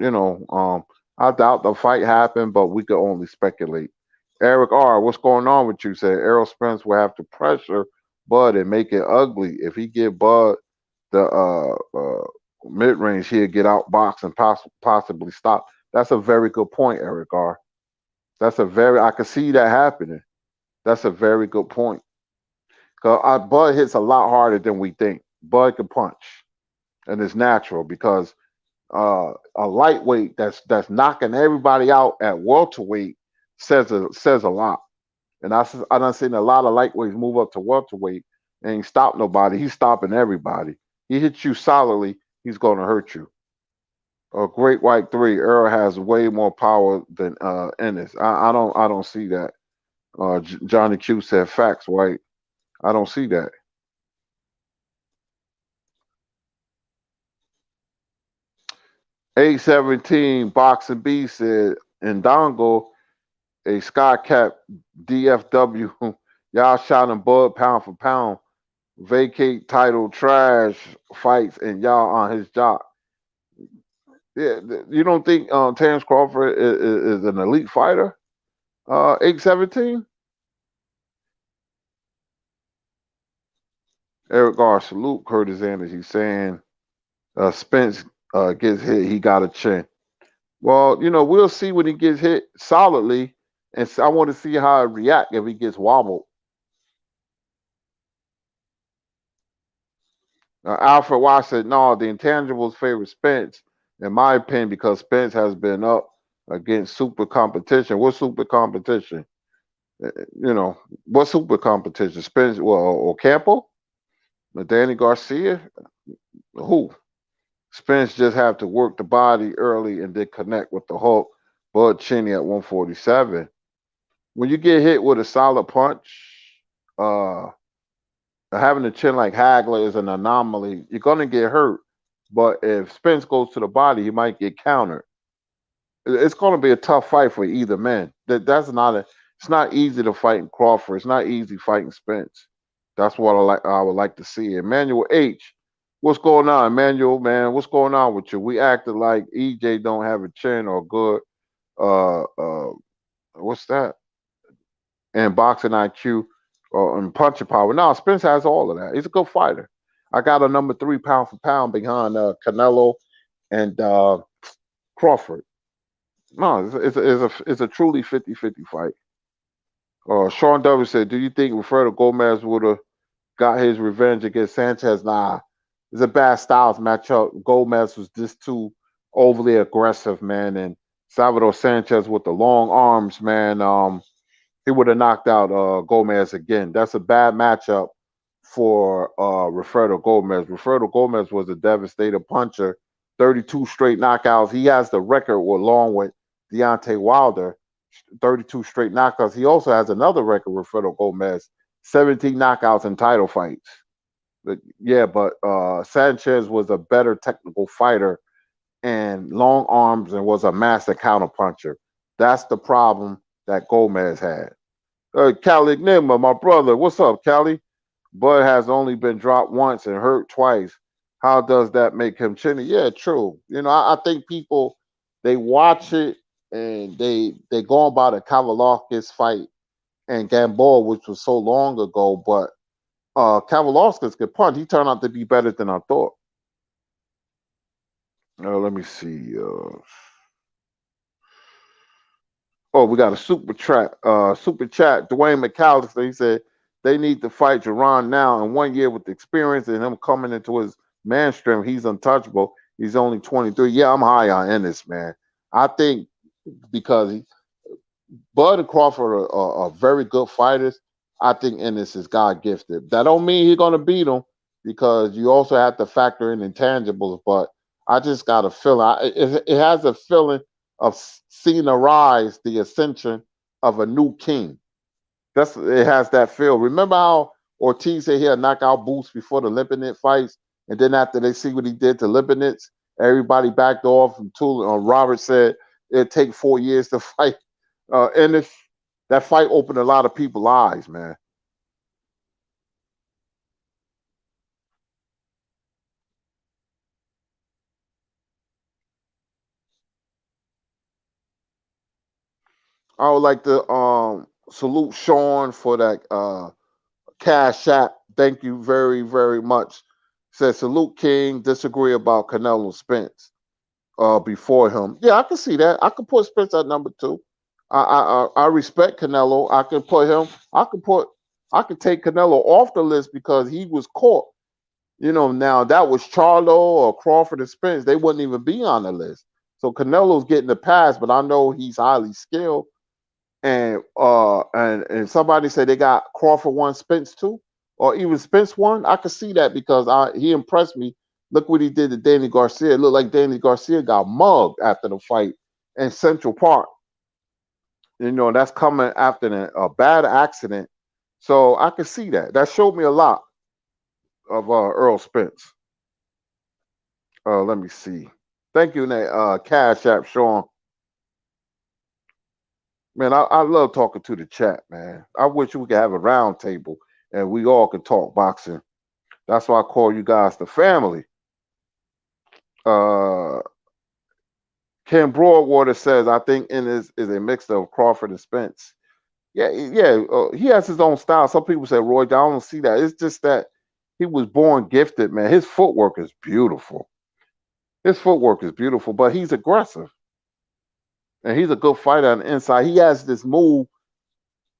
I doubt the fight happened, but we could only speculate. Eric R., what's going on with you? Said Errol Spence will have to pressure Bud and make it ugly. If he give Bud the mid range, he'll get outboxed and possibly stop. That's a very good point, Eric R. I can see that happening. That's a very good point. Because Bud hits a lot harder than we think. Bud can punch, and it's natural because a lightweight that's knocking everybody out at welterweight says a lot. And I done seen a lot of lightweights move up to welterweight and ain't stop nobody. He's stopping everybody. He hits you solidly, he's going to hurt you. Great White 3, Earl has way more power than Ennis. I don't see that. Johnny Q said facts, White. I don't see that. A17 Boxing B said Ndongo, a Sky Cap DFW, y'all shouting Bud pound for pound, vacate title trash fights, and y'all on his job. Yeah, you don't think Terence Crawford is an elite fighter? 817? Eric R. Salute Curtis Anders. He's saying Spence gets hit, he got a chin. Well, we'll see when he gets hit solidly, and I want to see how it react if he gets wobbled. Alfred Watts said, no, the intangibles favor Spence, in my opinion, because Spence has been up against super competition. What super competition? What super competition? Spence, Ocampo? Danny Garcia? Who? Spence just have to work the body early and then connect with the Hulk. Bud Cheney at 147. When you get hit with a solid punch, having a chin like Hagler is an anomaly. You're going to get hurt. But if Spence goes to the body, he might get countered. It's going to be a tough fight for either man. It's not easy to fight in Crawford. It's not easy fighting Spence. That's what I would like to see. Emmanuel H. What's going on, Emmanuel, man? What's going on with you? We acted like EJ don't have a chin or good what's that? And boxing IQ and punching power. No, Spence has all of that. He's a good fighter. I got a number 3 pound for pound behind Canelo and Crawford. No, it's a truly 50-50 fight. Sean W said, do you think Roberto Gomez would have got his revenge against Sanchez? Nah, it's a bad styles matchup. Gomez was just too overly aggressive, man. And Salvador Sanchez with the long arms, man, he would have knocked out Gomez again. That's a bad matchup for Roberto Gomez. Roberto Gomez was a devastating puncher, 32 straight knockouts. He has the record along with Deontay Wilder, 32 straight knockouts. He also has another record, Roberto Gomez, 17 knockouts in title fights. But Sanchez was a better technical fighter, and long arms and was a master counterpuncher. That's the problem that Gomez had. Cali Enigma, my brother. What's up, Cali? Bud has only been dropped once and hurt twice. How does that make him chinny? Yeah, true. I think people they watch it and they go on by the Kavalovskis fight and Gamboa, which was so long ago, but Kavalovskis could punch. He turned out to be better than I thought. Let me see. We got a super chat. Dwayne McAllister. He said they need to fight Jerron now. In 1 year with experience and him coming into his man strength, he's untouchable. He's only 23. Yeah, I'm high on Ennis, man. I think because Bud and Crawford are very good fighters. I think Ennis is God gifted. That don't mean he's gonna beat him because you also have to factor in intangibles. But I just got a feeling. It has a feeling of seeing a rise, the ascension of a new king. It has that feel. Remember how Ortiz said he had knockout boots before the Lipinets fights, and then after they see what he did to Lipinets, everybody backed off. Until Robert said it'd take 4 years to fight. And that fight opened a lot of people's eyes, man. I would like to salute Sean for that cash app. Thank you very, very much. Says salute King, disagree about Canelo Spence before him. Yeah, I can see that. I can put Spence at number 2. I respect Canelo. I can put him. I could take Canelo off the list because he was caught. Now that was Charlo or Crawford and Spence. They wouldn't even be on the list. So Canelo's getting the pass, but I know he's highly skilled. And somebody said they got Crawford 1, Spence 2, or even Spence 1. I could see that because he impressed me. Look what he did to Danny Garcia. It looked like Danny Garcia got mugged after the fight in Central Park. That's coming after a bad accident. So I could see that. That showed me a lot of Earl Spence. Let me see. Thank you, Cash App, Sean. Man, I love talking to the chat, man. I wish we could have a round table and we all could talk boxing. That's why I call you guys the family. Ken Broadwater says, I think Ennis is a mix of Crawford and Spence. Yeah. He has his own style. Some people say, Roy, I don't see that. It's just that he was born gifted, man. His footwork is beautiful. But he's aggressive. And he's a good fighter on the inside. He has this move,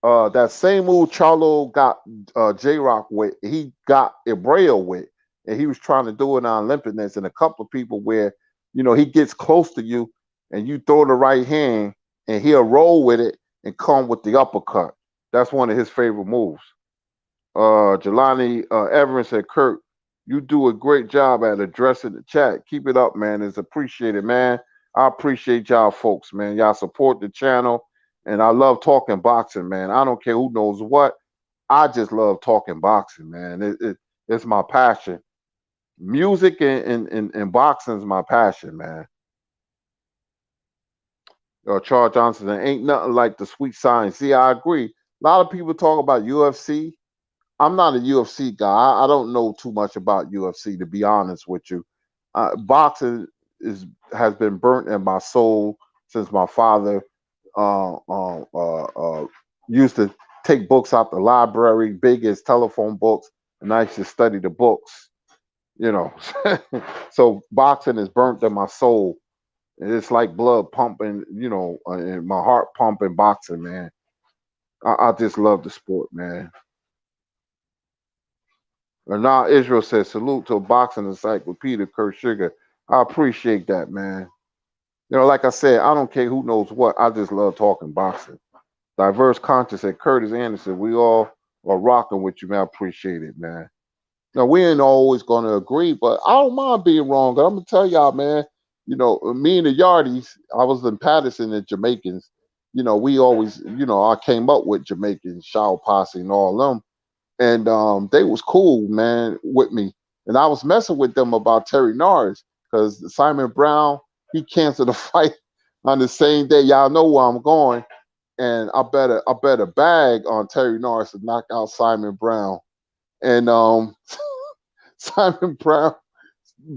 that same move Charlo got J-Rock with, he got Arguello with. And he was trying to do it on Lipinets and a couple of people where, he gets close to you and you throw the right hand and he'll roll with it and come with the uppercut. That's one of his favorite moves. Jelani Everett said, Kurt, you do a great job at addressing the chat. Keep it up, man. It's appreciated, man. I appreciate y'all folks, man. Y'all support the channel. And I love talking boxing, man. I don't care who knows what. I just love talking boxing, man. It's my passion. Music and boxing is my passion, man. Charles Johnson, there ain't nothing like the sweet science. See, I agree. A lot of people talk about UFC. I'm not a UFC guy. I don't know too much about UFC, to be honest with you. Boxing has been burnt in my soul since my father used to take books out the library, big as telephone books, and I used to study the books. So boxing is burnt in my soul. It's like blood pumping, and my heart pumping boxing, man. I just love the sport, man. And now Israel says, salute to boxing encyclopedia, Kurt Sugar. I appreciate that, man. Like I said, I don't care who knows what. I just love talking boxing. Diverse Conscious at Curtis Anderson. We all are rocking with you, man. I appreciate it, man. Now, we ain't always going to agree, but I don't mind being wrong. I'm going to tell y'all, man, me and the Yardies, I was in Patterson and Jamaicans. We always, I came up with Jamaicans, Shaw Posse and all them. And they was cool, man, with me. And I was messing with them about Terry Norris because Simon Brown he canceled the fight on the same day. Y'all know where I'm going, and I bet a bag on Terry Norris to knock out Simon Brown, and Simon Brown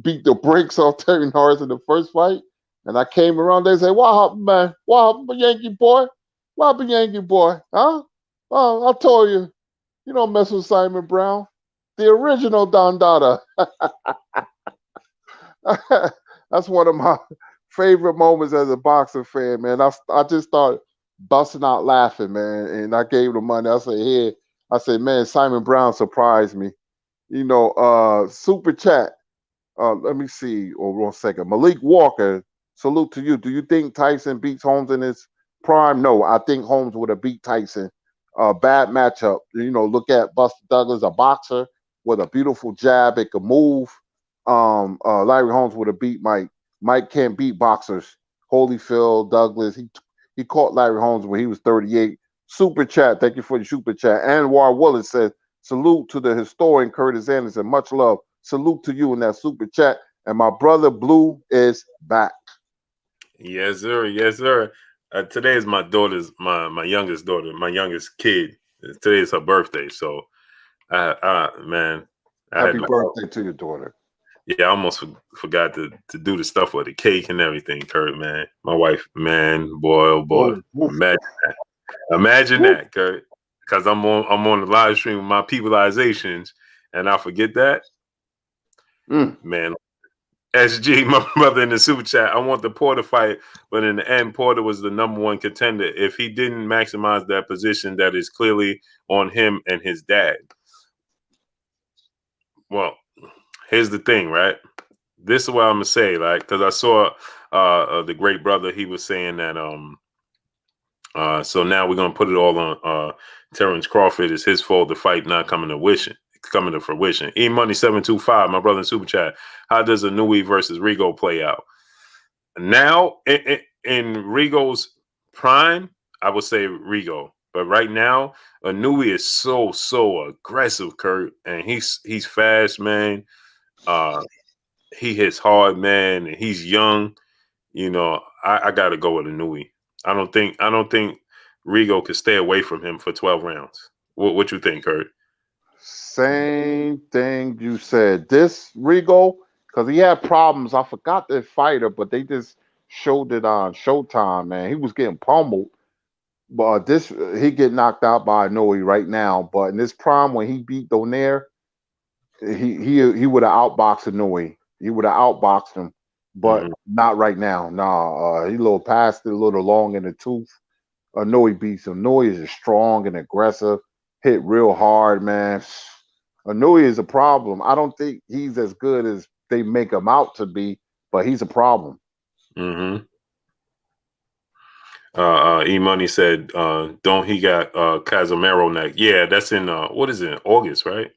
beat the brakes off Terry Norris in the first fight. And I came around, they say, "What happened, man? What happened, Yankee boy? What happened, Yankee boy? Huh? Oh, I told you, you don't mess with Simon Brown, the original Don Dada." That's one of my favorite moments as a boxing fan, man. I just started busting out laughing, man. And I gave the money. I said, "Here," I said, "Man, Simon Brown surprised me." Super chat. Let me see. Oh, 1 second. Malik Walker, salute to you. Do you think Tyson beats Holmes in his prime? No, I think Holmes would have beat Tyson. Bad matchup. Look at Buster Douglas, a boxer with a beautiful jab. It could move. Larry Holmes would have beat Mike. Mike can't beat boxers. Holyfield, Douglas. He caught Larry Holmes when he was 38. Super chat. Thank you for the super chat. Anwar Willis says, salute to the historian Curtis Anderson. Much love. Salute to you in that super chat. And my brother Blue is back. Yes, sir. Yes, sir. Today is my daughter's, my youngest daughter, my youngest kid. Today is her birthday. So, man. Happy birthday to your daughter. Yeah, I almost forgot to do the stuff with the cake and everything, Kurt, man. My wife, man, boy, oh boy. Imagine that, Kurt. Because I'm on the live stream with my peopleizations, and I forget that. Man, SG, my brother in the super chat, I want the Porter fight, but in the end, Porter was the #1 contender. If he didn't maximize that position, that is clearly on him and his dad. Well, here's the thing, right? This is what I'm gonna say, like, because I saw the great brother. He was saying that so now we're gonna put it all on Terence Crawford. It's his fault the fight not coming to fruition. E Money 725, my brother in super chat. How does Inoue versus Rigo play out? Now in Rigo's prime, I would say Rigo, but right now Inoue is so aggressive, Kurt, and he's fast, man. He hits hard, man, and he's young. I got to go with Inoue. I don't think Rigo could stay away from him for 12 rounds. What you think, Kurt? Same thing you said. This Rigo, because he had problems. I forgot the fighter, but they just showed it on Showtime, man. He was getting pummeled. But he get knocked out by Inoue right now. But in this prime, when he beat Donaire, he would have outboxed Inoue. He would have outboxed him, but not right now. Nah, he a little past it, a little long in the tooth. Inoue beats him. Inoue is strong and aggressive, hit real hard, man. Inoue is a problem. I don't think he's as good as they make him out to be, but he's a problem. E Money said, "Don't he got Casimero next?" Yeah, that's in what is it? August, right?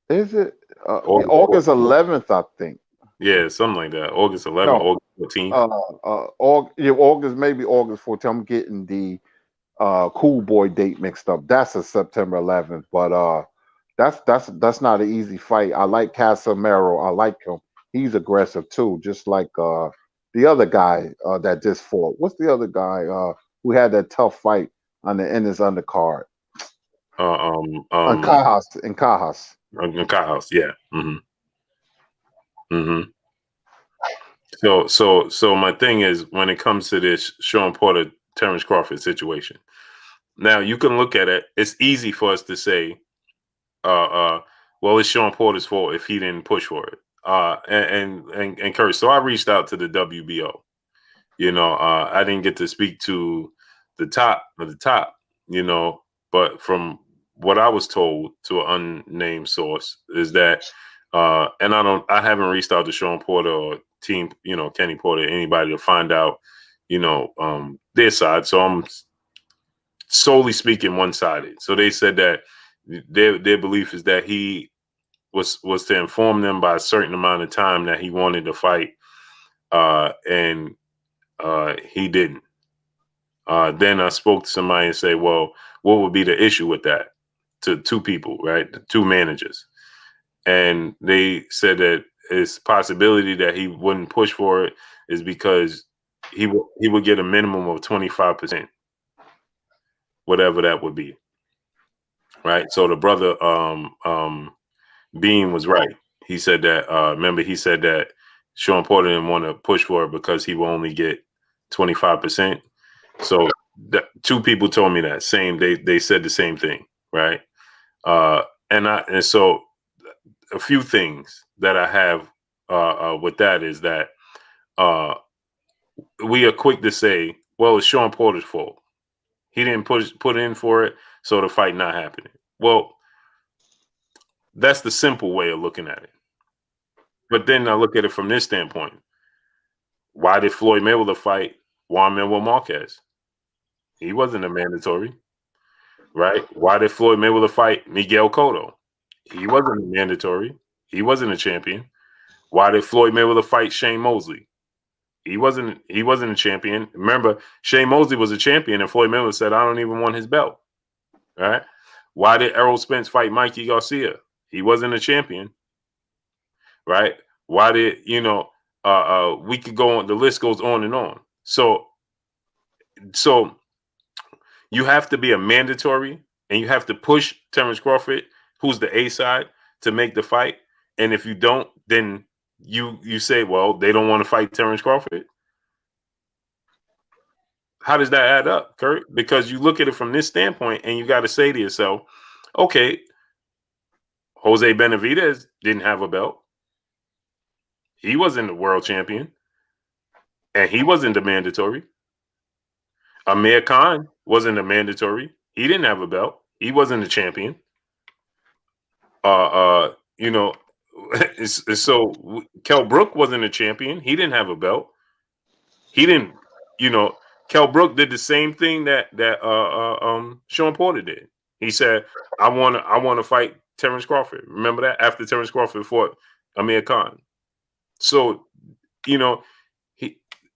Is it August 11th? I think. Yeah, something like that. August 11th, no. August 14th. August, maybe August 14th. I'm getting the Cool Boy date mixed up. That's a September 11th, but that's not an easy fight. I like Casimero. I like him. He's aggressive too, just like the other guy that just fought. What's the other guy who had that tough fight on the end of his undercard? Cajas. Cajas, yeah. So my thing is, when it comes to this Sean Porter, Terence Crawford situation, now you can look at it. It's easy for us to say, well, it's Sean Porter's fault if he didn't push for it. And Kurt, so I reached out to the WBO. I didn't get to speak to the top of the top, but from what I was told to an unnamed source is that, and I haven't reached out to Sean Porter or team, Kenny Porter, anybody to find out, their side. So I'm solely speaking one-sided. So they said that their belief is that he was to inform them by a certain amount of time that he wanted to fight, and he didn't. Then I spoke to somebody and say, well, what would be the issue with that? To two people, right? The two managers. And they said that it's a possibility that he wouldn't push for it is because he would get a minimum of 25%, whatever that would be. Right. So the brother Bean was right. He said that remember he said that Sean Porter didn't want to push for it because he will only get 25%. So two people told me that they said the same thing, right? And so a few things that I have with that is that we are quick to say, well, it's Sean Porter's fault. He didn't put in for it, so the fight not happening. Well, that's the simple way of looking at it. But then I look at it from this standpoint. Why did Floyd Mayweather fight Juan Manuel Marquez? He wasn't a mandatory, right? Why did Floyd Mayweather fight Miguel Cotto? He wasn't a mandatory. He wasn't a champion. Why did Floyd Mayweather fight Shane Mosley? He wasn't a champion. Remember, Shane Mosley was a champion, and Floyd Mayweather said, "I don't even want his belt." Right? Why did Errol Spence fight Mikey Garcia? He wasn't a champion. Right? Why did we could go on, the list goes on and on. So you have to be a mandatory, and you have to push Terence Crawford, who's the A side, to make the fight. And if you don't, then you say, well, they don't want to fight Terence Crawford. How does that add up, Kurt? Because you look at it from this standpoint, and you got to say to yourself, okay, Jose Benavidez didn't have a belt. He wasn't the world champion, and he wasn't a mandatory. Amir Khan wasn't a mandatory. He didn't have a belt. He wasn't a champion. So Kell Brook wasn't a champion. He didn't have a belt. He didn't, Kell Brook did the same thing that Sean Porter did. He said, I want to fight Terence Crawford. Remember that? After Terence Crawford fought Amir Khan. So,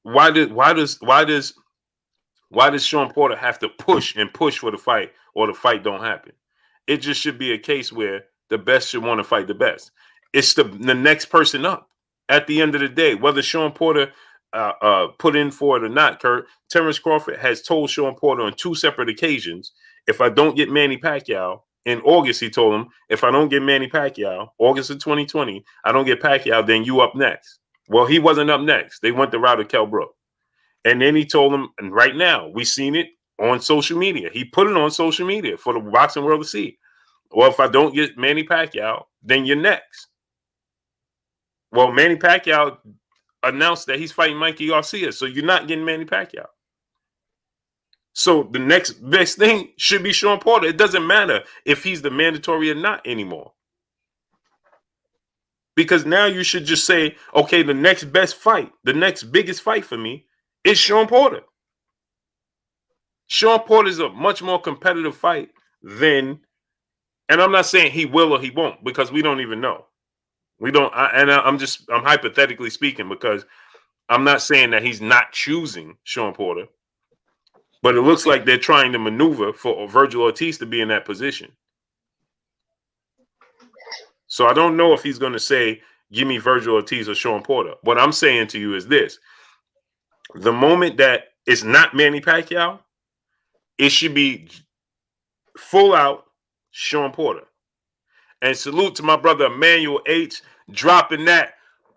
why does Sean Porter have to push for the fight, or the fight don't happen? It just should be a case where the best should want to fight the best. It's the next person up. At the end of the day, whether Sean Porter put in for it or not, Kurt, Terence Crawford has told Sean Porter on 2 separate occasions, if I don't get Manny Pacquiao, in August, he told him, if I don't get Manny Pacquiao, August of 2020, I don't get Pacquiao, then you up next. Well, he wasn't up next. They went the route of Kell Brook. And then he told him, and right now, we've seen it on social media. He put it on social media for the boxing world to see. Well, if I don't get Manny Pacquiao, then you're next. Well, Manny Pacquiao announced that he's fighting Mikey Garcia, so you're not getting Manny Pacquiao. So the next best thing should be Sean Porter. It doesn't matter if he's the mandatory or not anymore. Because now you should just say, okay, the next best fight, the next biggest fight for me is Sean Porter. Sean Porter is a much more competitive fight than, and I'm not saying he will or he won't, because we don't even know. We don't, I'm hypothetically speaking, because I'm not saying that he's not choosing Sean Porter, but it looks like they're trying to maneuver for Vergil Ortiz to be in that position. So I don't know if he's going to say, give me Vergil Ortiz or Sean Porter. What I'm saying to you is this. The moment that it's not Manny Pacquiao, it should be full out Sean Porter. And salute to my brother Emmanuel H. dropping that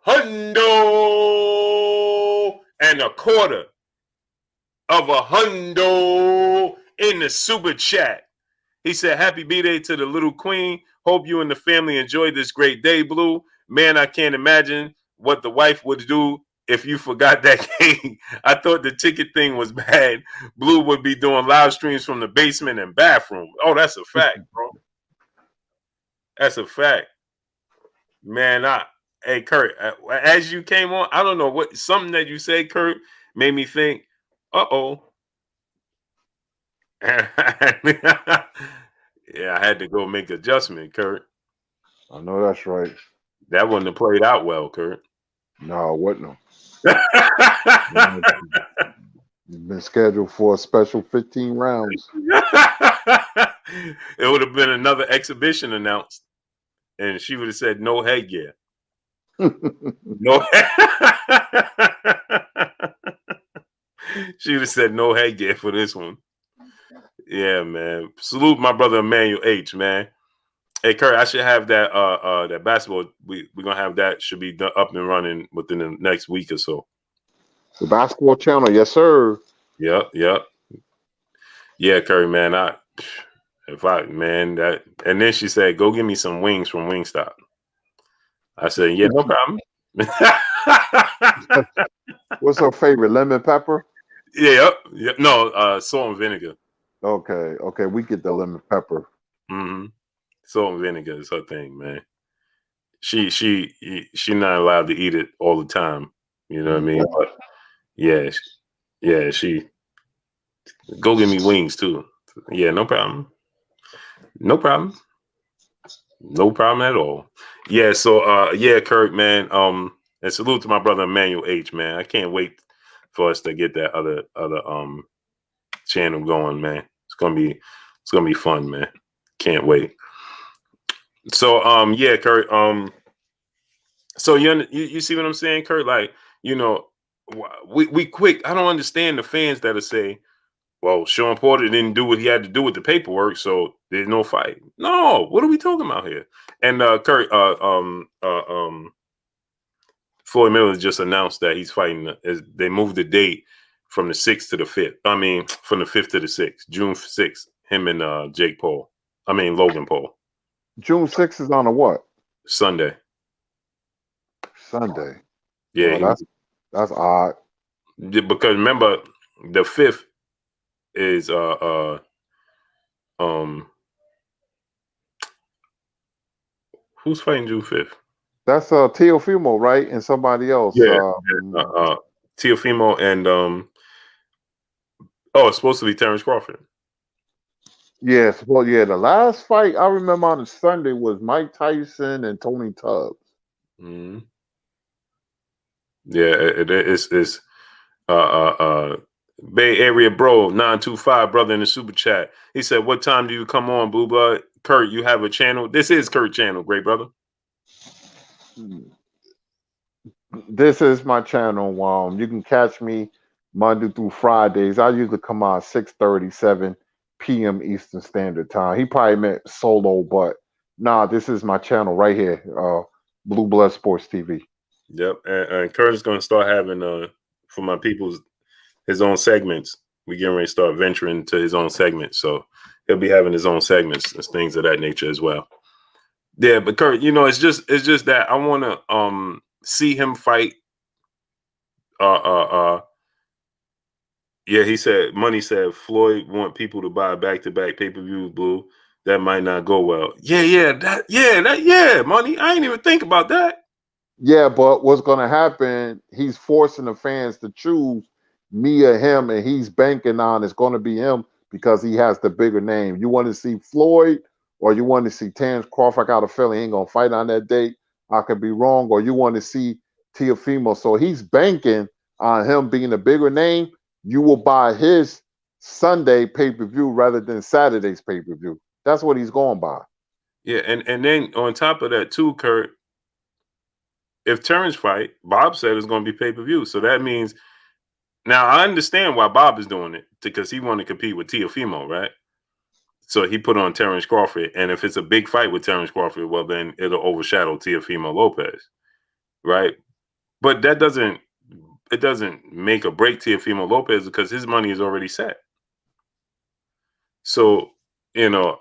$100 and a quarter of $100 in the super chat. He said, happy B-Day to the little queen. Hope you and the family enjoyed this great day, Blue. Man, I can't imagine what the wife would do if you forgot that game. I thought the ticket thing was bad. Blue would be doing live streams from the basement and bathroom. Oh, that's a fact, bro. That's a fact. Man, hey, Kurt, as you came on, I don't know what, something that you said, Kurt, made me think, uh-oh. Yeah, I had to go make adjustment, Kurt. I know that's right. That wouldn't have played out well, Kurt. No, it wouldn't have. You've been scheduled for a special 15 rounds. It would have been another exhibition announced, and she would have said no headgear. No. She would have said no headgear for this one. Yeah, man. Salute my brother Emmanuel H, man. Hey Kurt, I should have that that basketball. We're gonna have that should be done, up and running within the next week or so. The basketball channel, yes, sir. Yep. Yeah, Curry, man. That, and then she said, "Go get me some wings from Wingstop." I said, "Yeah, no problem." What's her favorite? Lemon pepper? Yep. No, salt and vinegar. Okay. We get the lemon pepper. Mm-hmm. Salt and vinegar is her thing, man. She not allowed to eat it all the time. You know what I mean? But yeah, she go get me wings too. Yeah, no problem. No problem. No problem at all. Yeah, so yeah, Kurt, man. And salute to my brother Emmanuel H, man. I can't wait for us to get that other channel going, man. It's gonna be fun, man. Can't wait. So yeah, Kurt. So you see what I'm saying, Kurt? Like, you know, we quick. I don't understand the fans that are say, well, Sean Porter didn't do what he had to do with the paperwork, so there's no fight. No, what are we talking about here? And Kurt, Floyd Mayweather just announced that he's fighting. They moved the date from the 6th to the 5th. I mean, from the 5th to the 6th, June 6th. Him and Logan Paul. June 6th is on a what? Sunday. Yeah, that's odd. Because remember, the 5th is who's fighting June 5th? That's Teofimo, right? And somebody else. Yeah, Teofimo and it's supposed to be Terence Crawford. Yes, well, yeah. The last fight I remember on a Sunday was Mike Tyson and Tony Tubbs. Mm-hmm. Yeah, it's Bay Area Bro 925 brother in the super chat. He said, "What time do you come on, Blue Blood? Kurt, you have a channel. This is Kurt channel, great brother. This is my channel. You can catch me Monday through Fridays. I usually come on 6:37 p.m. Eastern Standard Time. He probably meant solo, but nah, this is my channel right here, Blue Blood Sports TV. Yep, and Kurt is going to start having for my people's his own segments. We getting ready to start venturing to his own segments, so he'll be having his own segments and things of that nature as well. Yeah, but Kurt, you know, it's just that I want to see him fight. Yeah, he said Money said Floyd want people to buy back-to-back pay-per-views, Blue. That might not go well. Yeah, Money. I ain't even think about that. Yeah, but what's gonna happen, he's forcing the fans to choose me or him, and he's banking on it's gonna be him because he has the bigger name. You want to see Floyd or you want to see Terence Crawford? I got a feeling he ain't gonna fight on that date. I could be wrong. Or you want to see Teofimo. So he's banking on him being a bigger name. You will buy his Sunday pay-per-view rather than Saturday's pay-per-view. That's what he's going by. Yeah, and then on top of that too, Kurt, if Terence fight, Bob said it's going to be pay-per-view. So that means now I understand why Bob is doing it because he want to compete with Teofimo, right? So he put on Terence Crawford, and if it's a big fight with Terence Crawford, well then it'll overshadow Teofimo Lopez, right? But it doesn't make or break Teofimo Lopez because his money is already set. So you know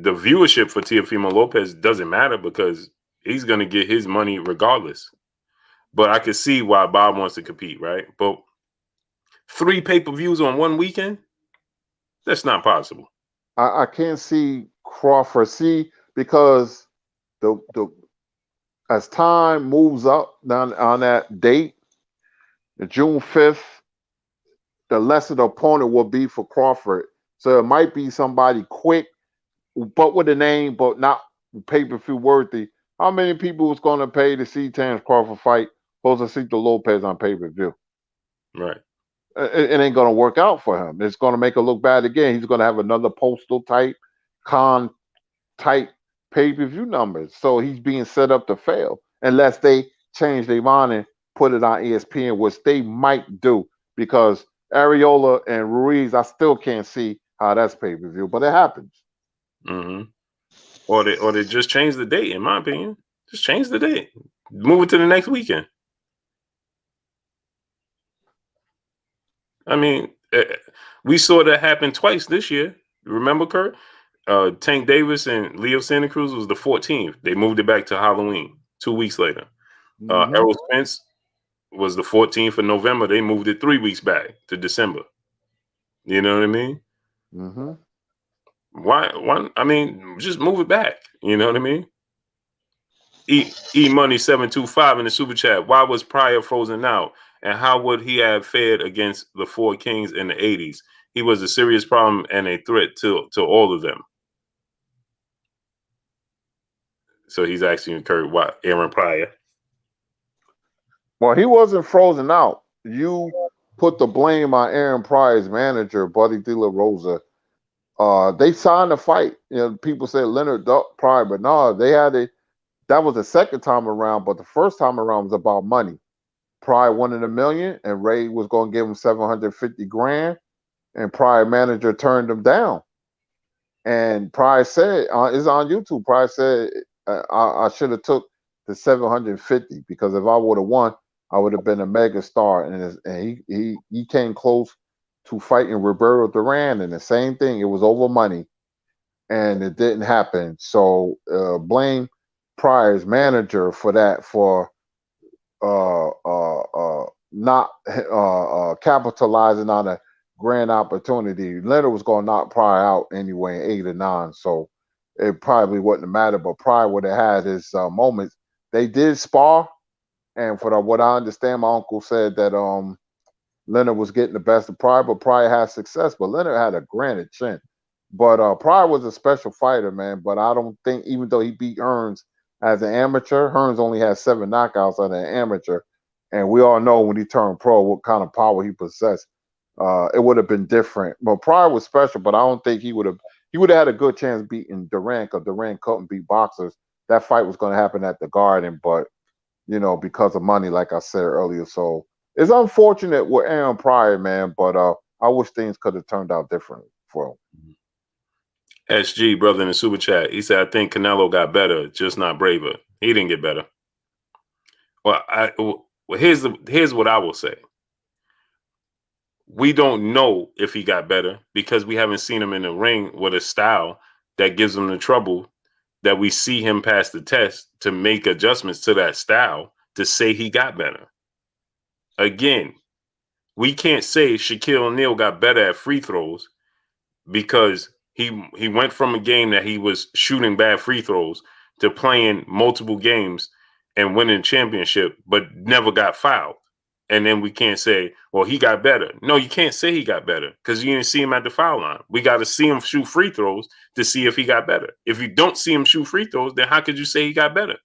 the viewership for Teofimo Lopez doesn't matter because he's going to get his money regardless. But I can see why Bob wants to compete, right? But 3 pay-per-views on one weekend, that's not possible. I can't see Crawford. See, because the as time moves up down on that date, the June 5th, the lesser the opponent will be for Crawford. So it might be somebody quick, but with a name, but not pay-per-view worthy. How many people was going to pay to see Terence Crawford fight Josecito Lopez on pay-per-view? Right. It ain't going to work out for him. It's going to make him look bad again. He's going to have another postal type, type pay-per-view numbers. So he's being set up to fail unless they change their mind and put it on ESPN, which they might do because Areola and Ruiz, I still can't see how that's pay-per-view, but it happens. Mm-hmm. Or they just change the date, in my opinion. Just change the date. Move it to the next weekend. I mean, we saw that happen twice this year. Remember, Kurt? Tank Davis and Leo Santa Cruz was the 14th. They moved it back to Halloween 2 weeks later. Errol Spence was the 14th of November. They moved it 3 weeks back to December. You know what I mean? Mm-hmm. Why? I mean, just move it back. You know what I mean? E Money 725 in the super chat. Why was Pryor frozen out? And how would he have fared against the Four Kings in the 80s? He was a serious problem and a threat to all of them. So he's asking Kurt, why Aaron Pryor? Well, he wasn't frozen out. You put the blame on Aaron Pryor's manager, Buddy De La Rosa. They signed the fight. You know, people said Leonard Pryor, but no, they had it. That was the second time around, but the first time around was about money. Pryor wanted $1 million, and Ray was going to give him $750,000, and Pryor manager turned him down. And Pryor said, "It's on YouTube." Pryor said, "I should have took the 750 because if I would have won, I would have been a mega star." And he came close to fighting Roberto Duran, and the same thing. It was over money, and it didn't happen. So blame Pryor's manager for that, for not capitalizing on a grand opportunity. Leonard was going to knock Pryor out anyway in 8 or 9, so it probably wouldn't matter. But Pryor would have had his moments. They did spar, and what I understand, my uncle said that Leonard was getting the best of Pryor, but Pryor had success. But Leonard had a granite chin. But Pryor was a special fighter, man. But I don't think, even though he beat Hearns as an amateur, Hearns only had 7 knockouts as an amateur. And we all know when he turned pro what kind of power he possessed. It would have been different. But Pryor was special, but I don't think he would have had a good chance beating Duran, because Duran couldn't beat boxers. That fight was going to happen at the Garden, but because of money, like I said earlier. So it's unfortunate with Aaron Pryor, man, but I wish things could have turned out differently for him. SG, brother, in the super chat, he said, I think Canelo got better, just not braver. He didn't get better. Well, here's what I will say. We don't know if he got better because we haven't seen him in the ring with a style that gives him the trouble that we see him pass the test to make adjustments to that style to say he got better. Again, we can't say Shaquille O'Neal got better at free throws because he went from a game that he was shooting bad free throws to playing multiple games and winning a championship, but never got fouled. And then we can't say, well, he got better. No, you can't say he got better because you didn't see him at the foul line. We got to see him shoot free throws to see if he got better. If you don't see him shoot free throws, then how could you say he got better?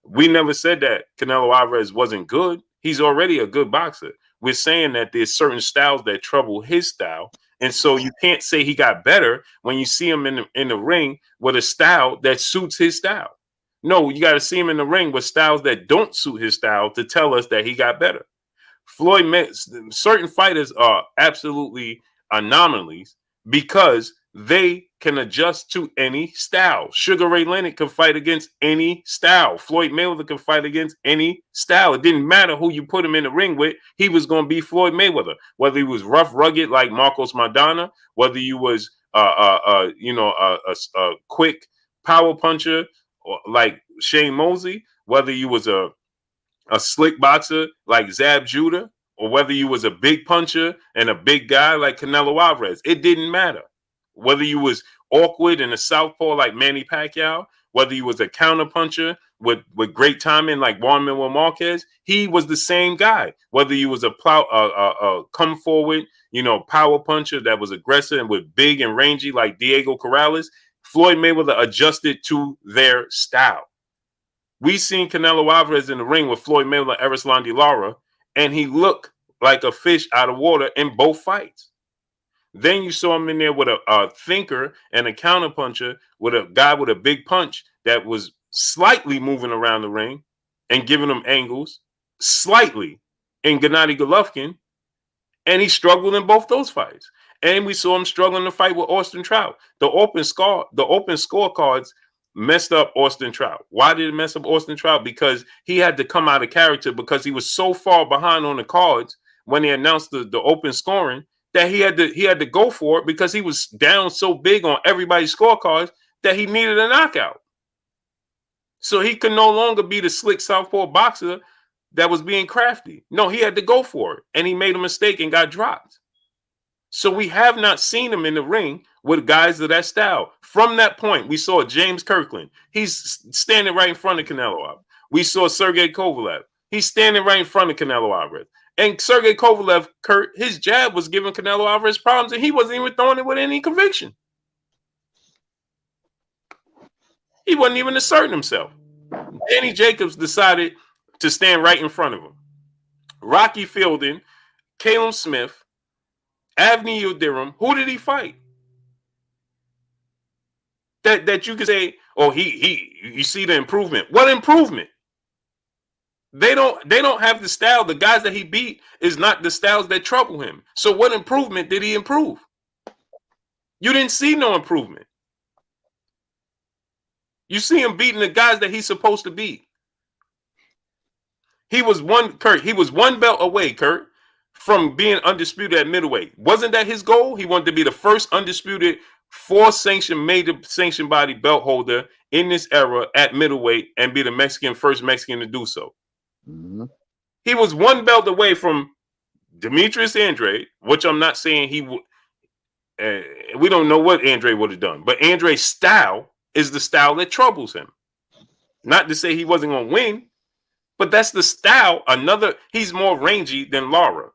We never said that Canelo Alvarez wasn't good. He's already a good boxer. We're saying that there's certain styles that trouble his style. And so you can't say he got better when you see him in the ring with a style that suits his style. No, you got to see him in the ring with styles that don't suit his style to tell us that he got better. Certain fighters are absolutely anomalies because they can adjust to any style. Sugar Ray Leonard can fight against any style. Floyd Mayweather can fight against any style. It didn't matter who you put him in the ring with. He was going to be Floyd Mayweather. Whether he was rough, rugged like Marcos Maidana, whether you was a quick power puncher like Shane Mosley, whether you was a slick boxer like Zab Judah, or whether you was a big puncher and a big guy like Canelo Alvarez. It didn't matter. Whether you was awkward and a southpaw like Manny Pacquiao, whether you was a counter puncher with great timing like Juan Manuel Marquez, he was the same guy. Whether you was a come forward, power puncher that was aggressive and was big and rangy like Diego Corrales, Floyd Mayweather adjusted to their style. We seen Canelo Alvarez in the ring with Floyd Mayweather, Erislandy Lara, and he looked like a fish out of water in both fights. Then you saw him in there with a thinker and a counterpuncher, with a guy with a big punch that was slightly moving around the ring. and giving him angles slightly in Gennady Golovkin, and he struggled in both those fights. And we saw him struggling to fight with Austin Trout. The open scorecards messed up Austin Trout. Why did it mess up Austin Trout? Because he had to come out of character because he was so far behind on the cards when they announced the open scoring that he had to go for it because he was down so big on everybody's scorecards that he needed a knockout. So he could no longer be the slick southpaw boxer that was being crafty. No, he had to go for it, and he made a mistake and got dropped. So we have not seen him in the ring with guys of that style. From that point, we saw James Kirkland. He's standing right in front of Canelo Alvarez. We saw Sergey Kovalev. He's standing right in front of Canelo Alvarez. And Sergey Kovalev, Kurt, his jab was giving Canelo Alvarez problems, and he wasn't even throwing it with any conviction. He wasn't even asserting himself. Danny Jacobs decided to stand right in front of him. Rocky Fielding, Caleb Smith, Avni Yildirim, who did he fight? That you could say, oh, you see the improvement. What improvement? They don't have the style. The guys that he beat is not the styles that trouble him. So what improvement did he improve? You didn't see no improvement. You see him beating the guys that he's supposed to beat. He was one belt away, Kurt, from being undisputed at middleweight. Wasn't that his goal? He wanted to be the first undisputed major sanctioned body belt holder in this era at middleweight and be the first Mexican to do so. Mm-hmm. He was one belt away from Demetrius Andrade, which I'm not saying he would. We don't know what Andrade would have done, but Andrade's style is the style that troubles him. Not to say he wasn't going to win, but that's the style. He's more rangy than Lara.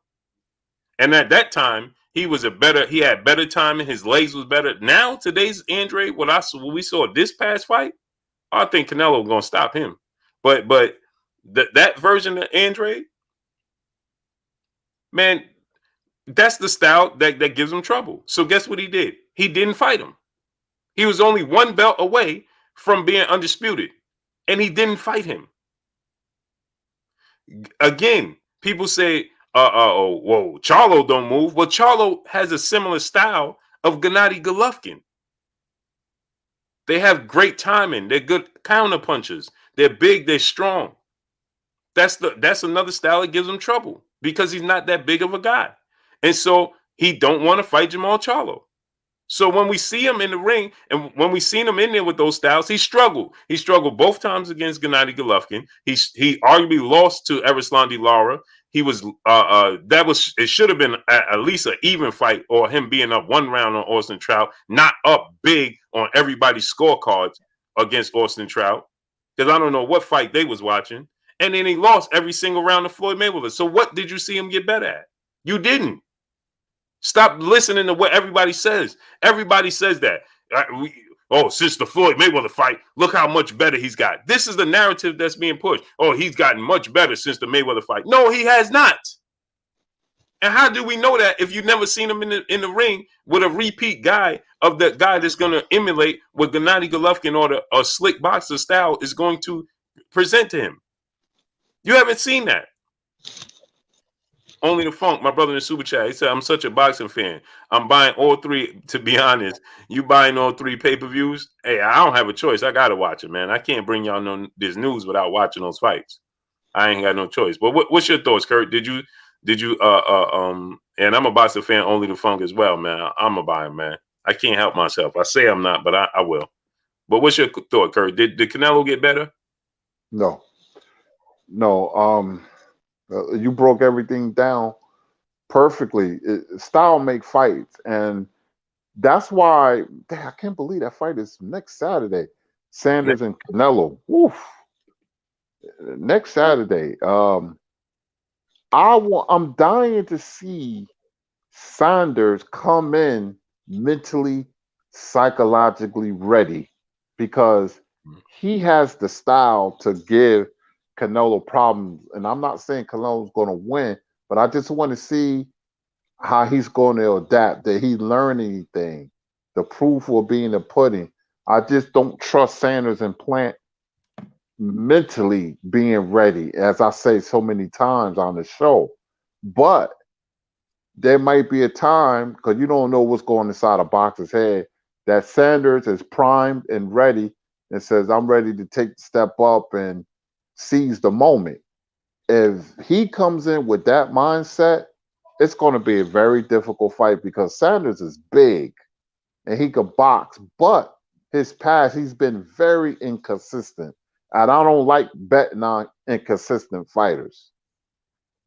And at that time, he had better timing. His legs was better. Now, today's Andrade, what we saw this past fight, I think Canelo was going to stop him. But that version of Andrade, man, that's the style that gives him trouble. So guess what he did? He didn't fight him. He was only one belt away from being undisputed, and he didn't fight him. Again, people say, whoa, Charlo don't move. Well, Charlo has a similar style of Gennady Golovkin. They have great timing. They're good counter punchers. They're big. They're strong. That's another style that gives him trouble because he's not that big of a guy. And so he don't want to fight Jamal Charlo. So when we see him in the ring and when we seen him in there with those styles, he struggled. He struggled both times against Gennady Golovkin. He arguably lost to Erislandy Lara. He was it should have been at least an even fight or him being up one round on Austin Trout, not up big on everybody's scorecards against Austin Trout. Because I don't know what fight they was watching. And then he lost every single round to Floyd Mayweather. So what did you see him get better at? You didn't. Stop listening to what everybody says. Everybody says that. Since the Floyd Mayweather fight, look how much better he's got. This is the narrative that's being pushed. Oh, he's gotten much better since the Mayweather fight. No, he has not. And how do we know that if you've never seen him in the ring with a repeat guy of the guy that's going to emulate what Gennady Golovkin or a slick boxer style is going to present to him? You haven't seen that. Only the Funk, my brother in the super chat, he said, I'm such a boxing fan. I'm buying all three, to be honest. You buying all three pay-per-views? Hey, I don't have a choice. I got to watch it, man. I can't bring y'all this news without watching those fights. I ain't got no choice. But what's your thoughts, Kurt? Did you and I'm a boxing fan, only the Funk as well, man. I'm a buyer, man. I can't help myself. I say I'm not, but I will. But what's your thought, Kurt? Did Canelo get better? No. You broke everything down perfectly. Style make fights, and that's why I can't believe that fight is next Saturday. Sanders and Canelo. Oof. Next Saturday. I'm dying to see Sanders come in mentally, psychologically ready because he has the style to give Canelo problems. And I'm not saying Canelo's going to win, but I just want to see how he's going to adapt. Did he learn anything? The proof will be in the pudding. I just don't trust Sanders and Plant mentally being ready, as I say so many times on the show. But there might be a time, because you don't know what's going inside a boxer's head, that Sanders is primed and ready and says, I'm ready to take the step up and seize the moment. If he comes in with that mindset, it's going to be a very difficult fight because Sanders is big and he could box, but his past, he's been very inconsistent. And I don't like betting on inconsistent fighters.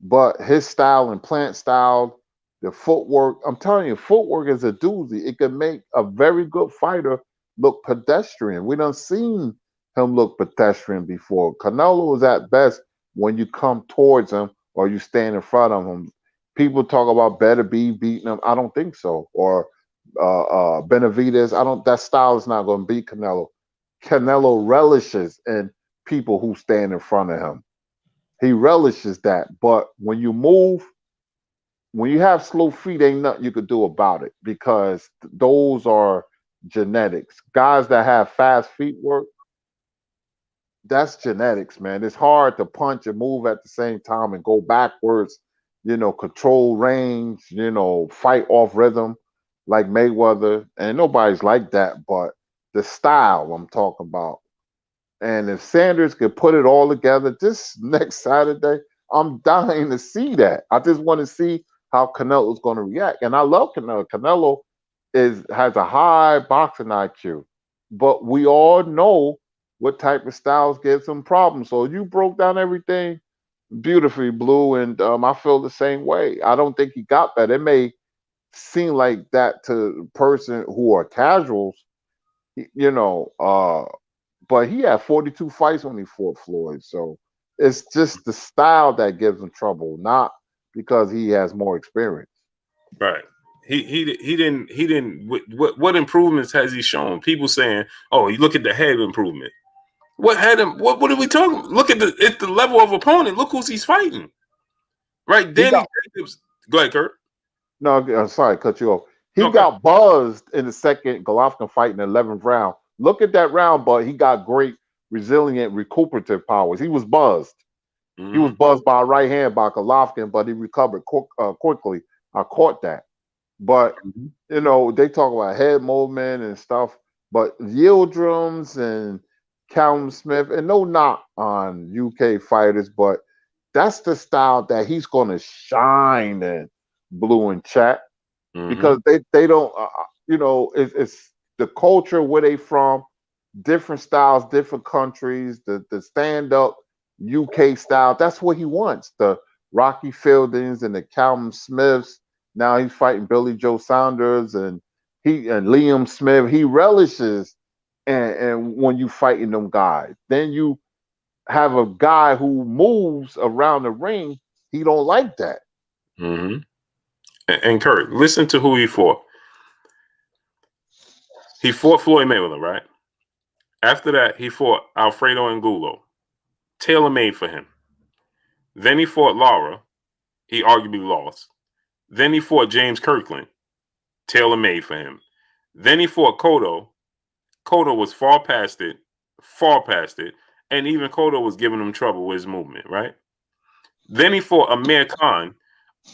But his style and plant style, the footwork, I'm telling you, footwork is a doozy. It can make a very good fighter look pedestrian. We done seen him look pedestrian before. Canelo is at best when you come towards him or you stand in front of him. People talk about better be beating him. I don't think so. Or Benavidez. I don't. That style is not going to beat Canelo. Canelo relishes in people who stand in front of him. He relishes that. But when you move, when you have slow feet, ain't nothing you could do about it because those are genetics. Guys that have fast feet work, that's genetics, man. It's hard to punch and move at the same time and go backwards, control range, fight off rhythm like Mayweather. And nobody's like that, but the style I'm talking about. And if Sanders could put it all together this next Saturday, I'm dying to see that. I just want to see how Canelo's going to react. And I love Canelo. Canelo has a high boxing IQ, but we all know what type of styles gives him problems. So you broke down everything beautifully, Blue, and I feel the same way. I don't think he got that. It may seem like that to a person who are casuals, you know, but he had 42 fights when he fought Floyd. So it's just the style that gives him trouble, not because he has more experience. Right. He didn't. What improvements has he shown? People saying, "Oh, you look at the head improvement." What had him? What are we talking? Look at the level of opponent. Look who's he's fighting. Right, He Danny got Jacobs. Go ahead, Kurt. no, sorry, cut you off. He No, go ahead. got buzzed in the second Golovkin fight in the 11th round. Look at that round, but he got great, resilient, recuperative powers. He was buzzed. He was Mm-hmm. buzzed by a right hand by Golovkin, but he recovered quickly. I caught that. But Mm-hmm. they talk about head movement and stuff, but Yildirim's and Callum Smith, and no knock on UK fighters, but that's the style that he's going to shine in, Blue and Chat, Mm-hmm. because they don't, it's the culture where they from, different styles, different countries, the stand up UK style. That's what he wants. The Rocky Fieldings and the Callum Smiths. Now he's fighting Billy Joe Saunders and Liam Smith. He relishes and when you fighting them guys. Then you have a guy who moves around the ring. He don't like that. Mm-hmm. And Kurt, listen to who he fought. He fought Floyd Mayweather, right? After that, he fought Alfredo Angulo, tailor made for him. Then he fought Lara. He arguably lost. Then he fought James Kirkland, tailor made for him. Then he fought Cotto. Cotto was far past it, and even Cotto was giving him trouble with his movement, right? Then he fought Amir Khan.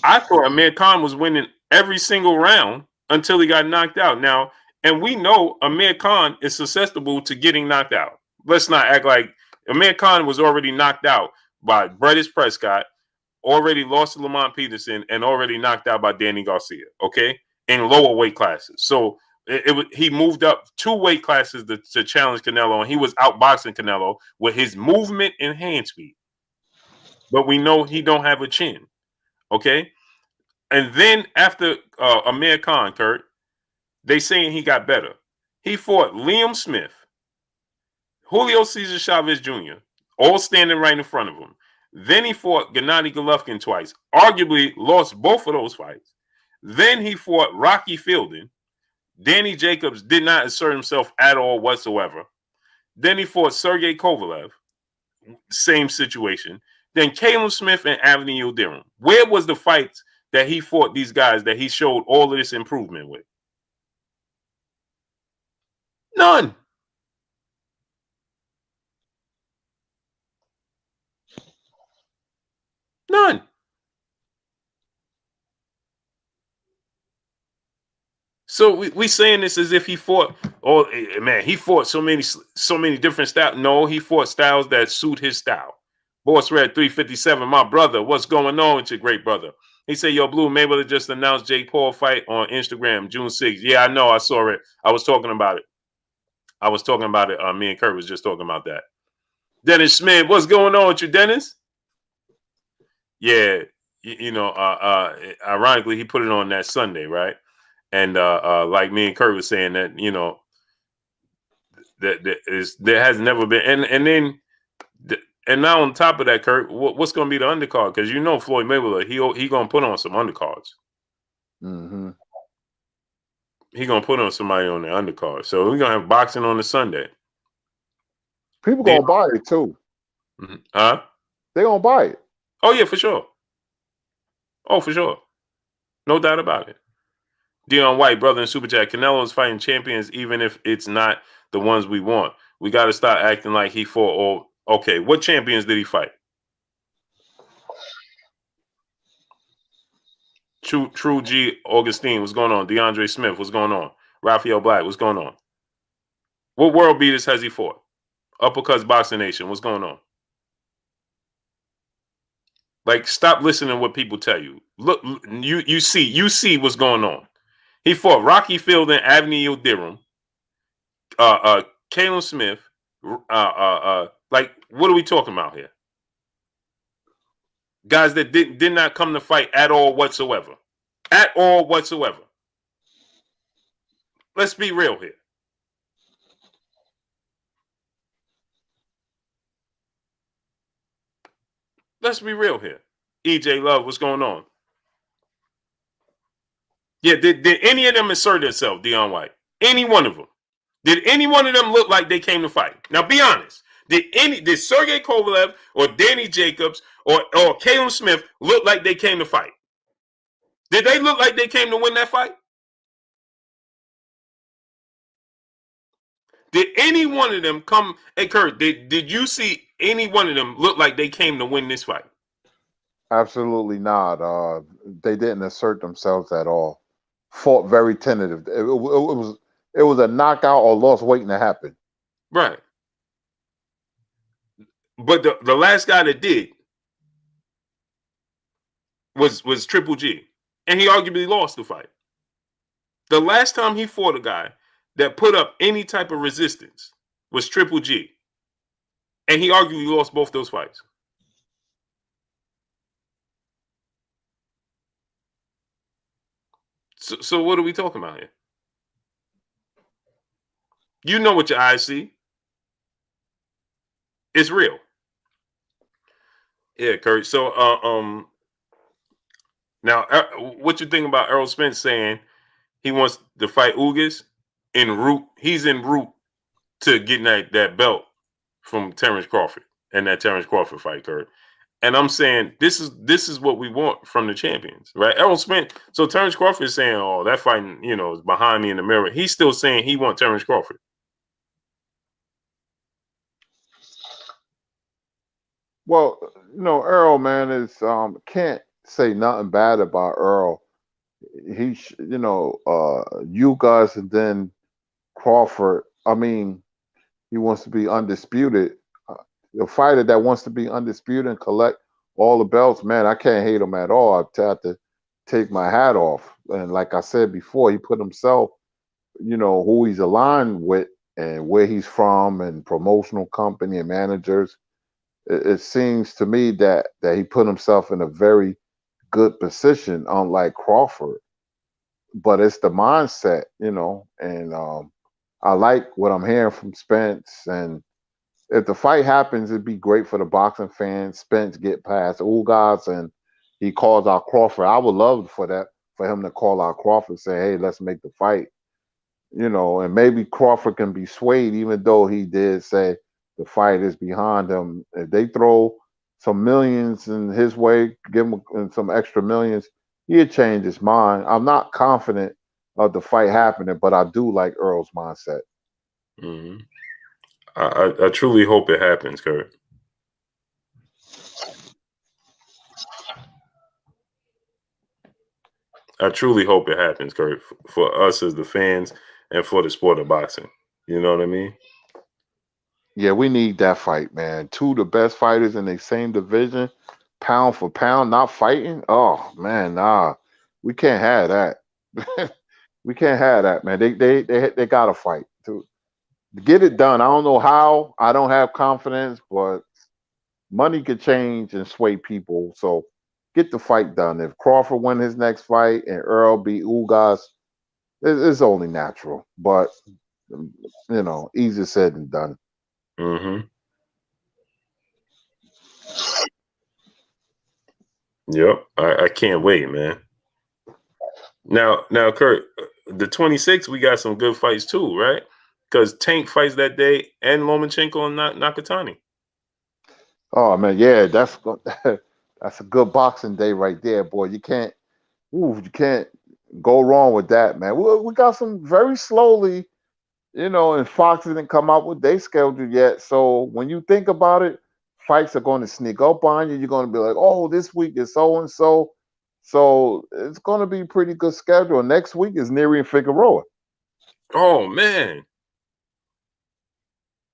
I thought Amir Khan was winning every single round until he got knocked out. Now, and we know Amir Khan is susceptible to getting knocked out. Let's not act like Amir Khan was already knocked out by Brettis Prescott, already lost to Lamont Peterson, and already knocked out by Danny Garcia, okay, in lower weight classes. So he moved up 2 weight classes to challenge Canelo, and he was outboxing Canelo with his movement and hand speed. But we know he don't have a chin, okay? And then after Amir Khan, Kurt, they saying he got better. He fought Liam Smith, Julio Cesar Chavez Jr., all standing right in front of him. Then he fought Gennady Golovkin twice, arguably lost both of those fights. Then he fought Rocky Fielding. Danny Jacobs did not assert himself at all whatsoever. Then he fought Sergey Kovalev, same situation. Then Caleb Smith and Anthony Yildirim. Where was the fights that he fought these guys that he showed all of this improvement with? None. None. So we saying this as if he fought. Oh man, he fought so many different styles. No, he fought styles that suit his style. Boss Red 357, my brother, what's going on with your great brother? He said, "Yo, Blue Mayweather just announced Jake Paul fight on Instagram, June 6th." Yeah, I know, I saw it. I was talking about it. Me and Kurt was just talking about that. Dennis Smith, what's going on with you, Dennis? Yeah, ironically, he put it on that Sunday, right? And like me and Kurt was saying that, there has never been, and now on top of that, Kurt, what's going to be the undercard? Because Floyd Mayweather, he going to put on some undercards. Mm-hmm. He going to put on somebody on the undercard. So we're going to have boxing on the Sunday. People going to buy it too. Mm-hmm. Huh? They going to buy it. Oh yeah, for sure. Oh, for sure. No doubt about it. Dion White, brother in Super Chat, Canelo is fighting champions even if it's not the ones we want. We got to start acting like he fought all. Okay, what champions did he fight? True G Augustine, what's going on? DeAndre Smith, what's going on? Raphael Black, what's going on? What world beaters has he fought? Uppercuts Boxing Nation, what's going on? Like, stop listening to what people tell you. Look, you see what's going on. He fought Rocky Fielding, Avni Yildirim, Caleb Smith. Like, what are we talking about here? Guys that did not come to fight at all whatsoever. At all whatsoever. Let's be real here. Let's be real here. EJ Love, what's going on? Yeah, did any of them assert themselves, Dion White? Any one of them? Did any one of them look like they came to fight? Now, be honest. Did Sergey Kovalev or Danny Jacobs or Caleb Smith look like they came to fight? Did they look like they came to win that fight? Did any one of them come? Hey, Kurt, did you see any one of them look like they came to win this fight? Absolutely not. They didn't assert themselves at all. Fought very tentative. It was a knockout or loss waiting to happen. Right. But the last guy that did was Triple G, and he arguably lost the fight. The last time he fought a guy that put up any type of resistance was Triple G, and he arguably lost both those fights. So what are we talking about here? You know what your eyes see. It's real. Yeah, Kurt. So now what you think about Errol Spence saying he wants to fight Ugas he's en route to getting that belt from Terence Crawford and that Terence Crawford fight, Kurt. And I'm saying this is what we want from the champions, right? Errol Spence. So Terence Crawford is saying, "Oh, that fighting, is behind me in the mirror." He's still saying he wants Terence Crawford. Well, Earl, man, is can't say nothing bad about Earl. Ugas and then Crawford. I mean, he wants to be undisputed. The fighter that wants to be undisputed and collect all the belts, man, I can't hate him at all. I have to take my hat off. And like I said before, he put himself, who he's aligned with and where he's from and promotional company and managers. It seems to me that he put himself in a very good position, unlike Crawford. But it's the mindset, and I like what I'm hearing from Spence. And if the fight happens, it'd be great for the boxing fans. Spence get past Ugas and he calls out Crawford. I would love for him to call out Crawford and say, "Hey, let's make the fight." And maybe Crawford can be swayed, even though he did say the fight is behind him. If they throw some millions in his way, give him some extra millions, he'll change his mind. I'm not confident of the fight happening, but I do like Earl's mindset. Mm-hmm. I truly hope it happens, Kurt. I truly hope it happens, Kurt, for us as the fans and for the sport of boxing. You know what I mean? Yeah, we need that fight, man. Two of the best fighters in the same division, pound for pound, not fighting. Oh man, nah, we can't have that. We can't have that, man. They gotta fight to get it done. I don't know how. I don't have confidence, but money could change and sway people. So get the fight done. If Crawford win his next fight and Earl beat Ugas, it's only natural. But easier said than done. Mm-hmm. Yep. I can't wait, man. Now, Kurt, the 26th, we got some good fights too, right? Because Tank fights that day and Lomachenko and Nakatani. Oh man, yeah, that's that's a good boxing day right there, boy. You can't go wrong with that, man. We got some very slowly, and Fox didn't come out with their schedule yet. So when you think about it, fights are going to sneak up on you. You're going to be like, oh, this week is so and so. So it's going to be a pretty good schedule. Next week is Neri and Figueroa. Oh man.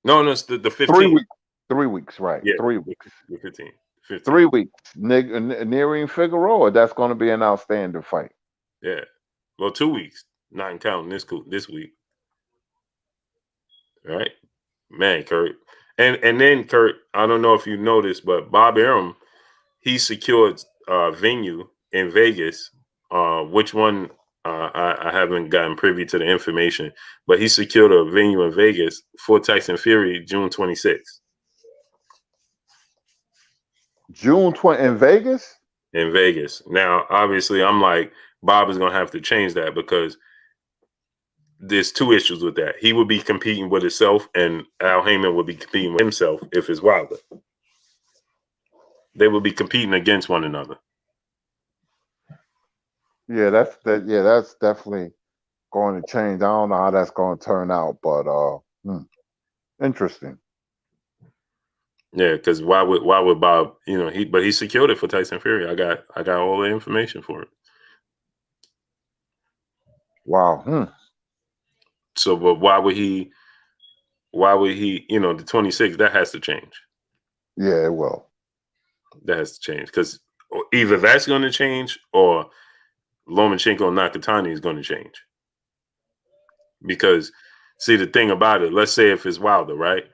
No, it's the 15th. 3 weeks. 3 weeks, right? Yeah, 3 weeks. The 15th. 3 weeks. Neri and Figueroa. That's going to be an outstanding fight. Yeah. Well, 2 weeks, not counting this week. Right, man, Kurt, and then Kurt, I don't know if you noticed, but Bob Arum, he secured venue in Vegas. Which one? I haven't gotten privy to the information, but he secured a venue in Vegas for Tyson Fury, June 26th. June 20 in Vegas. In Vegas. Now, obviously, I'm like, Bob is gonna have to change that because there's two issues with that. He would be competing with himself, and Al Heyman would be competing with himself if it's Wilder. They would be competing against one another. Yeah, that's definitely going to change. I don't know how that's going to turn out, but interesting. Yeah, because why would Bob? He secured it for Tyson Fury. I got all the information for it. Wow. So, but why would he? The 26th, that has to change. Yeah, it will. That has to change because either that's going to change or Lomachenko and Nakatani is going to change. Because, see, the thing about it, let's say if it's Wilder, right?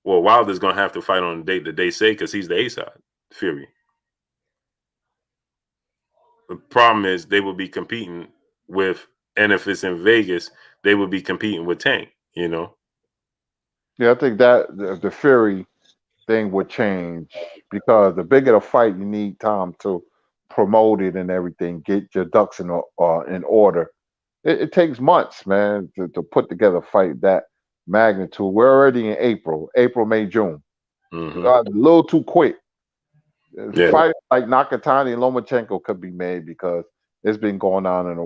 Well, Wilder's going to have to fight on the date that they say because he's the A side, Fury. The problem is they will be competing with, and if it's in Vegas, they will be competing with Tank, Yeah, I think that the Fury thing would change because the bigger the fight, you need time to promote it and everything, get your ducks in order. It takes months, man, to put together a fight that magnitude. We're already in April, May, June. Mm-hmm. A little too quick. Yeah. Fights like Nakatani and Lomachenko could be made because it's been going on, and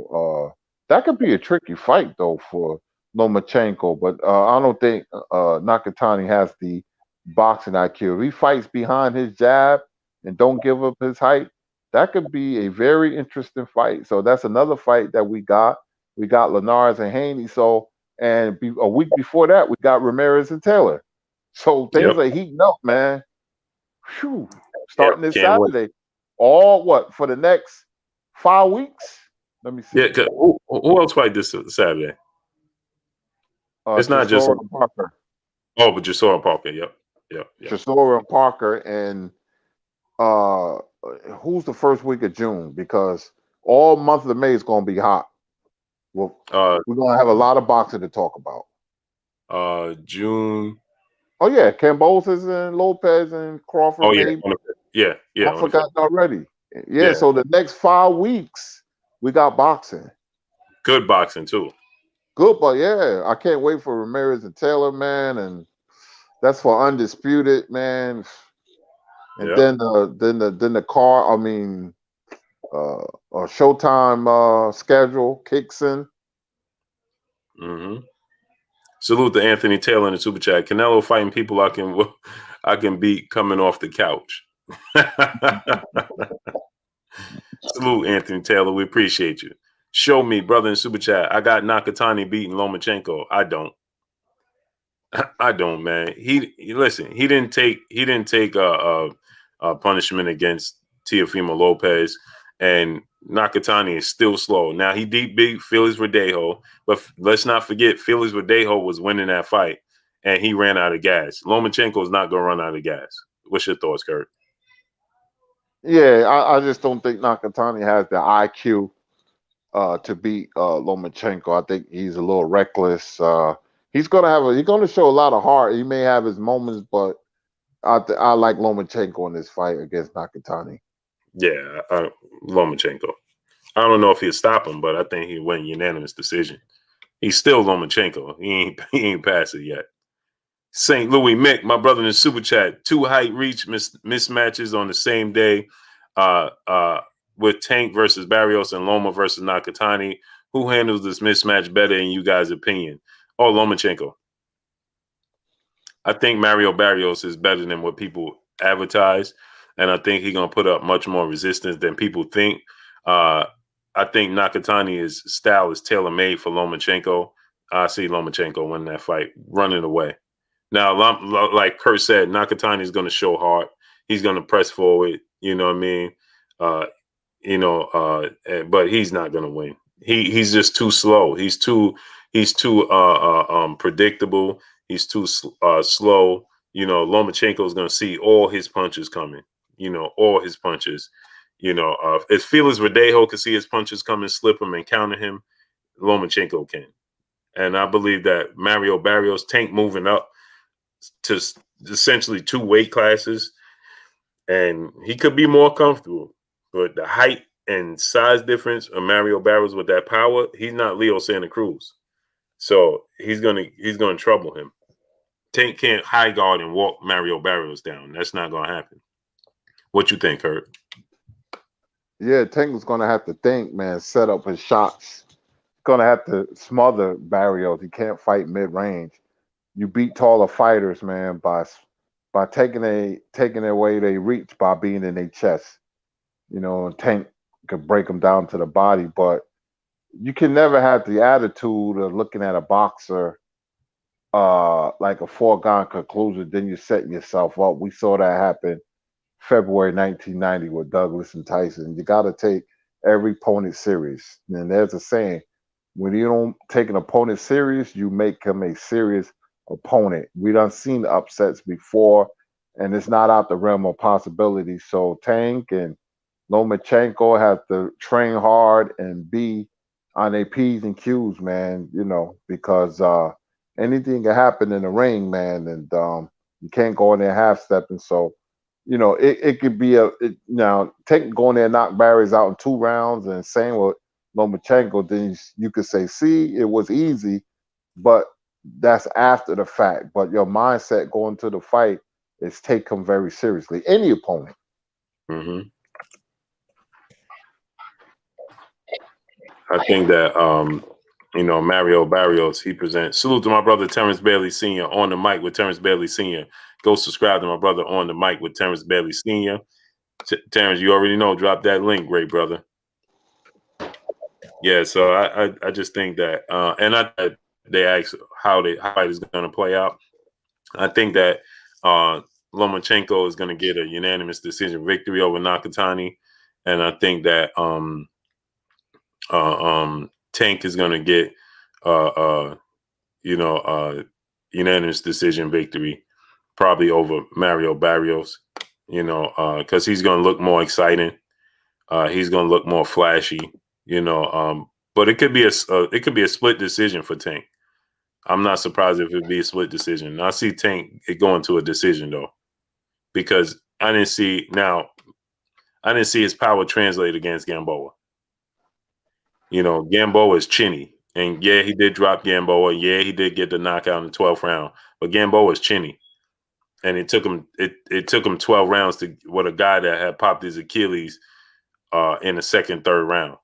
that could be a tricky fight though for Lomachenko. But I don't think Nakatani has the boxing IQ. If he fights behind his jab and don't give up his height, that could be a very interesting fight. So that's another fight that we got. We got Linares and Haney. So a week before that, we got Ramirez and Taylor. So things are heating up, man. Whew. Starting this Saturday. Wait. All what for the next 5 weeks? Let me see. Yeah, who else fight this Saturday? It's not just Parker. Oh, but Chisora Parker. Yep. Chisora and Parker, and who's the first week of June? Because all month of May is going to be hot. Well, we're going to have a lot of boxing to talk about. June. Oh yeah, Cambosis and Lopez and Crawford. Oh yeah. I forgot already. Yeah, so the next 5 weeks we got boxing. Good boxing too. Good, but yeah, I can't wait for Ramirez and Taylor, man, and that's for Undisputed, man. And then the car. I mean, Showtime schedule kicks in. Mm-hmm. Salute to Anthony Taylor in the super chat. Canelo fighting people I can beat coming off the couch. Salute, Anthony Taylor. We appreciate you. Show me, brother in Super Chat. I got Nakatani beating Lomachenko. I don't. I don't, man. Listen. He didn't take a punishment against Teofimo Lopez, and Nakatani is still slow. Now he beat Felix Verdejo, but let's not forget Felix Verdejo was winning that fight, and he ran out of gas. Lomachenko is not going to run out of gas. What's your thoughts, Kurt? Yeah, I just don't think Nakatani has the IQ to beat Lomachenko. I think he's a little reckless. He's gonna show a lot of heart. He may have his moments, but I like Lomachenko in this fight against Nakatani. Yeah, Lomachenko. I don't know if he'll stop him, but I think he'll win unanimous decision. He's still Lomachenko. He ain't passed it yet. St. Louis Mick, my brother in the Super Chat, 2 height reach mismatches on the same day with Tank versus Barrios and Loma versus Nakatani. Who handles this mismatch better in you guys' opinion? Oh, Lomachenko. I think Mario Barrios is better than what people advertise, and I think he's going to put up much more resistance than people think. I think Nakatani's style is tailor-made for Lomachenko. I see Lomachenko win that fight, running away. Now, like Kurt said, Nakatani is going to show heart. He's going to press forward. You know what I mean? But he's not going to win. He's just too slow. He's too predictable. He's too slow. You know, Lomachenko is going to see all his punches coming. You know, all his punches. You know, if Felix Verdejo can see his punches coming, slip him, and counter him, Lomachenko can. And I believe that Mario Barrios, Tank moving up to essentially 2 weight classes, and he could be more comfortable. But the height and size difference of Mario Barrios with that power, he's not Leo Santa Cruz. So he's gonna trouble him. Tank can't high guard and walk Mario Barrios down. That's not gonna happen. What you think, Kurt? Yeah, Tank was gonna have to think, man, set up his shots. Gonna have to smother Barrios. He can't fight mid range. You beat taller fighters, man, by taking away their reach by being in their chest. You know, Tank could break them down to the body, but you can never have the attitude of looking at a boxer like a foregone conclusion. Then you're setting yourself up. We saw that happen February 1990 with Douglas and Tyson. You got to take every opponent serious. And there's a saying: when you don't take an opponent serious, you make him a serious opponent. We done seen upsets before, and it's not out the realm of possibility. So Tank and Lomachenko have to train hard and be on their P's and Q's, man, you know, because anything can happen in the ring, man, and you can't go in there half stepping. So, you know, it could be now Tank going there and knock Barrios out in 2 rounds, and same with Lomachenko, then you could say, see, it was easy, but that's after the fact. But your mindset going to the fight is take him very seriously, any opponent. Mm-hmm. I think that Mario Barrios, he presents. Salute to my brother Terence Bailey Sr. on the mic with Terence Bailey Sr. Go subscribe to my brother on the mic with Terence Bailey Sr. Terence, you already know. Drop that link, great brother. Yeah, so I just think that, and they asked how it is going to play out. I think that Lomachenko is going to get a unanimous decision victory over Nakatani, and I think that Tank is going to get unanimous decision victory, probably over Mario Barrios. Because he's going to look more exciting. He's going to look more flashy. But it could be a split decision for Tank. I'm not surprised if it'd be a split decision. I see Tank going to a decision though, because I didn't see his power translate against Gamboa. Gamboa is chinny, and yeah, he did drop Gamboa. Yeah, he did get the knockout in the 12th round, but Gamboa is chinny, and it took him 12 rounds to with a guy that had popped his Achilles in the second, third round.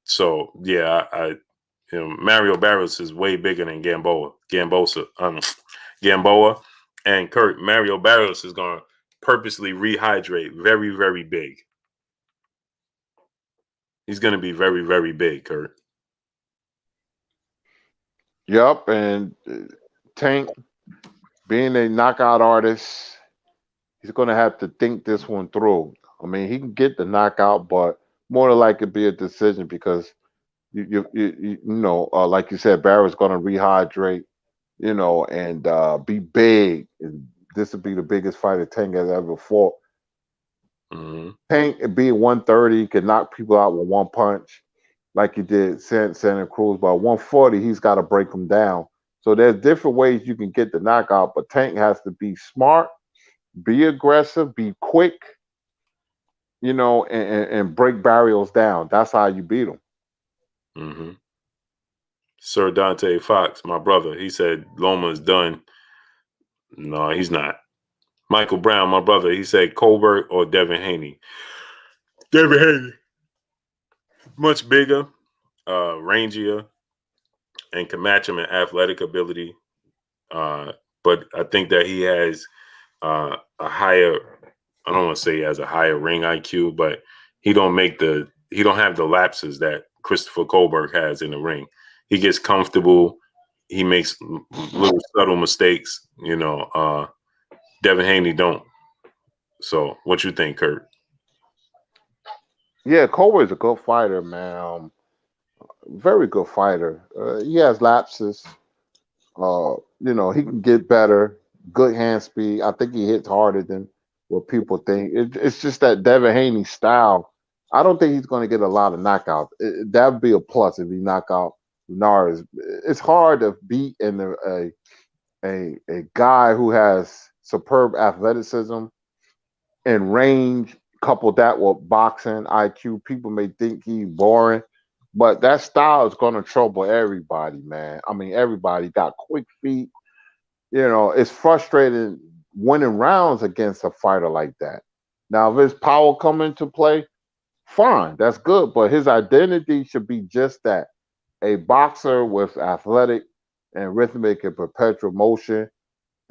So yeah, Mario Barrios is way bigger than Gamboa, and Kurt. Mario Barrios is going to purposely rehydrate very, very big. He's going to be very, very big, Kurt. Yep, and Tank, being a knockout artist, he's going to have to think this one through. I mean, he can get the knockout, but more than likely be a decision because like you said, Barrios going to rehydrate, and be big. And this would be the biggest fight that Tank has ever fought. Mm-hmm. Tank being 130 can knock people out with one punch, like he did Santa Cruz. But 140, he's got to break them down. So there's different ways you can get the knockout, but Tank has to be smart, be aggressive, be quick, and break Barrios down. That's how you beat him. Mm-hmm. Sir Dante Fox, my brother, he said Loma is done. No, he's not. Michael Brown, my brother, he said Colbert or Devin Haney. Devin Haney, much bigger, rangier, and can match him in athletic ability. But I think that he has a higher, I don't want to say he has a higher ring IQ, but he don't have the lapses that Christopher Colbert has in the ring. He gets comfortable. He makes little subtle mistakes, Devin Haney don't. So what you think, Kurt? Yeah, Colbert's a good fighter, man. Very good fighter. He has lapses. He can get better. Good hand speed. I think he hits harder than what people think. It's just that Devin Haney style. I don't think he's going to get a lot of knockouts. That would be a plus if he knock out Linares. It's hard to beat in a guy who has superb athleticism and range. Couple that with boxing IQ. People may think he's boring, but that style is going to trouble everybody, man. I mean, everybody got quick feet. It's frustrating winning rounds against a fighter like that. Now, if his power come into play, fine, that's good. But his identity should be just that: a boxer with athletic and rhythmic and perpetual motion.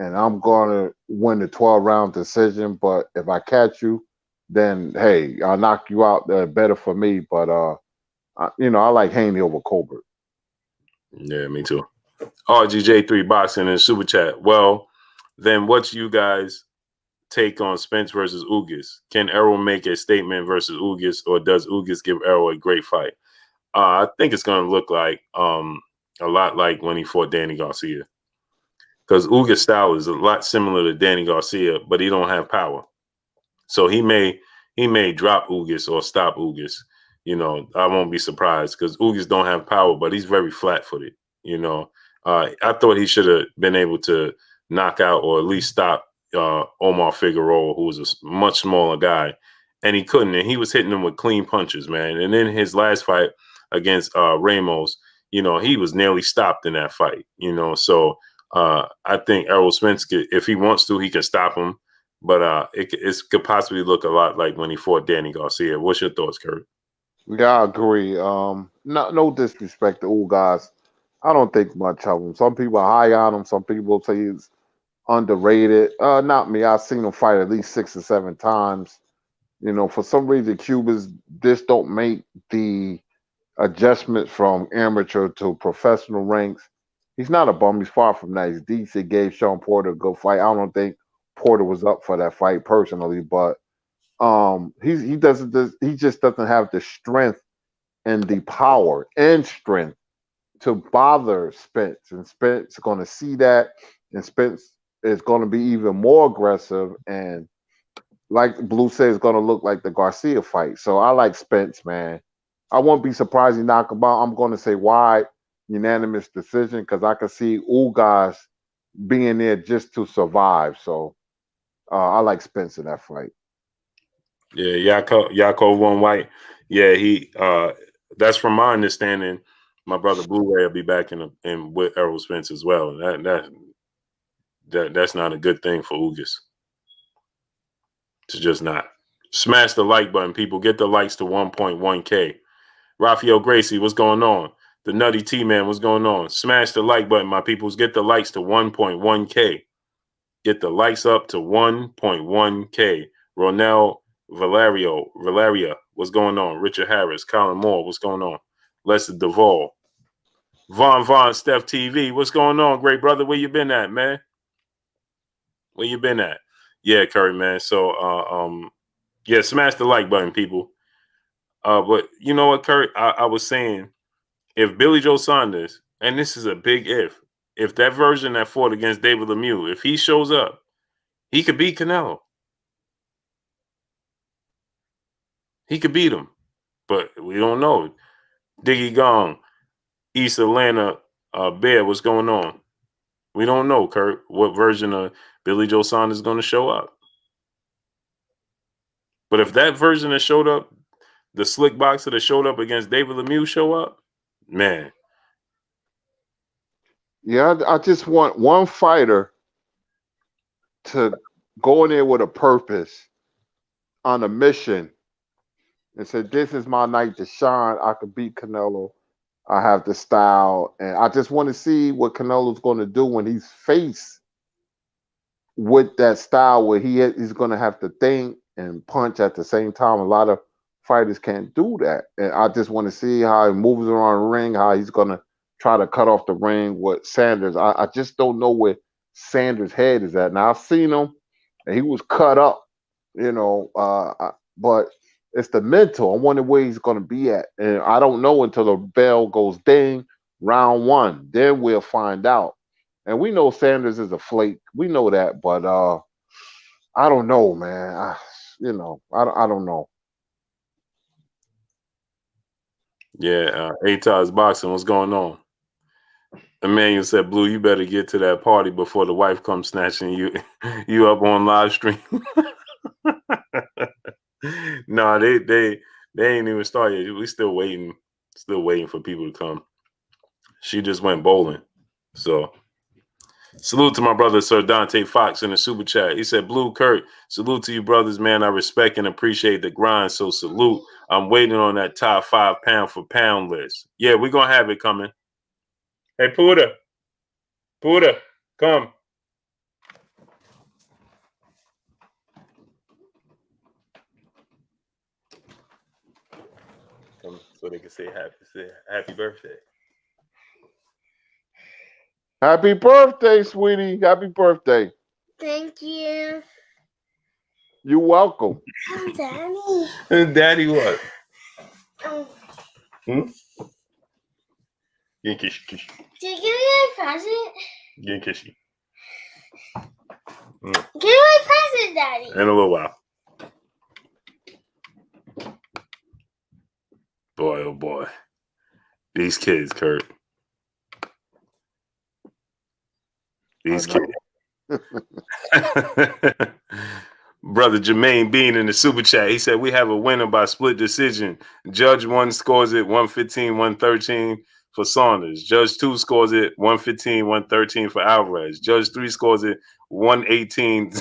And I'm going to win the 12-round decision. But if I catch you, then hey, I'll knock you out. Better for me. But I like Haney over Colbert. Yeah, me too. RGJ3 Boxing and Super Chat. Well, then what's you guys take on Spence versus Ugas? Can Arum make a statement versus Ugas, or does Ugas give Arum a great fight? I think it's going to look like a lot like when he fought Danny Garcia, because Ugas' style is a lot similar to Danny Garcia, but he don't have power. So he may drop Ugas or stop Ugas. I won't be surprised because Ugas don't have power, but he's very flat-footed. I thought he should have been able to knock out or at least stop Omar Figueroa, who was a much smaller guy, and he couldn't. And he was hitting him with clean punches, man. And then his last fight against Ramos, he was nearly stopped in that fight. So I think Errol Spence, if he wants to, he can stop him. But it could possibly look a lot like when he fought Danny Garcia. What's your thoughts, Kurt? Yeah, I agree. No disrespect to Ugas. I don't think much of him. Some people are high on him. Some people say he's underrated. Not me. I've seen him fight at least 6 or 7 times. For some reason, Cubans just don't make the adjustment from amateur to professional ranks. He's not a bum. He's far from that. He's decent. Gave Sean Porter a good fight. I don't think Porter was up for that fight personally, but he just doesn't have the strength and the power and strength to bother Spence. And Spence is going to see that, and Spence is going to be even more aggressive. And like Blue said, it's going to look like the Garcia fight. So I like Spence, man. I won't be surprised he knock him out. I'm going to say wide, unanimous decision, because I can see Ugas being there just to survive. So I like Spence in that fight. Yeah, Yaakov One White. Yeah, he. That's from my understanding. My brother Blu-ray will be back in with Errol Spence as well. That's not a good thing for Ugas. It's just not. Smash the like button, people. Get the likes to 1.1K. Rafael Gracie, what's going on? The Nutty T-Man, what's going on? Smash the like button, my peoples. Get the likes to 1.1K. Get the likes up to 1.1K. Ronell Valeria, what's going on? Richard Harris, Colin Moore, what's going on? Lester Duvall, Von, Steph TV, what's going on, great brother? Where you been at, man? Where you been at? Yeah, Curry, man. So, yeah, smash the like button, people. But you know what, Curry? I was saying, if Billy Joe Saunders, and this is a big if that version that fought against David Lemieux, if he shows up, he could beat Canelo. He could beat him, but we don't know. Diggy Gong, East Atlanta, Bear, what's going on? We don't know, Kurt, what version of Billy Joe Saunders is going to show up. But if that version that showed up, the slick boxer that showed up against David Lemieux show up, man. Yeah, I just want one fighter to go in there with a purpose, on a mission, and say, this is my night to shine. I could beat Canelo. I have the style. And I just want to see what Canelo's going to do when he's faced with that style where he's going to have to think and punch at the same time. A lot of fighters can't do that. And I just want to see how he moves around the ring, how he's going to try to cut off the ring with Sanders. I just don't know where Sanders' head is at. Now, I've seen him, and he was cut up, but it's the mental. I wonder where he's going to be at. And I don't know until the bell goes ding, round one. Then we'll find out. And we know Sanders is a flake. We know that, but I don't know, man. I don't know. Yeah, Atos Boxing, what's going on? Emmanuel said, Blue, you better get to that party before the wife comes snatching you up on live stream. No, they ain't even started yet. We still waiting for people to come. She just went bowling. So salute to my brother Sir Dante Fox in the super chat. He said, Blue, Kurt, salute to you brothers, man. I respect and appreciate the grind. So salute. I'm waiting on that top 5 pound for pound list. Yeah, we're gonna have it coming. Hey, Puda, come. Come so they can say happy birthday. Happy birthday, sweetie. Happy birthday. Thank you. You're welcome. Daddy. Daddy what? Did you give me a present? Get kissy. Give me a present, Daddy. In a little while. Boy, oh boy. These kids, Kurt. These kids. Brother Jermaine Bean in the super chat. He said, we have a winner by split decision. Judge 1 scores it 115-113 for Saunders. Judge 2 scores it 115-113 for Alvarez. Judge 3 scores it 118.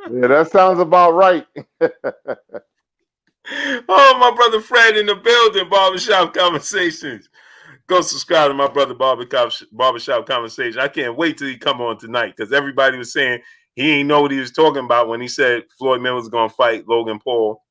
Yeah, that sounds about right. Oh, my brother Fred in the building, Barbershop Conversations. Go subscribe to my brother Barbershop Conversation. I can't wait till he come on tonight because everybody was saying he ain't know what he was talking about when he said Floyd Mayweather was going to fight Logan Paul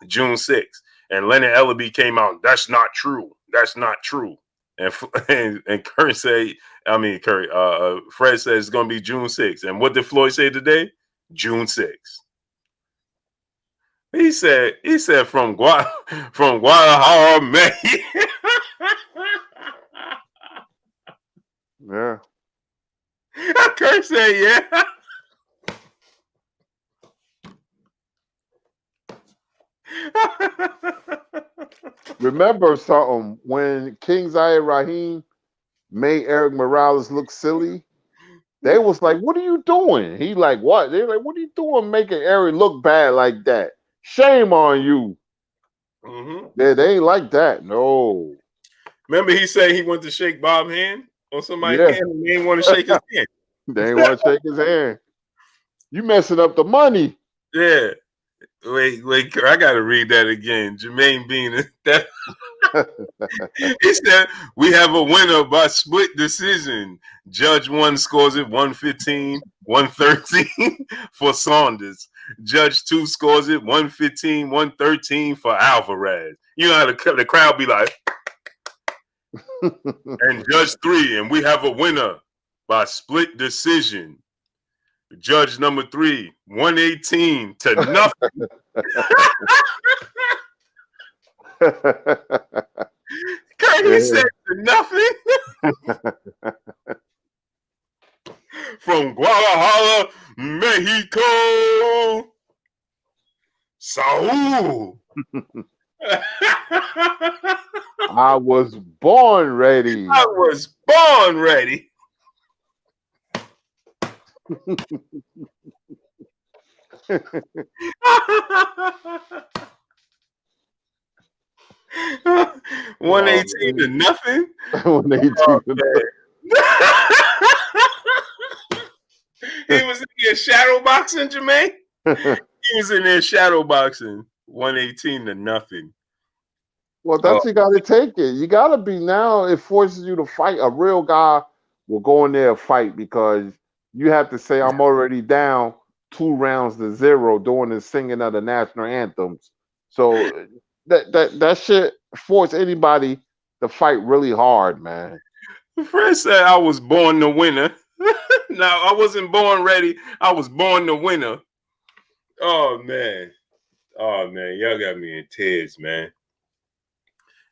June 6th. And Leonard Ellaby came out, that's not true. That's not true. And Fred said it's going to be June 6th. And what did Floyd say today? June 6th. He said from Guadalajara, man. Yeah. Kurt said, yeah. Remember something, when King Zaire Rahim made Eric Morales look silly, they was like, what are you doing? He like, what? They like, what are you doing making Eric look bad like that? Shame on you. Mm-hmm. They ain't like that. No. Remember he said he went to shake Bob's hand on somebody's hand and they didn't want to shake his hand. They ain't want to shake his hand. You messing up the money. Yeah. Wait, I gotta read that again. Jermaine Bean, that he said we have a winner by split decision. Judge 1 scores it 115, 113 for Saunders. Judge 2 scores it 115, 113 for Alvarez. You know how the crowd be like, and Judge 3, and we have a winner by split decision. Judge number 3, 118 to nothing. He said to nothing. From Guadalajara, Mexico, Saul. I was born ready. I was born ready. 118 to nothing. 118 to nothing. He was in there shadow boxing, Jermaine. He was in there shadow boxing. 118 to nothing. Well, that's you got to take it. You got to be now. It forces you to fight. A real guy will go in there and fight because you have to say, I'm already down 2 rounds to 0 during the singing of the national anthems. So that shit force anybody to fight really hard, man. Fred said I was born the winner. No, I wasn't born ready. I was born the winner. Oh man, y'all got me in tears, man.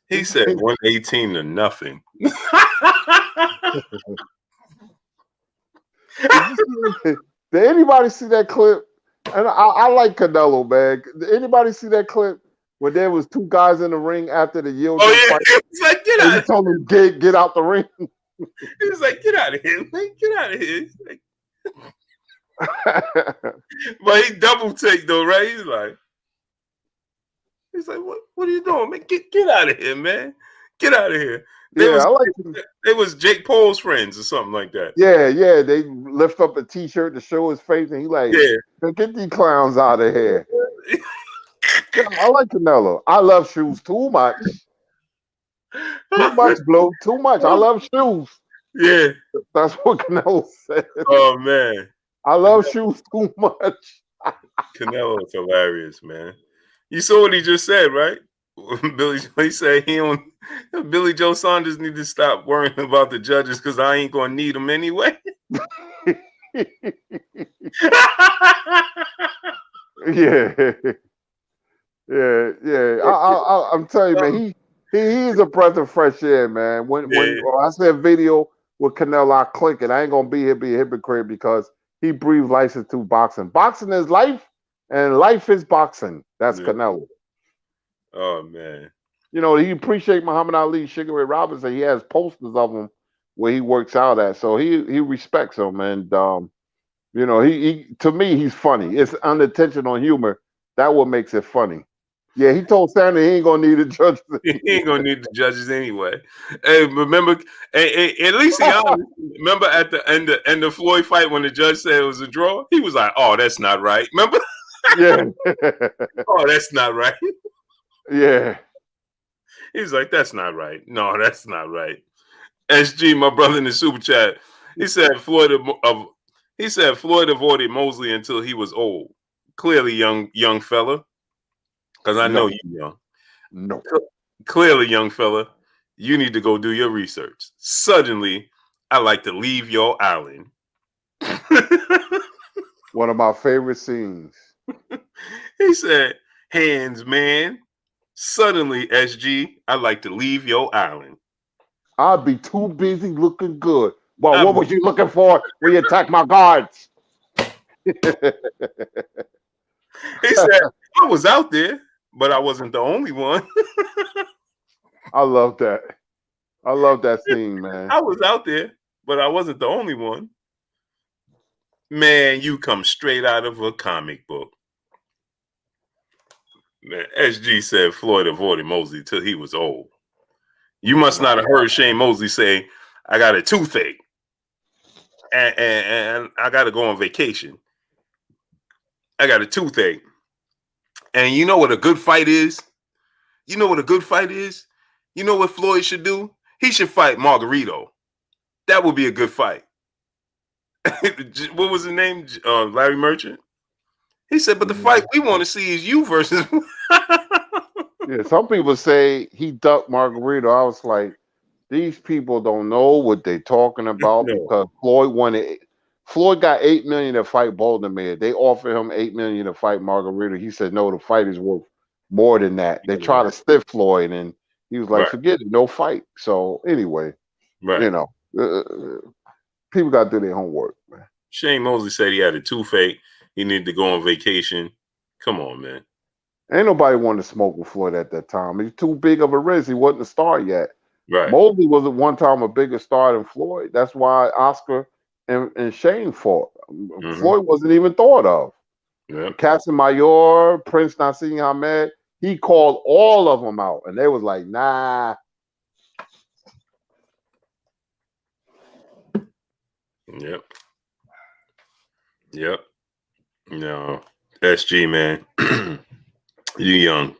He said 118 to nothing. Did anybody see that clip? And I like Canelo, man. Did anybody see that clip when there was 2 guys in the ring after the yield? Oh yeah, fight? He was like, get out. He told him get out the ring. He was like, get out of here, man. Get out of here. Like, but he double take though, right? He's like, what are you doing, man? Get out of here, man. Get out of here. They was Jake Paul's friends or something like that. Yeah. They lift up a T-shirt to show his face, and he like, get these clowns out of here. I like Canelo. I love shoes too much. Too much, Blue. Too much. I love shoes. Yeah. That's what Canelo said. Oh, man. I love shoes too much. Canelo is hilarious, man. You saw what he just said, right? He said Billy Joe Saunders need to stop worrying about the judges because I ain't going to need them anyway. Yeah. I'm telling you, man, he's a breath of fresh air, man. When I see a video with Canelo, I click it. I ain't gonna be a hypocrite because he breathes life into boxing. Boxing is life, and life is boxing. That's Canelo. Oh man. You know, he appreciate Muhammad Ali, Sugar Ray Robinson. He has posters of him where he works out at. So he respects him, and you know, he to me he's funny. It's unintentional humor. That what makes it funny. Yeah, he told Sanders he ain't gonna need the judges. He ain't gonna need the judges anyway. Hey, remember? At least he honest. Remember at the end of the Floyd fight when the judge said it was a draw, he was like, "Oh, that's not right." Remember? Yeah. Oh, that's not right. Yeah. He was like, "That's not right. No, that's not right." SG, my brother in the super chat, he said Floyd avoided Mosley until he was old. Clearly, young fella. Because I know you're young. No. Clearly, young fella, you need to go do your research. Suddenly, I like to leave your island. One of my favorite scenes. He said, hands, man. Suddenly, SG, I like to leave your island. I'll be too busy looking good. Well, what was you looking for when you attacked my guards? He said, I was out there, but I wasn't the only one. I love that. I love that scene, man. I was out there, but I wasn't the only one. Man, you come straight out of a comic book. Man, SG said Floyd avoided Mosley till he was old. You must not have heard Shane Mosley say, I got a toothache and I got to go on vacation. I got a toothache. And you know what a good fight is? You know what a good fight is? You know what Floyd should do? He should fight Margarito. That would be a good fight. What was his name? Larry Merchant? He said, but the fight we want to see is you versus. Yeah, some people say he ducked Margarito. I was like, these people don't know what they're talking about No. because Floyd wanted. Floyd got $8 million to fight Baltimore. They offered him $8 million to fight Margarito. He said, no, the fight is worth more than that. They tried to stiff Floyd, and he was like, forget it, no fight. So anyway, you know, people got to do their homework, man. Shane Mosley said he had a toothache. He needed to go on vacation. Come on, man. Ain't nobody wanted to smoke with Floyd at that time. He's too big of a risk. He wasn't a star yet. Right. Mosley was at one time a bigger star than Floyd. That's why Oscar and Shane fought. Floyd wasn't even thought of. Yep. Casimero, Prince Nassim Ahmed, he called all of them out, and they was like, nah. Yep. No, SG, man. You young.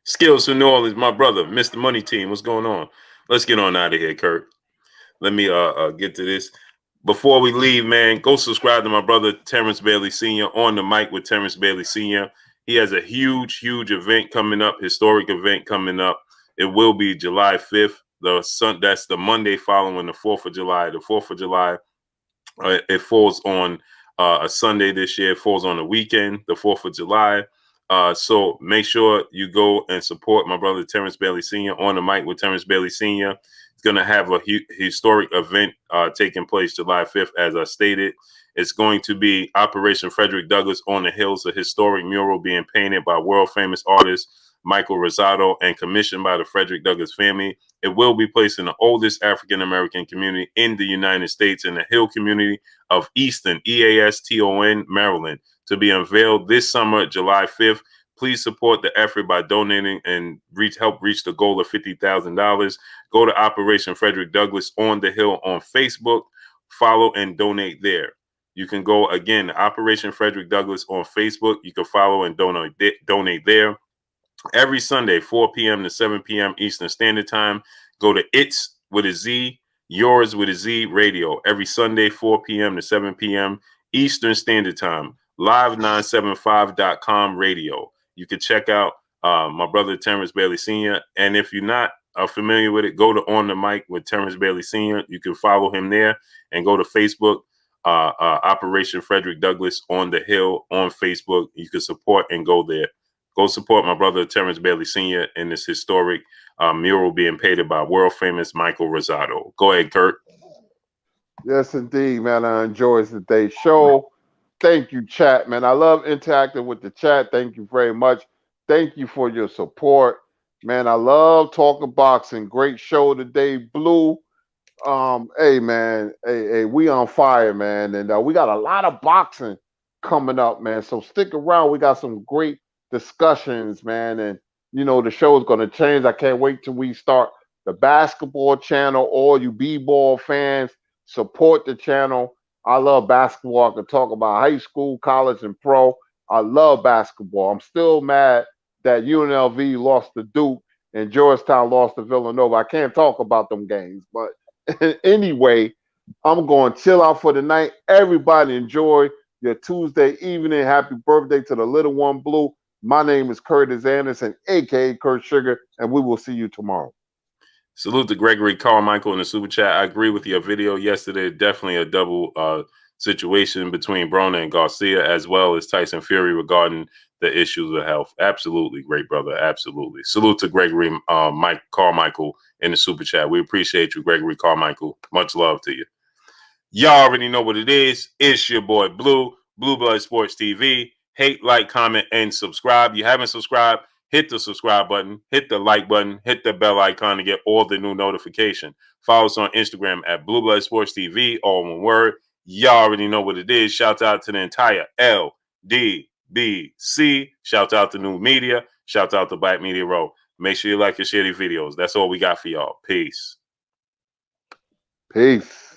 Skills from New Orleans, my brother, Mr. Money Team. What's going on? Let's get on out of here, Kurt. Let me get to this. Before we leave, man, go subscribe to my brother, Terence Bailey Sr. on the mic with Terence Bailey Sr. He has a huge event coming up, historic event coming up. It will be July 5th. That's the Monday following the 4th of July. The 4th of July, it falls on a Sunday this year. It falls on the weekend, the 4th of July. So make sure you go and support my brother, Terence Bailey Sr. on the mic with Terence Bailey Sr. It's going to have a historic event taking place July 5th, as I stated. It's going to be Operation Frederick Douglass on the Hills, a historic mural being painted by world-famous artist Michael Rosado and commissioned by the Frederick Douglass family. It will be placed in the oldest African-American community in the United States, in the Hill community of Easton, Easton, Maryland, to be unveiled this summer, July 5th. Please support the effort by donating and help reach the goal of $50,000. Go to Operation Frederick Douglass on the Hill on Facebook. Follow and donate there. You can go again, Operation Frederick Douglass on Facebook. You can follow and donate there. Every Sunday, 4 p.m. to 7 p.m. Eastern Standard Time. Go to It's with a Z, Yours with a Z Radio. Every Sunday, 4 p.m. to 7 p.m. Eastern Standard Time. Live975.com radio. You can check out my brother Terence Bailey Sr. And if you're not familiar with it, go to On the Mic with Terence Bailey Sr. You can follow him there and go to Facebook, Operation Frederick Douglass on the Hill on Facebook. You can support and go there. Go support my brother Terence Bailey Sr. in this historic mural being painted by world famous Michael Rosado. Go ahead, Kurt. Yes, indeed, man. I enjoyed today's show. Thank you, chat, man. I love interacting with the chat. Thank you very much. Thank you for your support, man. I love talking boxing. Great show today, Blue. Hey, man. Hey, we on fire, man. And we got a lot of boxing coming up, man. So stick around. We got some great discussions, man. And, you know, the show is going to change. I can't wait till we start the basketball channel. All you b-ball fans, support the channel. I love basketball. I can talk about high school, college, and pro. I love basketball. I'm still mad that UNLV lost to Duke and Georgetown lost to Villanova. I can't talk about them games. But anyway, I'm going to chill out for the night. Everybody enjoy your Tuesday evening. Happy birthday to the little one, Blue. My name is Curtis Anderson, a.k.a. Kurt Sugar, and we will see you tomorrow. Salute to Gregory Carmichael in the super chat. I agree with your video yesterday. Definitely a double situation between Broner and Garcia, as well as Tyson Fury regarding the issues of health. Absolutely, great brother. Absolutely. Salute to Gregory Carmichael in the super chat. We appreciate you, Gregory Carmichael. Much love to you. Y'all already know what it is. It's your boy Blue, Blue Blood Sports TV. Hate, like, comment, and subscribe. You haven't subscribed, hit the subscribe button, hit the like button, hit the bell icon to get all the new notification. Follow us on Instagram at Blue Blood Sports TV, all one word. Y'all already know what it is. Shout out to the entire LDBC. Shout out to New Media. Shout out to Black Media Row. Make sure you like and share these videos. That's all we got for y'all. Peace. Peace.